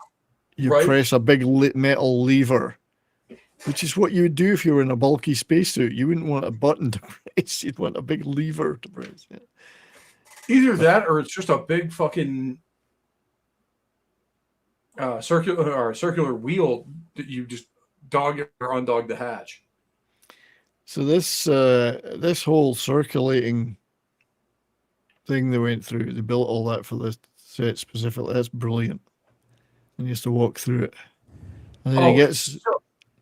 you press a big metal lever, which is what you would do if you were in a bulky spacesuit. You wouldn't want a button to press. You'd want a big lever to press. Yeah. Either that, or it's just a big fucking circular wheel that you just dog or undog the hatch. So this whole circulating thing they went through, they built all that for the set specifically. That's brilliant. And he has to walk through it. And then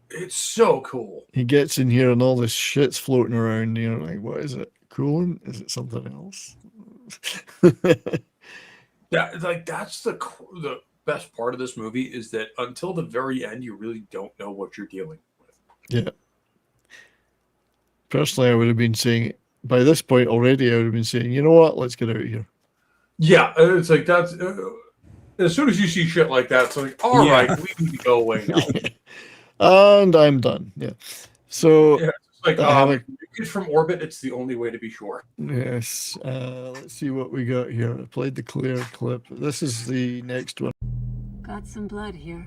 it's so cool. He gets in here and all this shit's floating around. Like, what is it? Coolant? Is it something else? That's the best part of this movie is that until the very end, you really don't know what you're dealing with. Yeah. Personally, I would have been saying, by this point already, I would have been saying, you know what, let's get out of here. Yeah, it's like that's as soon as you see shit like that, it's like, all right, we need to go away now. And I'm done. Yeah. So yeah, it's like it's from orbit. It's the only way to be sure. Yes. Let's see what we got here. I played the clear clip. This is the next one. Got some blood here.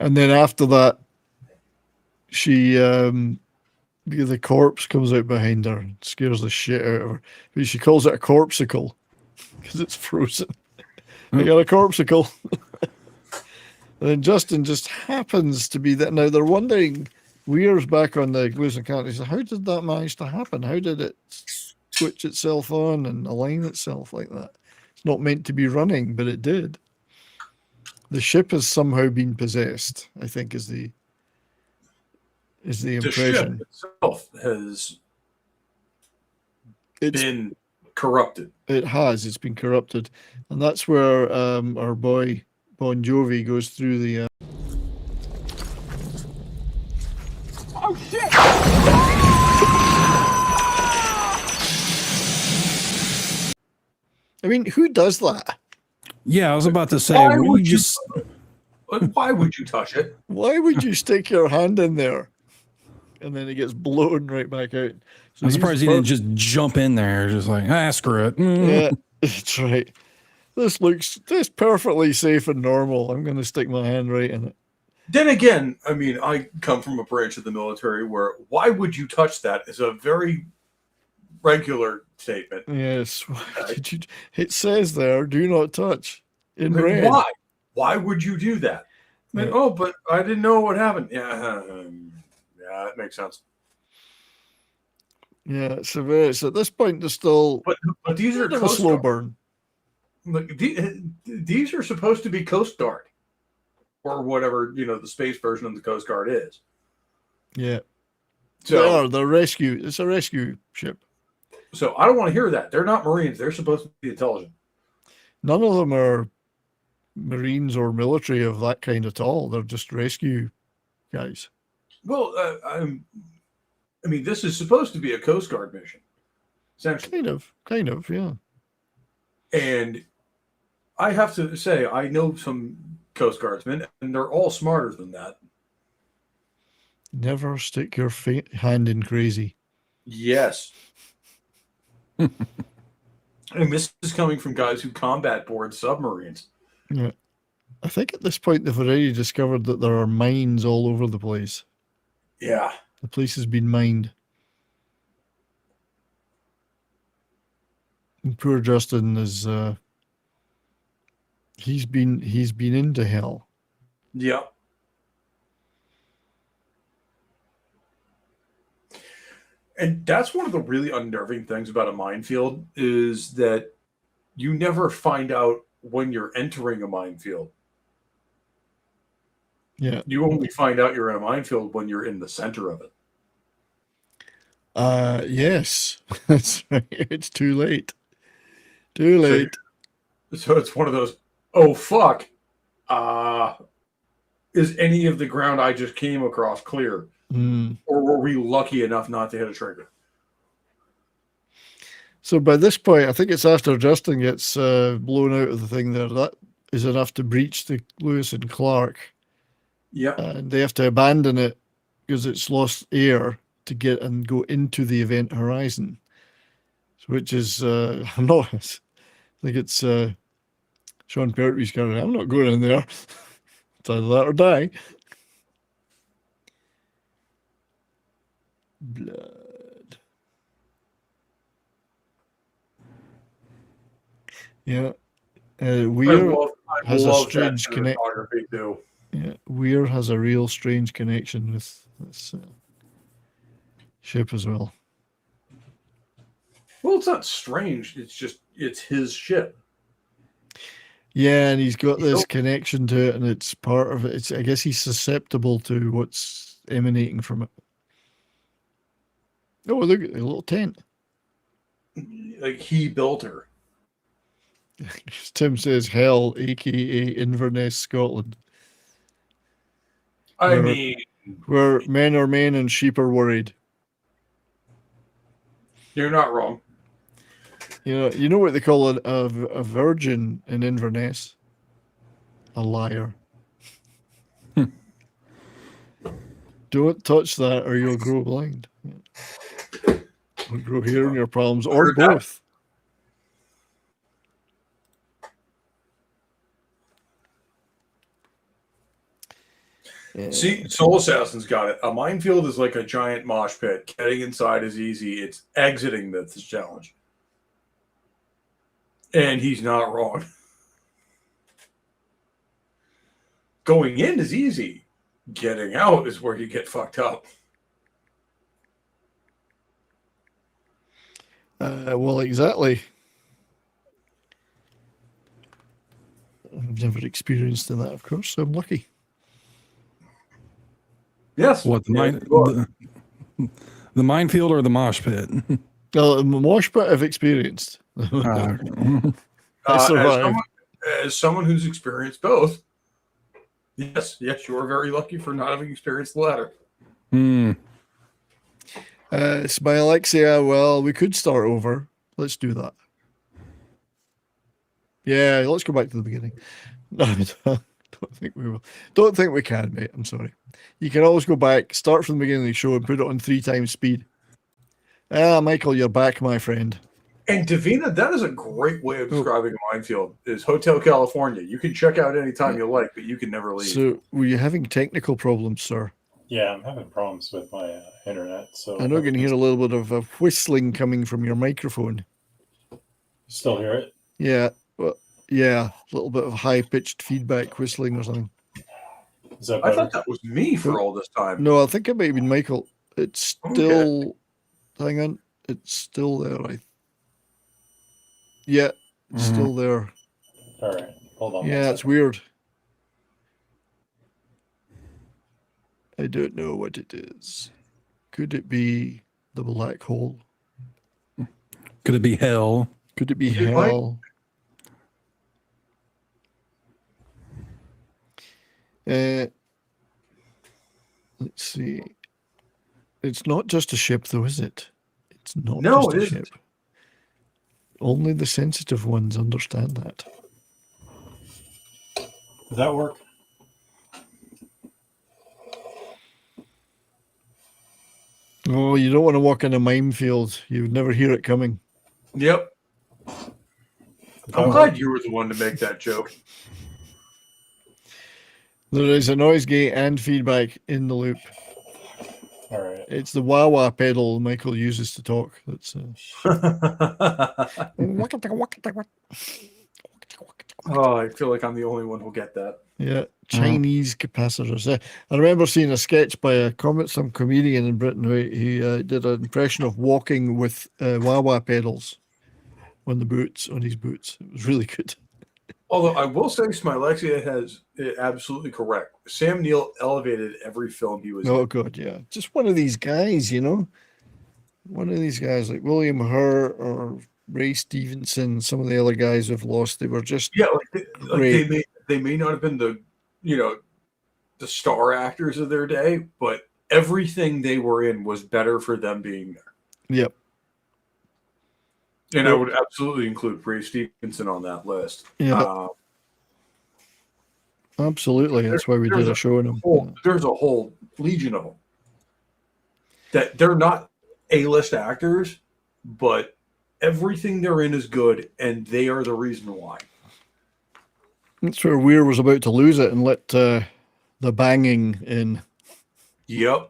And then after that, she the corpse comes out behind her and scares the shit out of her. But she calls it a corpsicle because it's frozen. I got a corpsicle. And then Justin just happens to be that. Now they're wondering, Weir's back on the Lewis and Clark. He said, how did that manage to happen? How did it switch itself on and align itself like that? It's not meant to be running, but it did. The ship has somehow been possessed, I think is the impression. The ship itself has been corrupted. It has. It's been corrupted. And that's where our boy Bon Jovi goes through the... Oh, shit! I mean, who does that? Yeah, I was about to say, why would you touch it? Why would you stick your hand in there? And then it gets blown right back out. So I'm surprised he didn't just jump in there, just like, screw it. Yeah, that's right. This looks perfectly safe and normal. I'm going to stick my hand right in it. Then again, I mean, I come from a branch of the military where why would you touch that is a very regular statement. Yes. Why did you? It says there, do not touch in Like, red. why? Why would you do that? Like, oh, but I didn't know what happened. Yeah, yeah, that makes sense. Yeah, so at this point they're still. But these are a slow burn. Like, these are supposed to be Coast Guard, or whatever the space version of the Coast Guard is. Yeah. So they're rescue. It's a rescue ship. So I don't want to hear that. They're not Marines. They're supposed to be intelligent. None of them are Marines or military of that kind at all. They're just rescue guys. Well, I mean, this is supposed to be a Coast Guard mission, essentially. Kind of, yeah. And I have to say, I know some Coast Guardsmen, and they're all smarter than that. Never stick your hand in crazy. Yes. And this is coming from guys who combat board submarines. Yeah. I think at this point they've already discovered that there are mines all over the place. Yeah. The place has been mined. And poor Justin is he's been into hell. Yeah. And that's one of the really unnerving things about a minefield is that you never find out when you're entering a minefield. Yeah. You only find out you're in a minefield when you're in the center of it. Yes. That's right. It's too late. Too late. So it's one of those, oh fuck. Is any of the ground I just came across clear? Or were we lucky enough not to hit a trigger? So by this point, I think it's after Justin gets blown out of the thing there. That is enough to breach the Lewis and Clark. Yeah. And they have to abandon it because it's lost air to get and go into the event horizon. Which is, I think it's Sean Pertwee's character. I'm not going in there. It's either that or die. Blood. Yeah. Weir has a strange connection. Yeah, Weir has a real strange connection with this ship as well. Well, it's not strange. It's just, it's his ship. Yeah, and he's got this connection to it, and it's part of it. I guess he's susceptible to what's emanating from it. Oh, look at the little tent. Like, he built her. Tim says hell, aka Inverness, Scotland. I mean, where men are men and sheep are worried. You're not wrong. You know what they call a virgin in Inverness? A liar. Don't touch that or you'll grow blind. Or grow hearing your problems, or both. See, Soul Assassin's got it. A minefield is like a giant mosh pit. Getting inside is easy. It's exiting that's the challenge. And he's not wrong. Going in is easy. Getting out is where you get fucked up. Well, exactly. I've never experienced that, of course, so I'm lucky. Yes. What, the minefield or the mosh pit? The mosh pit I've experienced. I survived. As someone who's experienced both, yes, you are very lucky for not having experienced the latter. It's by Alexia. Well, we could start over. Let's do that. Yeah, let's go back to the beginning. No, I don't think we will. Don't think we can, mate. I'm sorry. You can always go back, start from the beginning of the show, and put it on 3 times speed. Michael, you're back, my friend. And Davina, that is a great way of describing a minefield. Is Hotel California. You can check out anytime you like, but you can never leave. So, were you having technical problems, sir? Yeah, I'm having problems with my internet. So I know you can hear a little bit of a whistling coming from your microphone. Still hear it? Yeah, well, yeah, a little bit of high-pitched feedback whistling or something. Is that I thought that was me for all this time. No, I think it might have been Michael. It's still... Hang on. It's still there. Yeah, it's still there. All right, hold on. Yeah, it's weird. I don't know what it is. Could it be the black hole? Could it be hell? Could it be hell? Let's see. It's not just a ship, though, is it? It's not just a ship. Only the sensitive ones understand that. Does that work? Oh, you don't want to walk in a minefield. You would never hear it coming. Yep. I'm glad you were the one to make that joke. There is a noise gate and feedback in the loop. All right. It's the wah-wah pedal Michael uses to talk. That's Oh, I feel like I'm the only one who'll get that. Yeah, Chinese capacitors. I remember seeing a sketch by some comedian in Britain who he did an impression of walking with wah-wah pedals on his boots. It was really good. Although I will say Smilexia has it absolutely correct. Sam Neill elevated every film he was in. Oh, God, yeah. Just one of these guys, you know? One of these guys like William Hurt or Ray Stevenson, some of the other guys have lost. They were just they may not have been the star actors of their day, but everything they were in was better for them being there. Yep. And I would absolutely include Ray Stevenson on that list. Yeah. Absolutely. That's why we did a show on them. There's a whole legion of them. That they're not A-list actors, but everything they're in is good, and they are the reason why. That's where Weir was about to lose it and let the banging in. Yep.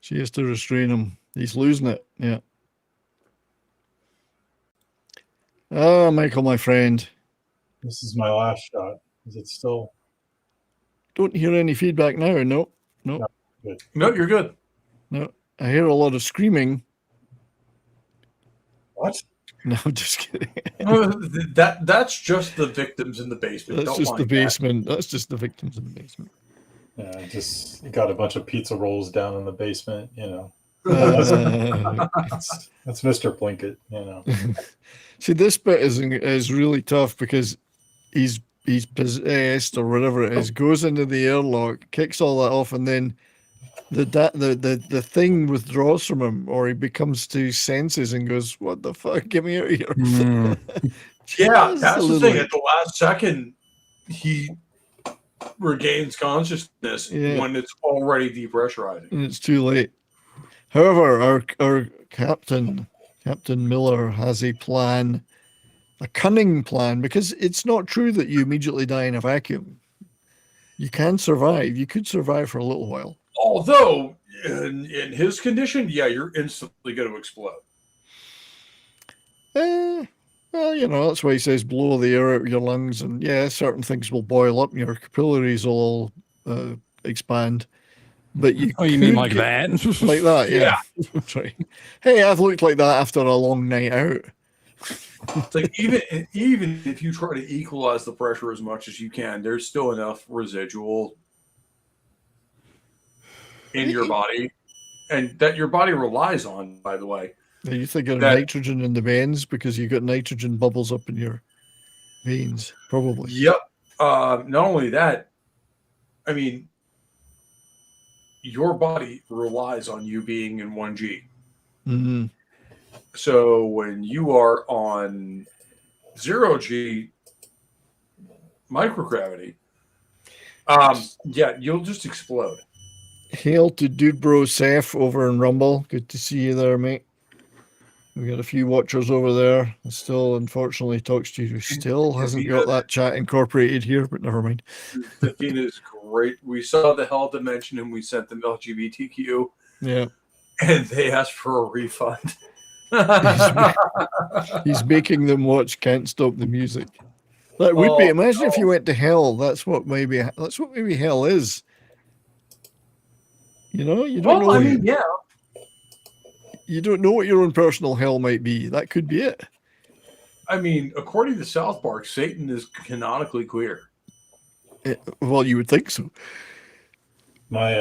She has to restrain him. He's losing it. Yeah. Oh, Michael, my friend. This is my last shot. Is it still? Don't hear any feedback now. No. Good. No, you're good. No, I hear a lot of screaming. What? No, just kidding. That's just the victims in the basement. That's just the basement. That's just the victims in the basement. Yeah, I just got a bunch of pizza rolls down in the basement, That's Mr. Plinkett, See, this bit is really tough because he's possessed or whatever it is, goes into the airlock, kicks all that off, and then the thing withdraws from him, or he becomes to his senses and goes, "What the fuck? Get me out of here!" Yeah, that's the thing. At the last second, he regains consciousness when it's already depressurizing, and it's too late. However, our Captain Miller has a plan, a cunning plan, because it's not true that you immediately die in a vacuum. You can survive. You could survive for a little while. Although, in his condition, yeah, you're instantly going to explode. Well, you know, that's why he says blow the air out of your lungs, and yeah, certain things will boil up and your capillaries will expand. But you you mean like that? Like that, yeah. Sorry. Hey, I've looked like that after a long night out. It's like even if you try to equalize the pressure as much as you can, there's still enough residual in your body, and that your body relies on, by the way. Are you thinking of nitrogen in the veins because you got nitrogen bubbles up in your veins? Probably. Yep. Not only that, I mean, your body relies on you being in 1G. Mm-hmm. So when you are on 0G microgravity, yeah, you'll just explode. Hail to Dude Bro Seth over in Rumble. Good to see you there, mate. We got a few watchers over there. Still, unfortunately, Talk Studio still hasn't got that chat incorporated here, but never mind. Davina is great. We saw the Hell Dimension and we sent them LGBTQ. Yeah. And they asked for a refund. He's making them watch Can't Stop the Music. That would be. Imagine if you went to hell. That's what maybe hell is. You know, you don't know. I mean, yeah. You don't know what your own personal hell might be. That could be it. I mean, according to South Park, Satan is canonically queer. Well, you would think so. My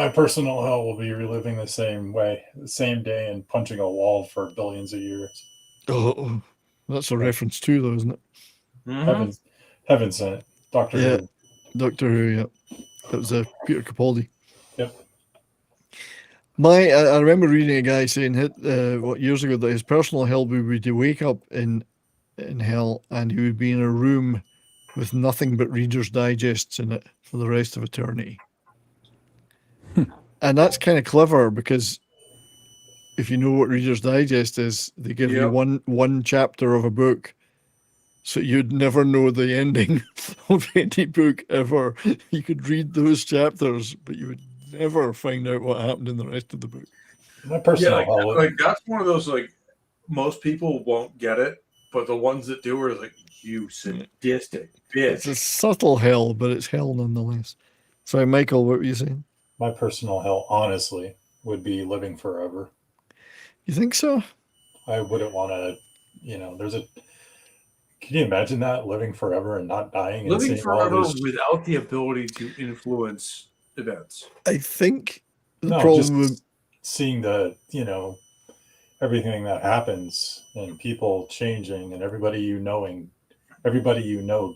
personal hell will be reliving the same day and punching a wall for billions of years. Oh, that's a reference too, though, isn't it? Mm-hmm. Heaven sent it. Doctor Who. Doctor Who. Yeah, that was Peter Capaldi. Yep. I remember reading a guy saying years ago that his personal hell would be to wake up in hell and he would be in a room with nothing but Reader's Digests in it for the rest of eternity. And that's kind of clever because if you know what Reader's Digest is, they give you one chapter of a book, so you'd never know the ending of any book ever. You could read those chapters, but you would never find out what happened in the rest of the book. My personal hell, like that's one of those, like, most people won't get it, but the ones that do are like, you sadistic bitch. It's a subtle hell, but it's hell nonetheless. Sorry, Michael, what were you saying? My personal hell, honestly, would be living forever. You think so? I wouldn't want to, can you imagine that, living forever and not dying? Living forever without the ability to influence events. I think the problem with seeing everything that happens and people changing and everybody you know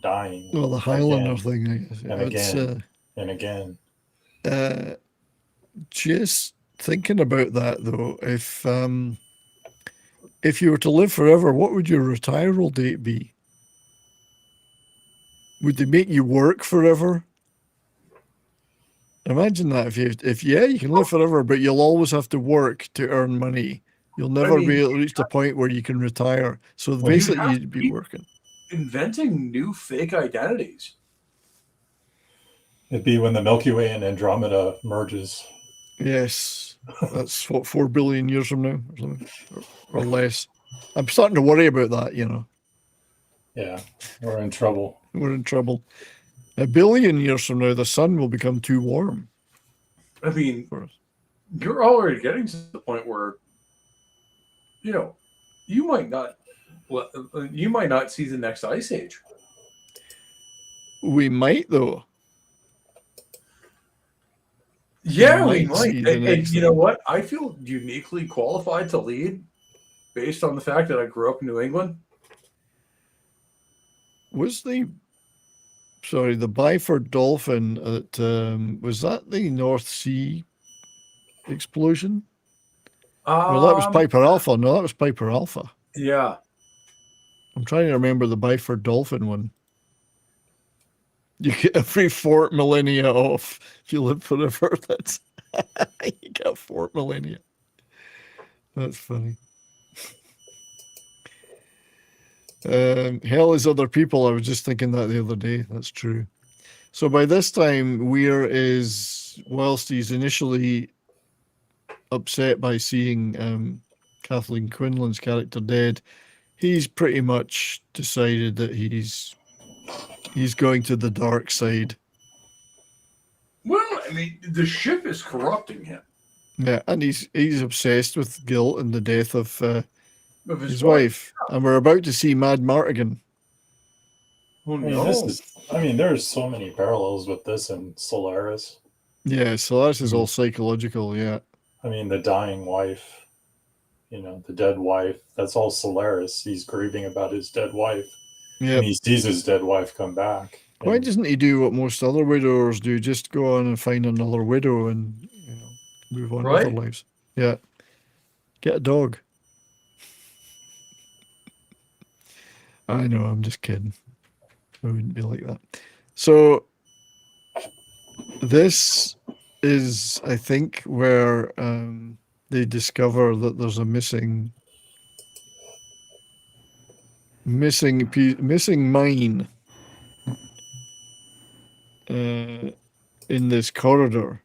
dying. Well, the Highlander thing, I guess. And again. Just thinking about that though, if you were to live forever, what would your retiral date be? Would they make you work forever? Imagine that if you can live forever, but you'll always have to work to earn money. You'll never be able to reach the point where you can retire. So basically, you'd be working. Inventing new fake identities. It'd be when the Milky Way and Andromeda merges. Yes, that's what 4 billion years from now, or something, or less. I'm starting to worry about that. Yeah, we're in trouble. We're in trouble. 1 billion years from now, the sun will become too warm. I mean, you're already getting to the point where, you might not see the next ice age. We might, though. Yeah, we might. And you know what? I feel uniquely qualified to lead based on the fact that I grew up in New England. Was the Byford dolphin was that the North Sea explosion? Well, that was Piper Alpha. No, that was Piper Alpha. Yeah. I'm trying to remember the Byford dolphin one. You get every 4 millennia off if you live forever. That's you get 4 millennia. That's funny. Hell is other people. I was just thinking that the other day. That's true. So by this time, Weir is, whilst he's initially upset by seeing Kathleen Quinlan's character dead, he's pretty much decided that he's going to the dark side. Well, I mean, the ship is corrupting him. Yeah, and he's obsessed with guilt and the death of his wife. And we're about to see Mad Martigan. Oh, I mean, there's so many parallels with this and Solaris. Yeah, Solaris is all psychological, yeah. I mean, the dying wife, the dead wife, that's all Solaris. He's grieving about his dead wife. Yeah. And he sees his dead wife come back. Why doesn't he do what most other widowers do? Just go on and find another widow and move on with their lives. Yeah. Get a dog. I know, I'm just kidding. I wouldn't be like that. So this is, I think, where they discover that there's a missing mine in this corridor.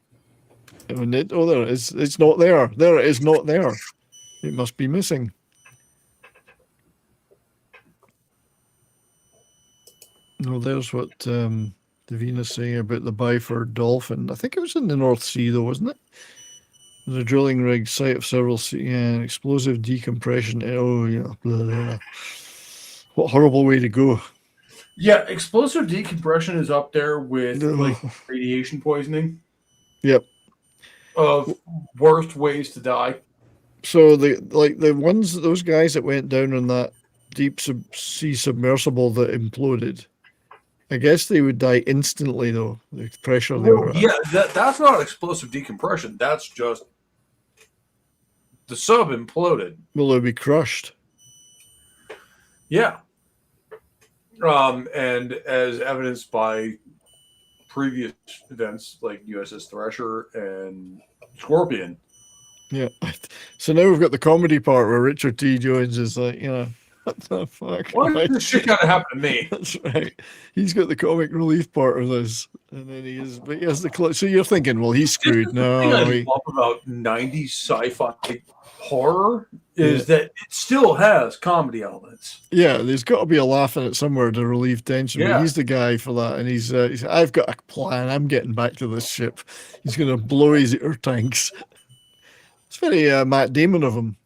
And there it is. It's not there. There it is, not there. It must be missing. No, there's what Davina's saying about the Byford dolphin. I think it was in the North Sea, though, wasn't it? There's a drilling rig, site of several explosive decompression. Oh, yeah. Blah, blah. What horrible way to go. Yeah, explosive decompression is up there with radiation poisoning. Yep. Of worst ways to die. So those guys that went down on that deep sea submersible that imploded, I guess they would die instantly, though. The pressure they were at. Yeah, that's not explosive decompression. That's just the sub imploded. Well, they'd be crushed. Yeah. And as evidenced by previous events like USS Thresher and Scorpion. Yeah. So now we've got the comedy part where Richard T. Jones is like, what the fuck? Why did this shit gotta happen to me? That's right. He's got the comic relief part of this, and then he has the so you're thinking, well, he's screwed. No, I love about 90s sci-fi horror is that it still has comedy elements. Yeah, there's got to be a laugh in it somewhere to relieve tension. Yeah. But he's the guy for that, and he's I've got a plan. I'm getting back to this ship. He's going to blow his air tanks. It's very Matt Damon of him.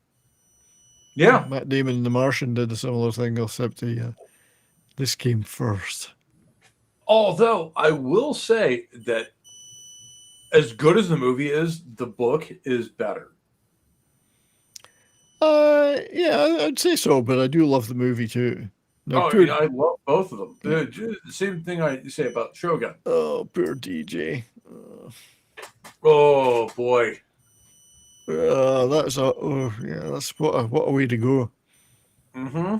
Yeah. Matt Damon in The Martian did a similar thing, except this came first. Although I will say that as good as the movie is, the book is better. Yeah, I'd say so, but I do love the movie too. No, I love both of them. The same thing I say about Shogun. Oh, poor DJ. Oh boy. That's what a way to go. Mm-hmm.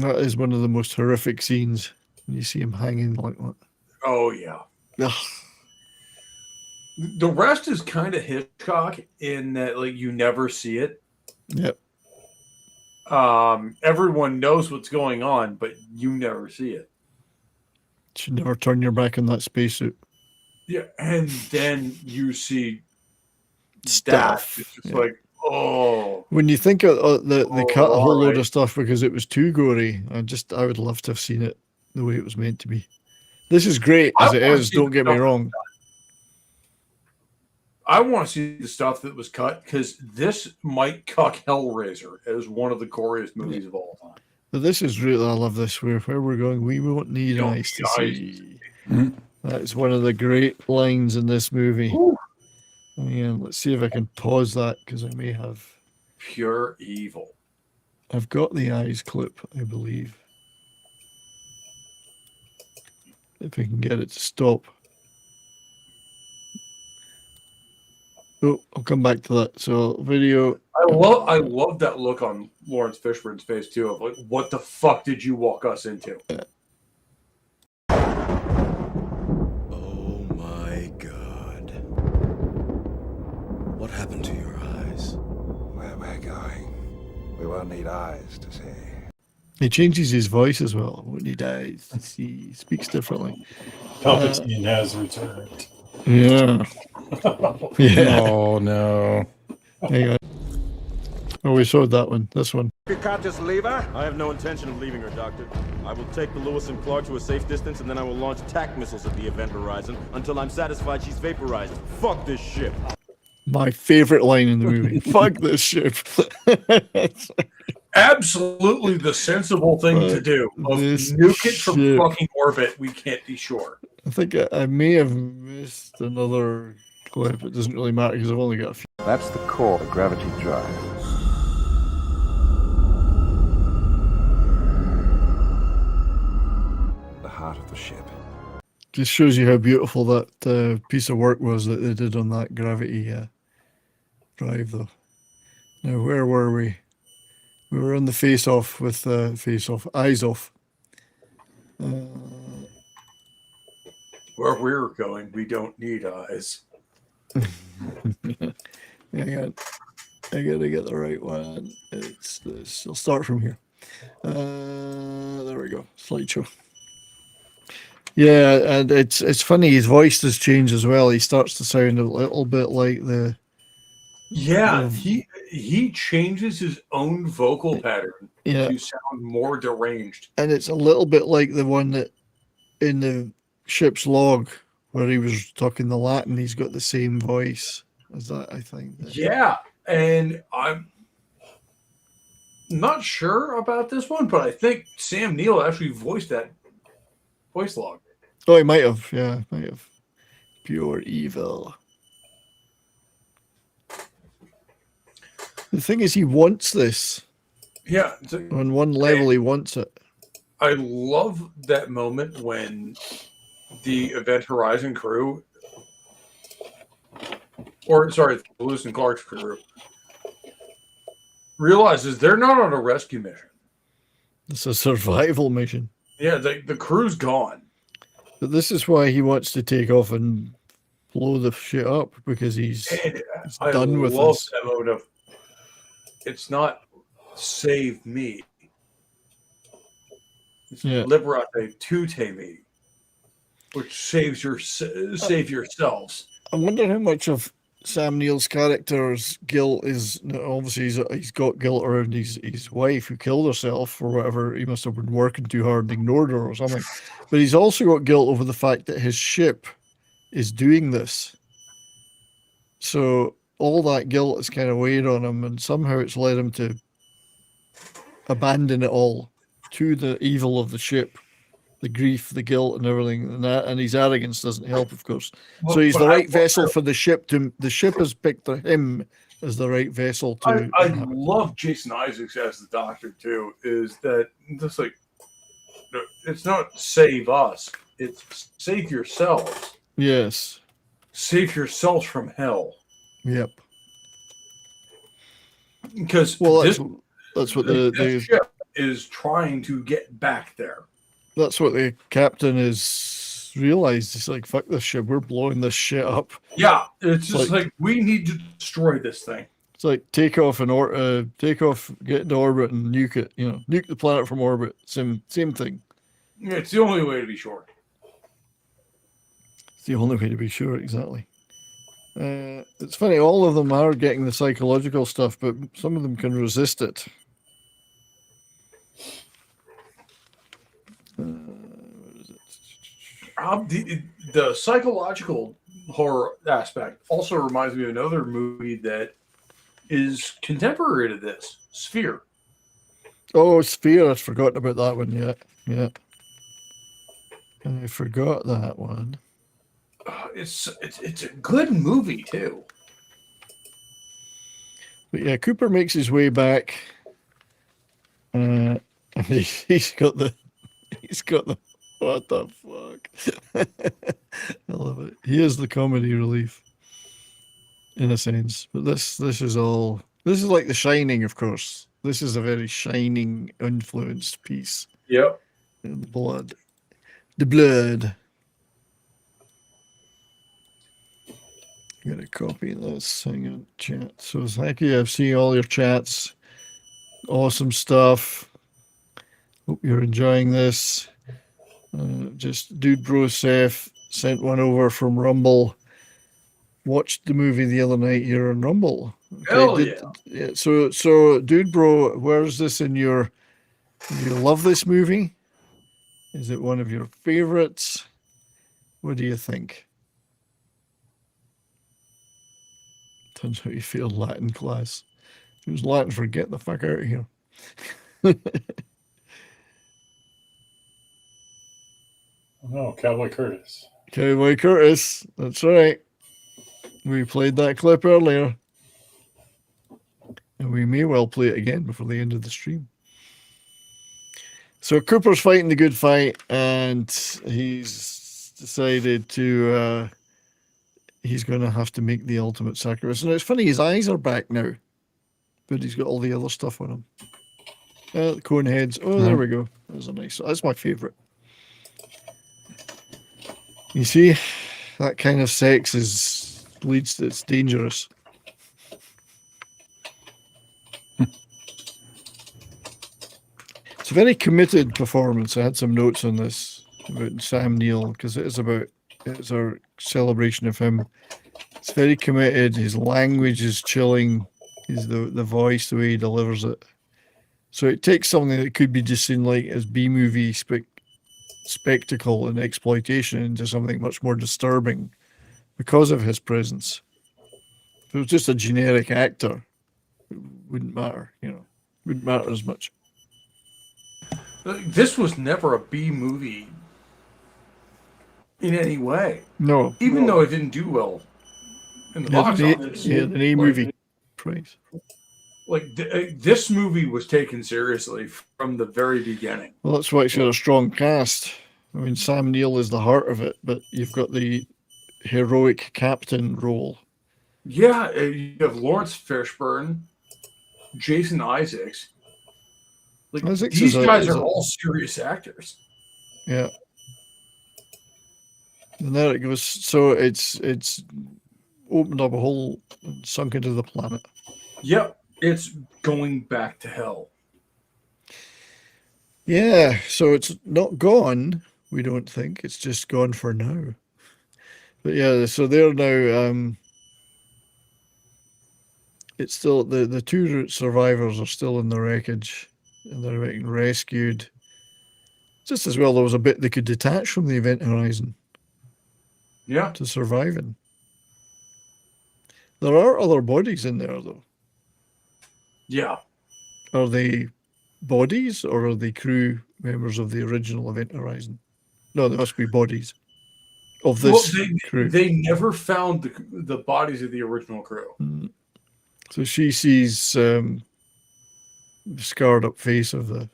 That is one of the most horrific scenes. You see him hanging like that. Oh yeah. Ugh. The rest is kind of Hitchcock in that, like, you never see it. Yep. Everyone knows what's going on, but you never see it. Should never turn your back on that spacesuit. Yeah, and then you see stuff. It's just like, oh. When you think of they cut a whole load of stuff because it was too gory. I would love to have seen it the way it was meant to be. This is great as it is. Don't get me wrong. I want to see the stuff that was cut because this might cuck Hellraiser as one of the goriest movies of all time. But this is really, I love this. Where we're going, we won't need eyes to see. That's one of the great lines in this movie. And let's see if I can pause that because I may have. Pure evil. I've got the eyes clip, I believe. If I can get it to stop. Oh, I'll come back to that. So, video. I love that look on Lawrence Fishburne's face too. Of like, what the fuck did you walk us into? Oh my God! What happened to your eyes? Where we're going, we won't need eyes to see. He changes his voice as well when he dies. He speaks differently. Palpatine has returned. Yeah. Yeah. Oh no. Hang on. Oh, we showed that one. This one. You can't just leave her? I have no intention of leaving her, Doctor. I will take the Lewis and Clark to a safe distance, and then I will launch attack missiles at the event horizon until I'm satisfied she's vaporized. Fuck this ship. My favorite line in the movie. Fuck this ship. Absolutely the sensible thing to do. Of nuke it from ship. fucking orbit, we can't be sure. I think I may have missed another clip. It doesn't really matter because I've only got a few. That's the core of gravity drive. The heart of the ship. Just shows you how beautiful that piece of work was that they did on that gravity drive, though. Now, where were we? We were on the face-off with face-off, eyes off. Where we're going, we don't need eyes. Hang on. I gotta get the right one. It's this. I'll start from here. There we go. Slideshow. Yeah, and it's funny. His voice does change as well. He starts to sound a little bit like the. Yeah, he changes his own vocal pattern to sound more deranged. And it's a little bit like the one that in the ship's log where he was talking the Latin. He's got the same voice as that, I think. Yeah, and I'm not sure about this one, but I think Sam Neill actually voiced that voice log. Oh, he might have. Yeah, might have. Pure evil. The thing is, he wants this. Yeah. On one level, he wants it. I love that moment when the Event Horizon crew, or sorry, the Lewis and Clark's crew, realizes they're not on a rescue mission. It's a survival mission. Yeah, the crew's gone. But this is why he wants to take off and blow the shit up, because he's done with this. That moment of, it's not save me. It's liberate tute me, which saves save yourselves. I wonder how much of Sam Neill's character's guilt is. Obviously, he's got guilt around his wife who killed herself or whatever. He must have been working too hard and ignored her or something. But he's also got guilt over the fact that his ship is doing this. So all that guilt is kind of weighed on him, and somehow it's led him to abandon it all to the evil of the ship, the grief, the guilt, and everything, and his arrogance doesn't help, of course. So he's the right vessel for the ship. The ship has picked him as the right vessel to. I love Jason Isaacs as the Doctor too. Is that just like, it's not save us, it's save yourselves. Yes. Save yourselves from hell. Yep. Because that's what the ship is trying to get back there. That's what the captain is realized. It's like, fuck this ship. We're blowing this shit up. Yeah, it's just like we need to destroy this thing. It's like take off, get into orbit and nuke it. Nuke the planet from orbit. Same thing. Yeah, it's the only way to be sure. It's the only way to be sure, exactly. It's funny, all of them are getting the psychological stuff, but some of them can resist it. What is it? The psychological horror aspect also reminds me of another movie that is contemporary to this, Sphere. Oh, Sphere, I've forgotten about that one yet. Yeah. I forgot that one. It's a good movie too. But yeah, Cooper makes his way back. And he's got the what the fuck? I love it. He is the comedy relief in a sense. But this is like The Shining, of course. This is a very Shining influenced piece. Yep. And the blood. I'm gonna copy this. Hang on, chat. So thank you. I've seen all your chats. Awesome stuff. Hope you're enjoying this. Just Dude Bro Seth sent one over from Rumble. Watched the movie the other night here on Rumble. Hell yeah. So Dude Bro, where's this in your? Do you love this movie? Is it one of your favorites? What do you think? Turns out you failed Latin class. It was Latin for get the fuck out of here. No, Cowboy Curtis. Cowboy Curtis. That's right. We played that clip earlier. And we may well play it again before the end of the stream. So Cooper's fighting the good fight, and he's decided to he's going to have to make the ultimate sacrifice. And it's funny, his eyes are back now, but he's got all the other stuff on him. The cone heads. Oh, there we go. That's a nice. That's my favorite. You see, that kind of sex leads to it's dangerous. It's a very committed performance. I had some notes on this about Sam Neill because it's our celebration of him. It's very committed. His language is chilling. His the voice, the way he delivers it. So it takes something that could be just seen like as B-movie spectacle and exploitation into something much more disturbing because of his presence. If it was just a generic actor, it wouldn't matter, wouldn't matter as much. This was never a B movie in any way. No. Even though it didn't do well in the box office. Yeah, an A movie praise. Like this movie was taken seriously from the very beginning. Well, that's why it's got a strong cast. I mean, Sam Neill is the heart of it, but you've got the heroic captain role. Yeah, you have Lawrence Fishburne, Jason Isaacs. Like these guys are all serious actors. Yeah. And there it goes. So it's opened up a hole and sunk into the planet. Yep. It's going back to hell. Yeah, so it's not gone, we don't think. It's just gone for now. But yeah, so they're now it's still the two survivors are still in the wreckage and they're getting rescued. Just as well there was a bit they could detach from the event horizon. Yeah. To survive in. There are other bodies in there though. Yeah. Are they bodies or are they crew members of the original Event Horizon? No, they must be bodies of this crew. They never found the bodies of the original crew. So she sees the scarred up face of the.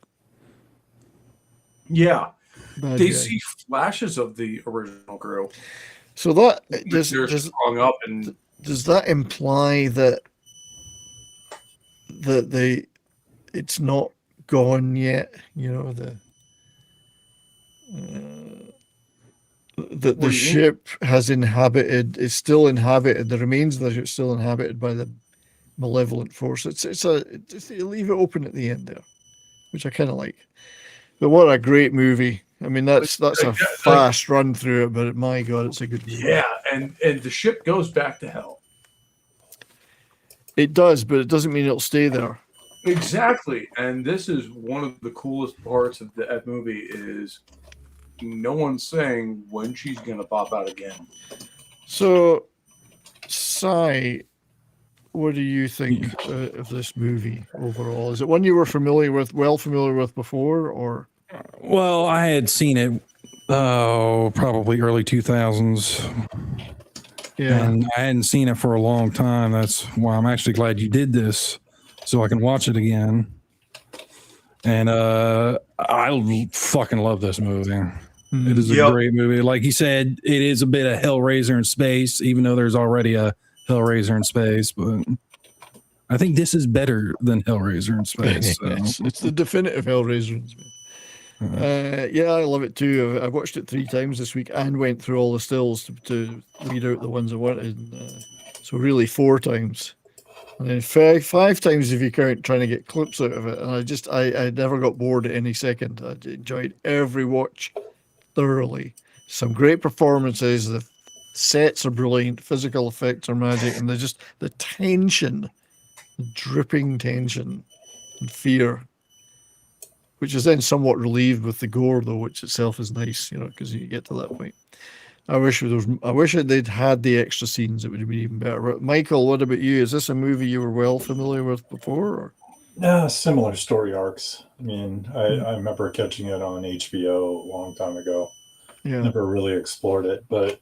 Yeah. Bad They guy. see flashes of the original crew. So that they're sprung up and does that imply that it's not gone yet? The ship has inhabited. It's still inhabited. The remains of the ship still inhabited by the malevolent force. They leave it open at the end there, which I kind of like. But what a great movie! I mean, that's a fast run through it, but my God, it's a good movie. Yeah, and the ship goes back to hell. It does, but it doesn't mean it'll stay there. Exactly, and this is one of the coolest parts of that movie is no one's saying when she's going to pop out again. So, Sai, what do you think of this movie overall? Is it one you were familiar with before, or? Well, I had seen it, probably early 2000s. Yeah. And I hadn't seen it for a long time. That's why I'm actually glad you did this so I can watch it again. And I fucking love this movie. It is a great movie. Like he said, it is a bit of Hellraiser in space, even though there's already a Hellraiser in space. But I think this is better than Hellraiser in space. So. It's the definitive Hellraiser in space. Yeah, I love it too. I watched it 3 times this week and went through all the stills to weed out the ones I wanted. So really 4 times. And then five times if you count trying to get clips out of it. And I never got bored at any second. I enjoyed every watch thoroughly. Some great performances. The sets are brilliant. Physical effects are magic. And the tension, the dripping tension and fear, which is then somewhat relieved with the gore, though, which itself is nice, because you get to that point. I wish they'd had the extra scenes. It would have been even better. But Michael, what about you? Is this a movie you were well familiar with before? Or? Similar story arcs. I mean, I remember catching it on HBO a long time ago. Yeah. Never really explored it, but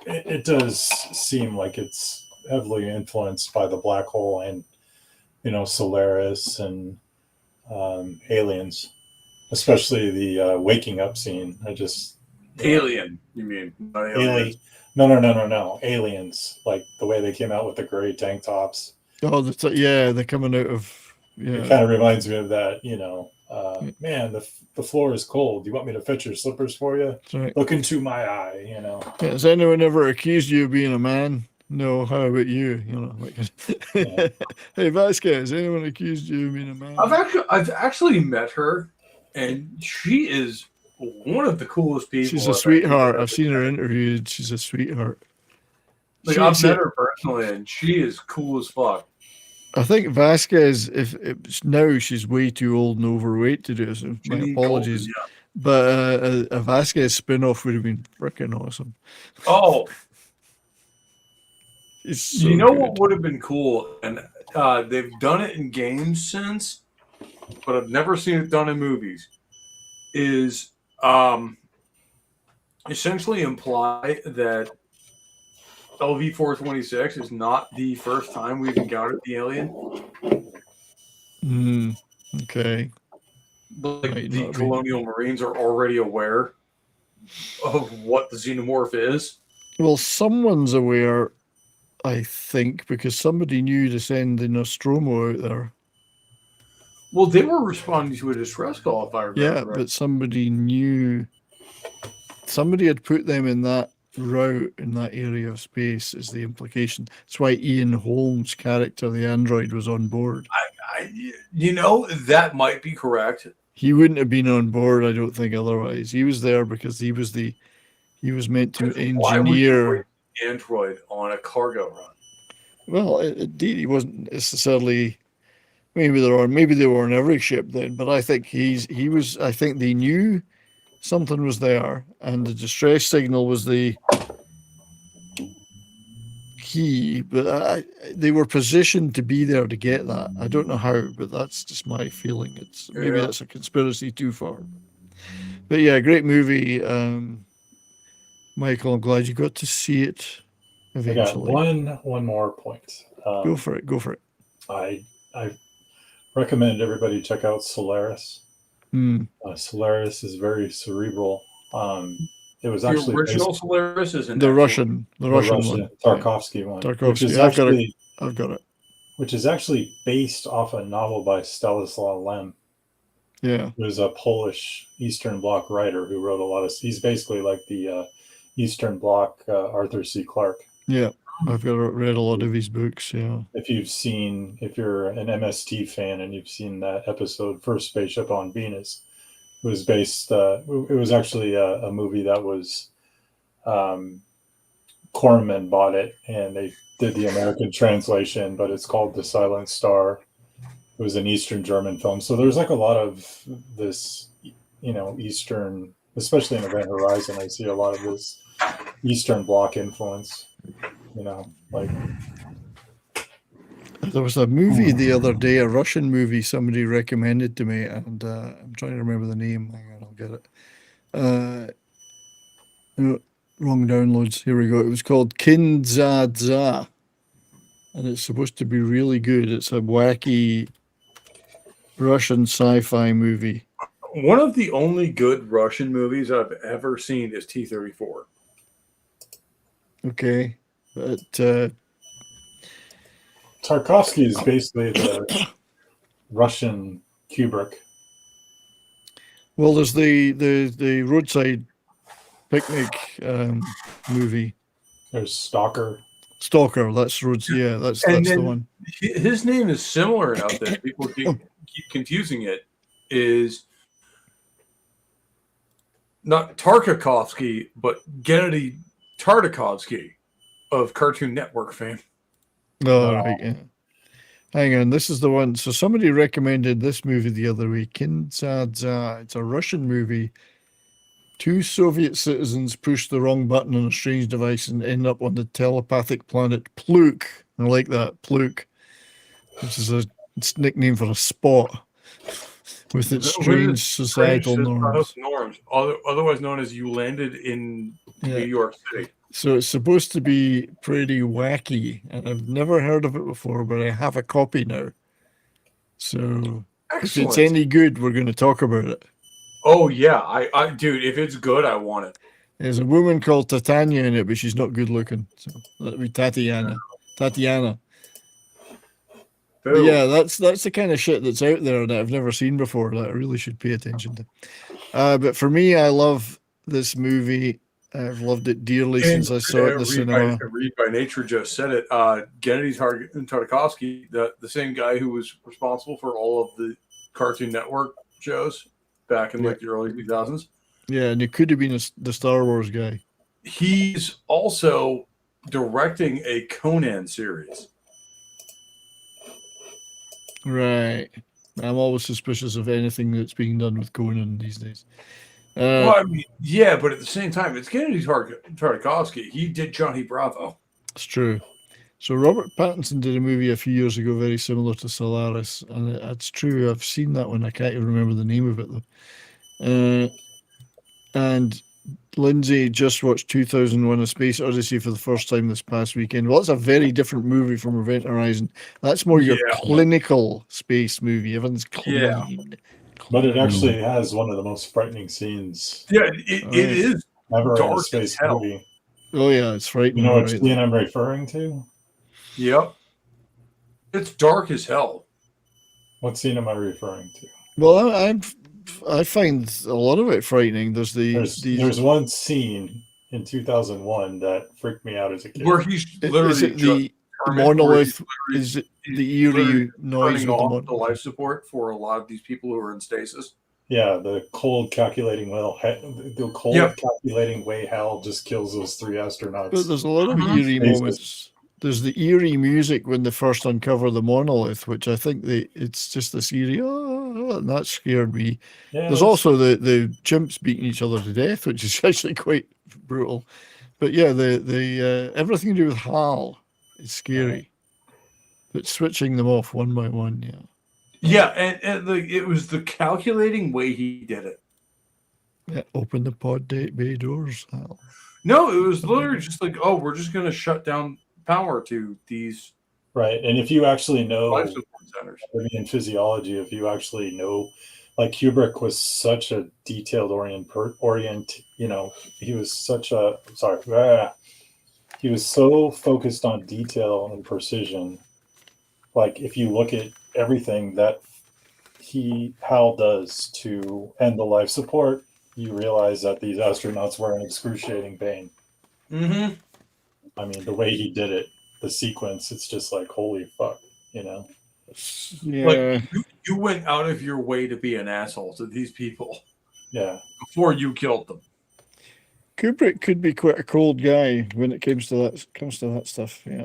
it does seem like it's heavily influenced by the black hole and, Solaris and aliens, especially the waking up scene. Alien, you mean? Not Alien. No. Aliens, like the way they came out with the gray tank tops. Oh, they're coming out of. Yeah. It kind of reminds me of that, man, the floor is cold. Do you want me to fetch your slippers for you? Right. Look into my eye, Yeah, has anyone ever accused you of being a man? No, how about you? Hey, Vasquez, anyone accused you of being a man? I've actually met her, and she is one of the coolest people. She's a sweetheart. I've seen her interviewed. She's a sweetheart. I've met her personally, and she is cool as fuck. I think Vasquez, if now she's way too old and overweight to do it, so my apologies. Yeah. But a Vasquez spin-off would have been freaking awesome. Oh, So what would have been cool, and they've done it in games since, but I've never seen it done in movies, is essentially imply that LV-426 is not the first time we've encountered the alien. Okay. Like the colonial marines are already aware of what the xenomorph is. Well, someone's aware, I think, because somebody knew to send the Nostromo out there. Well, they were responding to a distress call, if I remember. Yeah, but somebody knew. Somebody had put them in that route, in that area of space, is the implication. That's why Ian Holmes' character, the android, was on board. That might be correct. He wouldn't have been on board, I don't think, otherwise. He was there because he was meant to engineer. Why would you bring an android on a cargo run? Well, indeed, he wasn't necessarily. Maybe they were on every ship then, but I think he was. I think they knew something was there, and the distress signal was the key. But they were positioned to be there to get that. I don't know how, but that's just my feeling. Maybe that's a conspiracy too far. But yeah, great movie, Michael. I'm glad you got to see it eventually. I got one more point. Go for it. I recommend everybody check out Solaris. Solaris is very cerebral. It was actually the original Solaris, isn't the Russian one, Tarkovsky one. Tarkovsky. I've got it. Which is actually based off a novel by Stanislaw Lem. Yeah, who was a Polish Eastern Bloc writer who wrote a lot of. He's basically like the Eastern Bloc Arthur C. Clarke. Yeah, I've read a lot of his books. Yeah. If you're an MST fan and you've seen that episode, First Spaceship on Venus, it was based. It was actually a movie that was. Corman bought it, and they did the American translation, but it's called The Silent Star. It was an Eastern German film, so there's like a lot of this, Eastern, especially in Event Horizon. I see a lot of this Eastern Bloc influence. There was a movie the other day, a Russian movie somebody recommended to me, and I'm trying to remember the name. Hang on, I'll get it. Wrong downloads. Here we go. It was called Kindzadza, and it's supposed to be really good. It's a wacky Russian sci-fi movie. One of the only good Russian movies I've ever seen is T-34. Okay, but Tarkovsky is basically the Russian Kubrick. Well, there's the Roadside Picnic movie. There's Stalker. Stalker. That's Rhodes. Yeah, that's And the then one. his name is similar enough that people keep confusing it. Is not Tartakovsky, but Gennady Tartakovsky of Cartoon Network fame. Oh, right, yeah. Hang on, this is the one. So somebody recommended this movie the other week. Kinzadza. It's a Russian movie. 2 Soviet citizens push the wrong button on a strange device and end up on the telepathic planet Pluk. I like that, Pluk, which is its nickname for a spot with its strange societal norms. Otherwise known as You Landed in Yeah. New York City. So it's supposed to be pretty wacky, and I've never heard of it before, but I have a copy now. So if it's Excellent. any good, we're going to talk about it. Oh yeah, I dude, if it's good, I want it. There's a woman called Titania in it, but she's not good looking. So that'll be Tatiana. But yeah, that's the kind of shit that's out there that I've never seen before that I really should pay attention to. But for me, I love this movie. I've loved it dearly since I saw it in the cinema. Read by Nature just said it. Gennady Tartakovsky, the same guy who was responsible for all of the Cartoon Network shows back in like the early 2000s. Yeah, and it could have been the Star Wars guy. He's also directing a Conan series. Right. I'm always suspicious of anything that's being done with Conan these days. Well, I mean, yeah, but at the same time, it's Gennady Tartakovsky. He did Johnny Bravo. It's true. So Robert Pattinson did a movie a few years ago very similar to Solaris, and it's true. I've seen that one. I can't even remember the name of it though. And Lindsay just watched 2001: A Space Odyssey for the first time this past weekend. Well, that's a very different movie from Event Horizon. That's more your clinical space movie. Everything's clean. Yeah. But it actually has one of the most frightening scenes. Yeah, it is ever in a dark as space hell. movie. Oh yeah, it's frightening. You know what scene I'm referring to? Yep. It's dark as hell. What scene am I referring to? Well, I find a lot of it frightening. There's one scene in 2001 that freaked me out as a kid. Where he's literally is it the monolith? Is it the eerie noise turning with off the life support for a lot of these people who are in stasis? Yeah, the cold calculating calculating way hell just kills those 3 astronauts. But there's a lot of eerie moments. There's the eerie music when they first uncover the monolith, which I think it's just this eerie, and that scared me. Yeah, there's also the chimps beating each other to death, which is actually quite brutal. But yeah, the everything to do with HAL is scary. But switching them off one by one, yeah. Yeah, and it was the calculating way he did it. Yeah, open the pod bay doors, HAL. No, it was literally just like, oh, we're just going to shut down power to these. Right, and if you actually know life support centers. In physiology, if you actually know, like Kubrick was such a detailed he was such a he was so focused on detail and precision. Like if you look at everything that HAL does to end the life support, you realize that these astronauts were in excruciating pain. Mm-hmm. I mean, the way he did it, the sequence, it's just like, holy fuck, you know? Yeah. Like, you went out of your way to be an asshole to these people. Yeah. Before you killed them. Kubrick could be quite a cold guy when it comes to that stuff, yeah.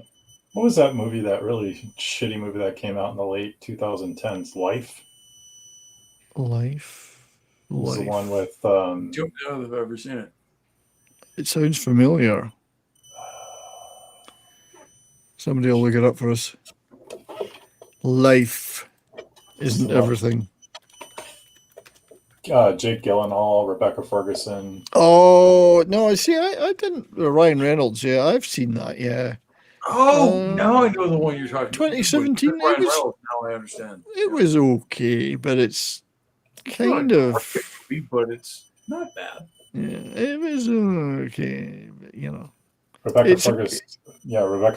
What was that movie, that really shitty movie that came out in the late 2010s? Life? Life? It was the one with... Don't know if I've ever seen it. It sounds familiar. Somebody will look it up for us. Life isn't everything. Jake Gyllenhaal, Rebecca Ferguson. Oh, no, see, I didn't... Ryan Reynolds, yeah, I've seen that, yeah. Oh, now I know the one you're talking about. 2017, Ryan Reynolds, now I understand. It was okay, but it's kind of... Movie, but it's not bad. Yeah, it was okay, but, you know. Rebecca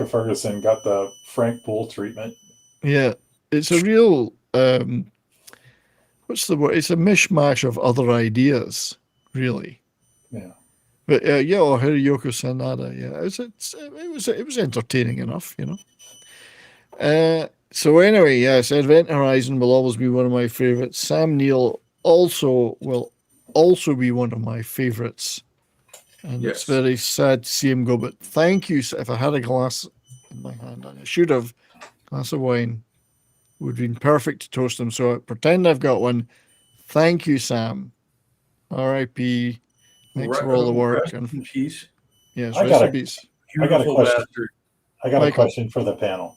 Ferguson got the Frank Poole treatment. Yeah, it's a real... what's the word? It's a mishmash of other ideas, really. Yeah. But yeah, or Hiroyoko Sanada. Yeah, it was entertaining enough, you know. So anyway, yes, Event Horizon will always be one of my favorites. Sam Neill will also be one of my favorites. And it's very sad to see him go. But thank you. If I had a glass in my hand, and I should have, glass of wine would have been perfect to toast him. So I pretend I've got one. Thank you, Sam. R.I.P. Thanks for all the work. Rest in peace. Yes, I rest got in a peace. question. I got a Michael. question for the panel.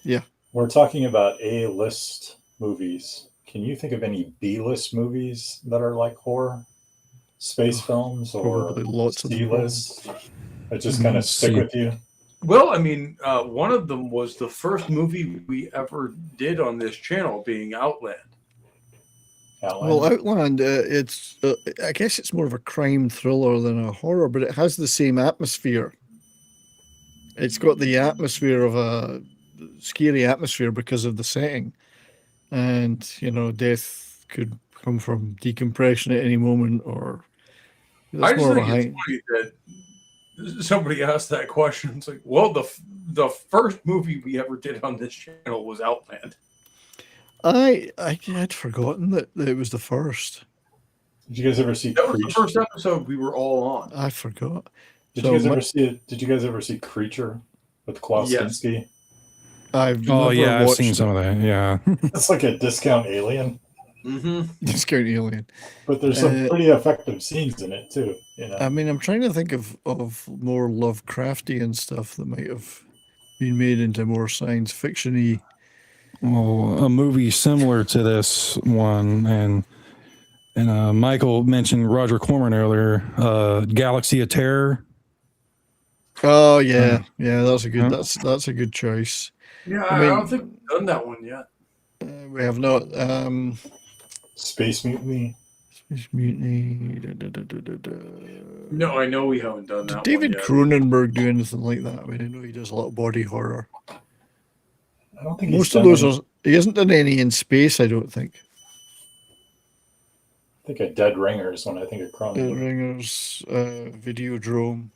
Yeah. We're talking about A-list movies. Can you think of any B-list movies that are like horror? Space films or lots of C-list that just kind of stick with you? Well, I mean, one of them was the first movie we ever did on this channel, being Outland. Well, Outland, I guess it's more of a crime thriller than a horror, but it has the same atmosphere. It's got the atmosphere of a scary atmosphere because of the setting. And, you know, death could come from decompression at any moment, or I just think it's funny that somebody asked that question. It's like, well, the first movie we ever did on this channel was Outland. I had forgotten that it was the first. Did you guys ever see That was the first episode we were all on. I forgot. Did you guys ever see Creature with Klaus Yes. Kinski? I've seen some of that. Yeah. It's like a discount Alien. Mm-hmm. Discount Alien. But there's some pretty effective scenes in it too. You know. I mean, I'm trying to think of more Lovecraftian stuff that might have been made into more science fiction-y. Well, a movie similar to this one, and Michael mentioned Roger Corman earlier. Galaxy of Terror. Oh yeah, that's a good that's a good choice. Yeah, I don't think we've done that one yet. We have not. Space Mutiny. Space Mutiny. No, I know we haven't done that. Did David one yet. Cronenberg do anything like that? I mean, I know he does a lot of body horror. I don't think Most of those are. He hasn't done any in space, I don't think. I think of Dead Ringers when I think of Cronenberg. Dead Ringers, Videodrome.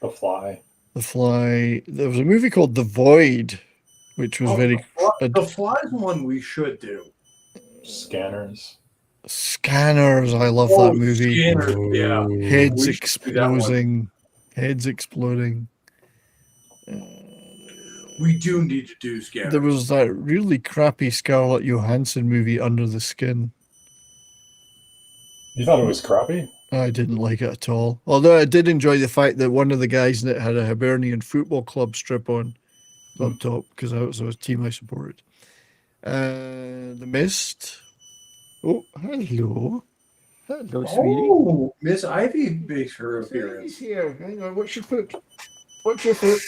The Fly. The Fly. There was a movie called The Void, which was very. The Fly's one we should do. Scanners. Scanners. I love that movie. Scanners, yeah. Heads We should do that one. exploding. Heads exploding. We do need to do Scanners. There was that really crappy Scarlett Johansson movie, Under the Skin. You thought it was crappy? I didn't like it at all. Although I did enjoy the fact that one of the guys in it had a Hibernian football club strip on up top, because that was a team I supported. The Mist. Oh, hello. Hello, sweetie. Oh, Miss Ivy makes her appearance. Here. Hang on. What's your foot? What's your foot?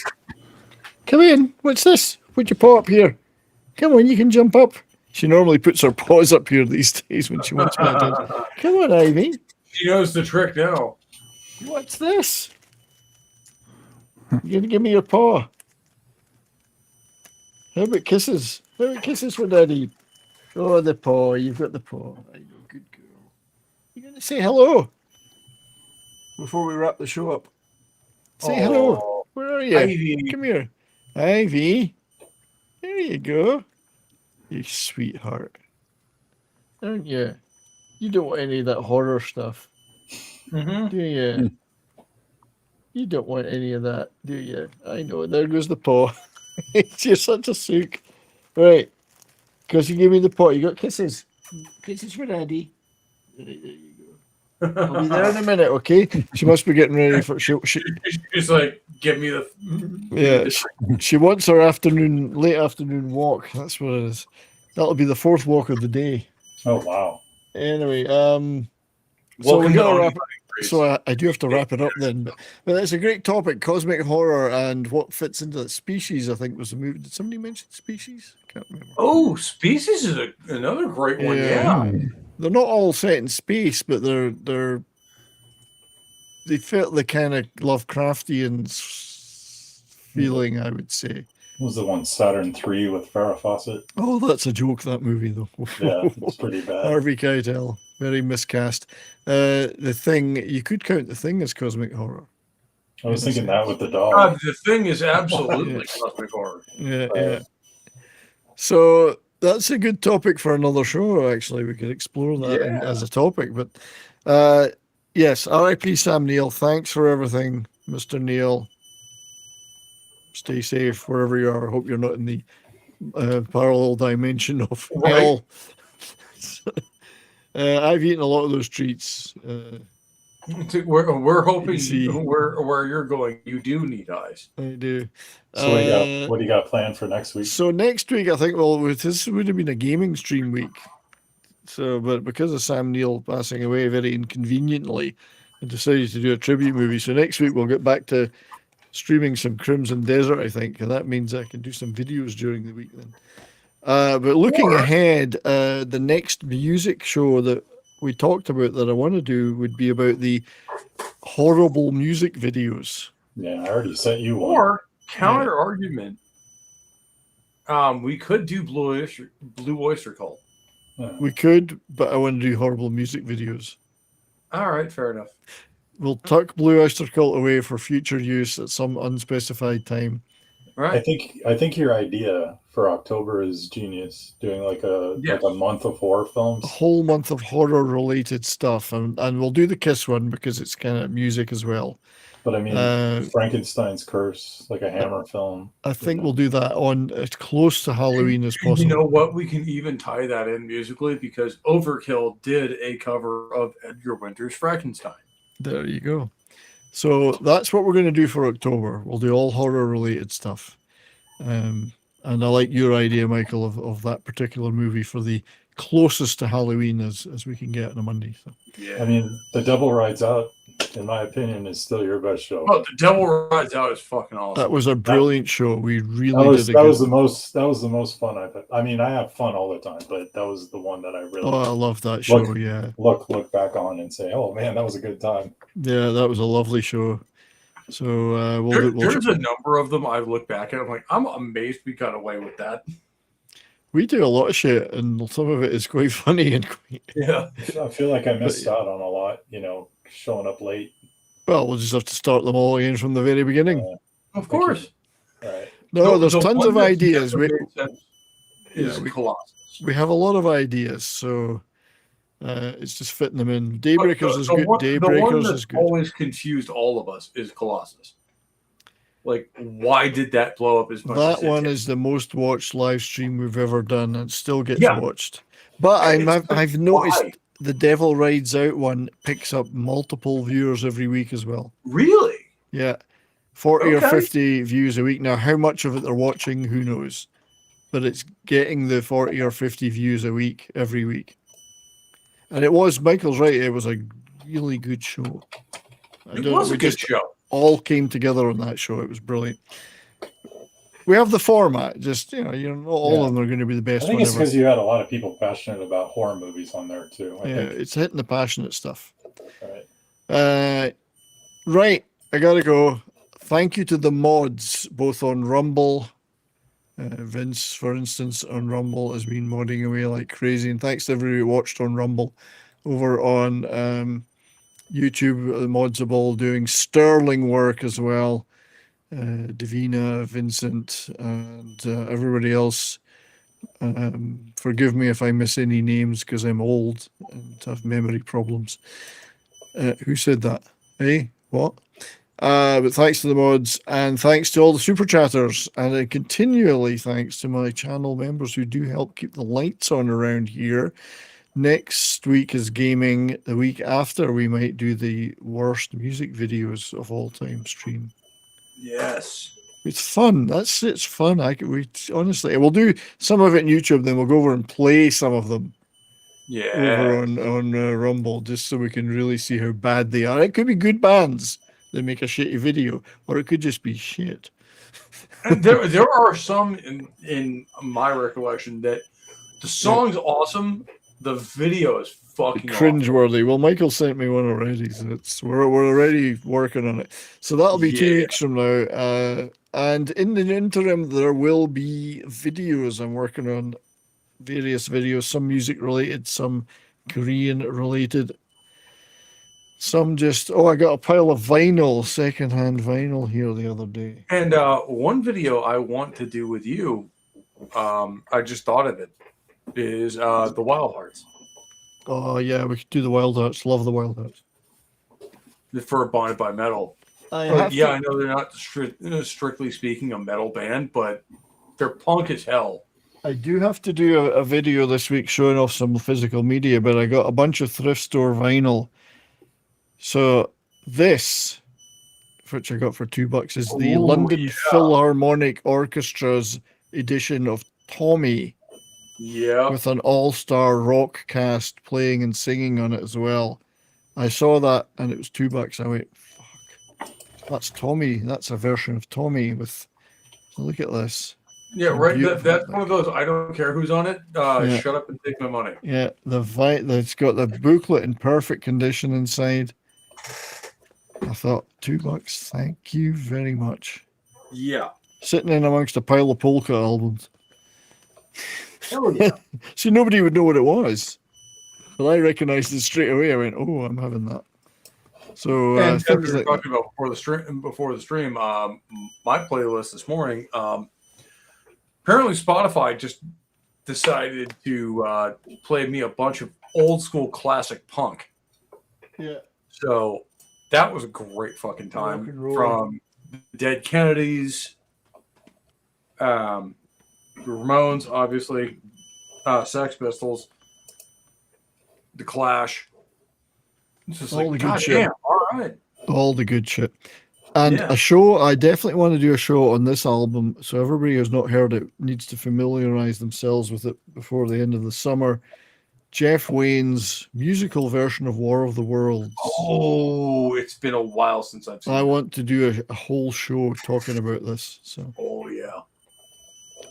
Come in. What's this? Put your paw up here. Come on, you can jump up. She normally puts her paws up here these days when she wants my attention. Come on, Ivy. She knows the trick now. What's this? You gonna give me your paw? How about kisses? How about kisses for Daddy? Oh, the paw. You've got the paw. There you go. Good girl. You gonna say hello before we wrap the show up? Say hello. Where are you? Ivy. Come here. Ivy. There you go. You sweetheart. Aren't you? You don't want any of that horror stuff. Mm-hmm. Do you? You don't want any of that, do you? I know. There goes the paw. You're such a sook. Right. Because you gave me the paw. You got kisses. Kisses for Daddy. There you go. I'll be there in a minute, okay? She must be getting ready for... She's like, give me the... Yeah, she wants her late afternoon walk. That's what it is. That'll be the fourth walk of the day. Oh, wow. Anyway, so we got to wrap. So I do have to wrap it up then. But it's a great topic: cosmic horror and what fits into it. Species, I think, was the movie. Did somebody mention Species? I can't remember. Oh, Species is another great one. Yeah. They're not all set in space, but they fit the kind of Lovecraftian feeling, I would say. What was the one, Saturn III with Farrah Fawcett? Oh, that's a joke, that movie, though. Yeah, it's pretty bad. Harvey Keitel. very miscast. The Thing, you could count The Thing as cosmic horror. I was thinking that with the dog. The Thing is absolutely cosmic horror. Yeah. So that's a good topic for another show, actually. We could explore that as a topic. But yes, R.I.P. Sam Neill. Thanks for everything, Mr. Neill. Stay safe wherever you are. I hope you're not in the parallel dimension of hell. I've eaten a lot of those treats. We're hoping where you're going, you do need eyes. I do. So what do you got planned for next week? So next week, I think, this would have been a gaming stream week. So, but because of Sam Neill passing away very inconveniently, I decided to do a tribute movie. So next week we'll get back to streaming some Crimson Desert, I think, and that means I can do some videos during the week then. But looking ahead, the next music show that we talked about that I want to do would be about the horrible music videos. Yeah, I already sent you one. Or counter argument, we could do Blue Oyster Cult. We could, but I want to do horrible music videos. All right, fair enough. We'll tuck Blue Oyster Cult away for future use at some unspecified time. Right. I think your idea for October is genius. Doing like a month of horror films. A whole month of horror related stuff, and we'll do the Kiss one because it's kind of music as well. But I mean, Frankenstein's Curse, like a Hammer film. I think we'll do that on as close to Halloween as possible. You know what? We can even tie that in musically because Overkill did a cover of Edgar Winter's Frankenstein. There you go. So that's what we're going to do for October. We'll do all horror related stuff. And I like your idea, Michael, of that particular movie for the closest to Halloween as we can get on a Monday. So. Yeah. I mean, The Devil Rides Out, in my opinion, is still your best show. Oh, The Devil Rides Out is fucking awesome. That was a brilliant show. We really that was the most fun I've had. I mean, I have fun all the time, but that was the one that I really I love that show. Look back on and say, oh man, that was a good time. Yeah, that was a lovely show. So there's a number of them I look back at. I'm like, I'm amazed we got away with that. We do a lot of shit, and some of it is quite funny and quite. Yeah, I feel like I missed out on a lot. Showing up late. Well, we'll just have to start them all again from the very beginning. Of course. Right. No, there's tons of ideas. Colossus. We have a lot of ideas, so it's just fitting them in. Daybreakers is good. Daybreakers is good. Always confused all of us is Colossus. Like, why did that blow up as much? That as it one did? is the most watched live stream we've ever done, and still gets watched. But I've noticed the Devil Rides Out one picks up multiple viewers every week as well. Really? Yeah, 40 or 50 views a week. Now, how much of it they're watching, who knows? But it's getting the 40 or 50 views a week every week. And Michael's right, it was a really good show. It was a good show. All came together on that show. It was brilliant. We have the format, just not all of them are going to be the best. I think it's because you had a lot of people passionate about horror movies on there too. I think. It's hitting the passionate stuff. Right. Right, I gotta go. Thank you to the mods, both on Rumble. Vince, for instance, on Rumble has been modding away like crazy, and thanks to everybody who watched on Rumble. Over on YouTube, the mods are all doing sterling work as well. Davina, Vincent, and everybody else. Forgive me if I miss any names because I'm old and have memory problems. Who said that? What? But thanks to the mods, and thanks to all the super chatters, and continually thanks to my channel members who do help keep the lights on around here. Next week is gaming. The week after, we might do the worst music videos of all time stream. Yes. It's fun. It's fun. Honestly, we'll do some of it on YouTube, then we'll go over and play some of them. Over on Rumble, just so we can really see how bad they are. It could be good bands that make a shitty video, or it could just be shit. And there are some in my recollection that the song's awesome, the video is fucking cringeworthy. Awesome. Well, Michael sent me one already, so we're already working on it. So that'll be 2 weeks from now. And in the interim, there will be videos. I'm working on various videos, some music related, some Korean related. Some just, I got a pile of vinyl, secondhand vinyl here the other day. And one video I want to do with you, I just thought of it, is the Wild Hearts. Oh yeah, we could do the Wild Hearts. Love the Wild Hearts. For Bonded by Metal. I know they're not strictly speaking a metal band, but they're punk as hell. I do have to do a video this week showing off some physical media, but I got a bunch of thrift store vinyl. So this, which I got for $2, is the London Philharmonic Orchestra's edition of Tommy. Yeah. With an all-star rock cast playing and singing on it as well. I saw that and it was $2. I went, fuck. That's Tommy. That's a version of Tommy with, look at this. Yeah, right. That's one of those, I don't care who's on it. Shut up and take my money. Yeah, it's got the booklet in perfect condition inside. I thought, $2, thank you very much. Yeah. Sitting in amongst a pile of polka albums. Hell yeah. See, nobody would know what it was. But I recognized it straight away. I went, oh, I'm having that. So, and as we were talking about before the stream, my playlist this morning, apparently Spotify just decided to play me a bunch of old school classic punk. Yeah. So that was a great fucking time. From Dead Kennedys, the Ramones, obviously, Sex Pistols, The Clash. It's just all like, the good shit. Damn, all right. All the good shit. And a show, I definitely want to do a show on this album. So everybody who's not heard it needs to familiarize themselves with it before the end of the summer. Jeff Wayne's musical version of War of the Worlds. Oh, it's been a while since I've seen I want to do a whole show talking about this. So. Oh, yeah.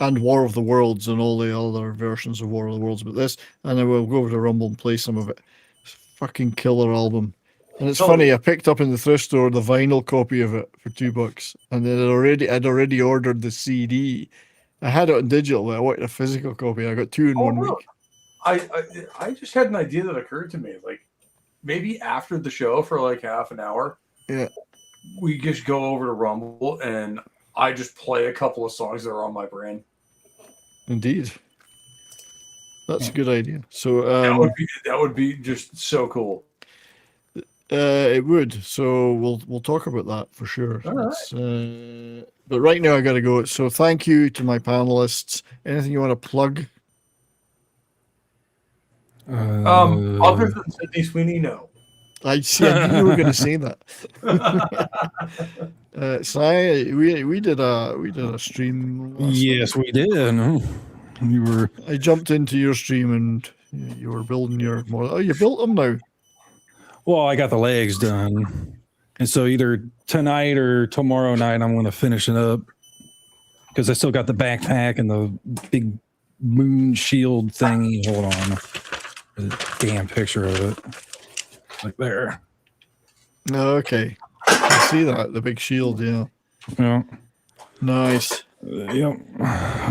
And War of the Worlds and all the other versions of War of the Worlds, but this, and then we'll go over to Rumble and play some of it. It's a fucking killer album. And it's funny, I picked up in the thrift store the vinyl copy of it for $2, and then I'd already ordered the CD. I had it on digital, but I wanted a physical copy. I got two in 1 week. I just had an idea that occurred to me, like maybe after the show for like half an hour. Yeah. We just go over to Rumble and I just play a couple of songs that are on my brain. Indeed. That's a good idea. So that would be just so cool. It would. So we'll talk about that for sure. All right. But right now I got to go. So thank you to my panelists. Anything you want to plug? Other than Sydney Sweeney, no. I knew you were going to say that. We did a stream. Yes, we did. I jumped into your stream and you were building your model. Oh, you built them now. Well, I got the legs done, and so either tonight or tomorrow night I'm going to finish it up because I still got the backpack and the big moon shield thingy. Hold on, there's a damn picture of it, like there. Okay, I see that, the big shield. Yeah. Yeah. Nice. Yep.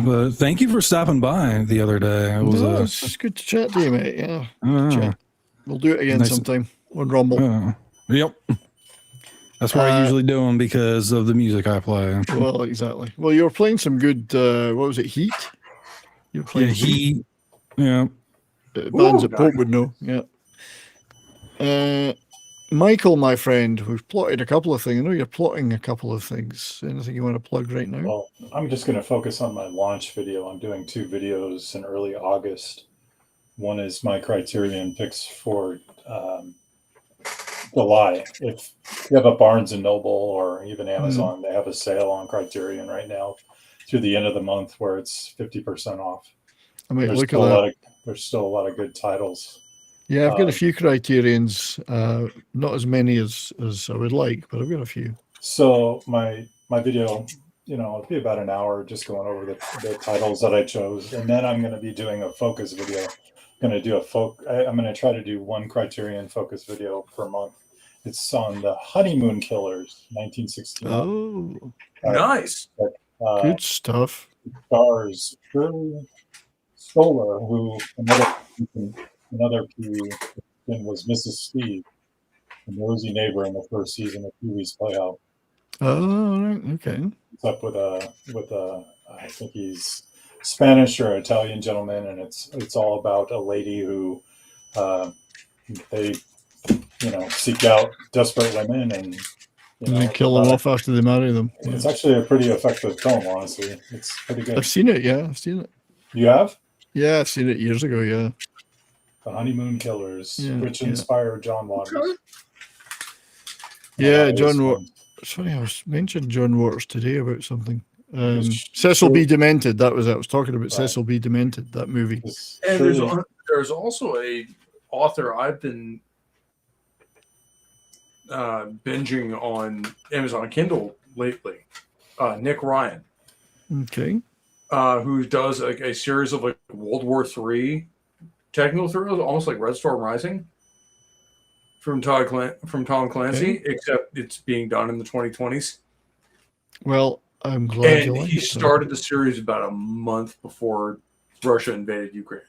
But thank you for stopping by the other day. It was it's good to chat to you, mate. Yeah. Chat. We'll do it again sometime on Rumble. Yep. That's where I usually do them because of the music I play. Well, exactly. Well, you were playing some good. What was it? Heat. You were playing Heat. Yeah. Bands that Pope would know. Yeah. Michael, my friend, we've plotted a couple of things. I know you're plotting a couple of things. Anything you want to plug right now? Well, I'm just going to focus on my launch video. I'm doing 2 videos in early August. One is my Criterion picks for July. If you have a Barnes & Noble or even Amazon, they have a sale on Criterion right now through the end of the month where it's 50% off. I mean, look at that. There's still a lot of good titles. Yeah, I've got a few Criterions, not as many as I would like, but I've got a few. So my video, it'll be about an hour just going over the titles that I chose. And then I'm going to be doing a focus video. I'm going to try to do 1 Criterion focus video per month. It's on the Honeymoon Killers, 1969. Oh, nice. Good stuff. Stars Shirley Stoller, who another another Pee-wee was Mrs. Steve, the nosy neighbor in the first season of Pee-wee's Playhouse. Oh, right, okay. It's up with a I think he's Spanish or Italian gentleman, and it's all about a lady who they seek out desperate women and And they kill them off after they marry them. It's actually a pretty effective film, honestly. It's pretty good. I've seen it, yeah. I've seen it. You have? Yeah, I've seen it years ago, yeah. The Honeymoon Killers, Yeah, which yeah. inspired John Waters. Yeah, John Waters. It's funny, I was mentioning John Waters today about something. Cecil B. Demented, that was it. I was talking about Cecil B. Demented, that movie. And there's also a author I've been binging on Amazon Kindle lately, Nick Ryan. Okay. Who does like a series of like World War III technical thrillers, almost like Red Storm Rising from Tom Clancy, Okay. except it's being done in the 2020s. Well, I'm glad you And like he it. so. started the series about a month before Russia invaded Ukraine.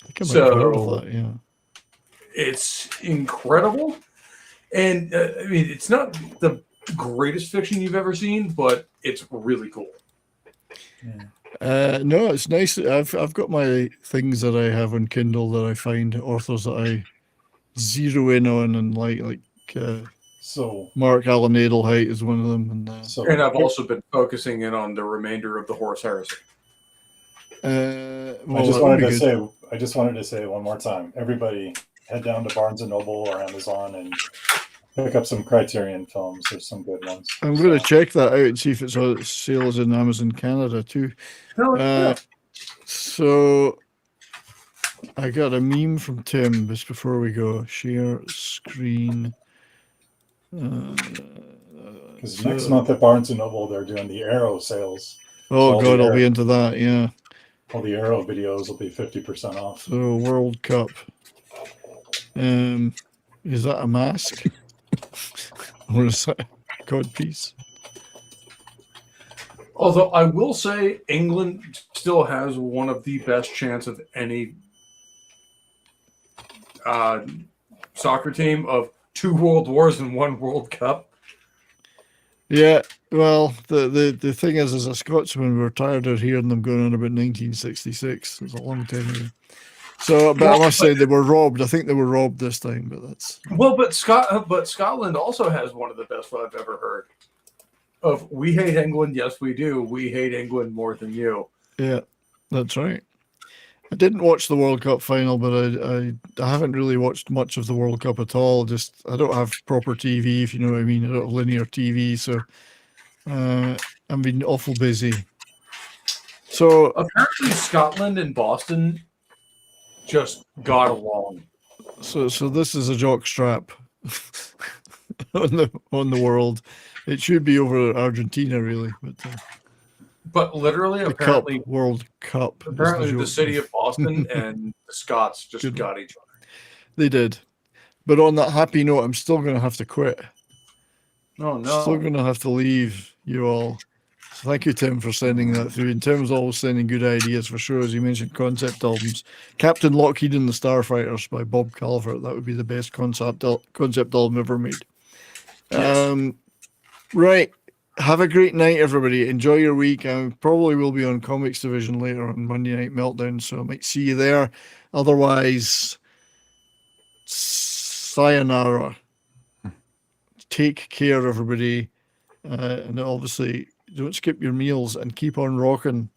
I think I might have heard of that, yeah. It's incredible. And I mean, it's not the greatest fiction you've ever seen, but it's really cool. No, it's nice. I've got my things that I have on Kindle that I find authors that I zero in on and like so Mark Allen Edelheit is one of them, and And I've also been focusing in on the remainder of the Horse Heresy. well, I just that would be good. I just wanted to say one more time, everybody head down to Barnes and Noble or Amazon and pick up some Criterion films. There's some good ones. I'm going to check that out and see if it's on sales in Amazon Canada too. So I got a meme from Tim just before we go. Share screen. Because next month at Barnes and Noble, they're doing the Arrow sales. Oh So God, I'll be into that. Yeah. All the Arrow videos will be 50% off. So World Cup. Is that a mask? Or is that a codpiece? Although I will say England still has one of the best chance of any soccer team of 2 World Wars and 1 World Cup. Yeah, well, the thing is, as a Scotsman, we're tired of hearing them going on about 1966. It's a long time ago. So, but I must say they were robbed. I think they were robbed this time, but that's... Well, but Scotland also has one of the best I've ever heard. Of we hate England, yes we do. We hate England more than you. Yeah, that's right. I didn't watch the World Cup final, but I haven't really watched much of the World Cup at all. Just I don't have proper TV, if you know what I mean. I don't have linear TV, so I've been awful busy. So apparently Scotland and Boston just got along. So this is a jock strap on the world. It should be over Argentina, really, but literally, the apparently, World Cup. is apparently, the joke. city of Boston and the Scots just got each other. They did, but on that happy note, I'm still going to have to quit. Oh no! Still going to have to leave you all. So thank you, Tim, for sending that through. And Tim's always sending good ideas for sure, as you mentioned, concept albums. Captain Lockheed and the Starfighters by Bob Calvert. That would be the best concept album ever made. Yes. Right. Have a great night, everybody. Enjoy your week. I probably will be on Comics Division later on Monday Night Meltdown, so I might see you there. Otherwise, sayonara. Take care, everybody. And obviously, don't skip your meals and keep on rocking.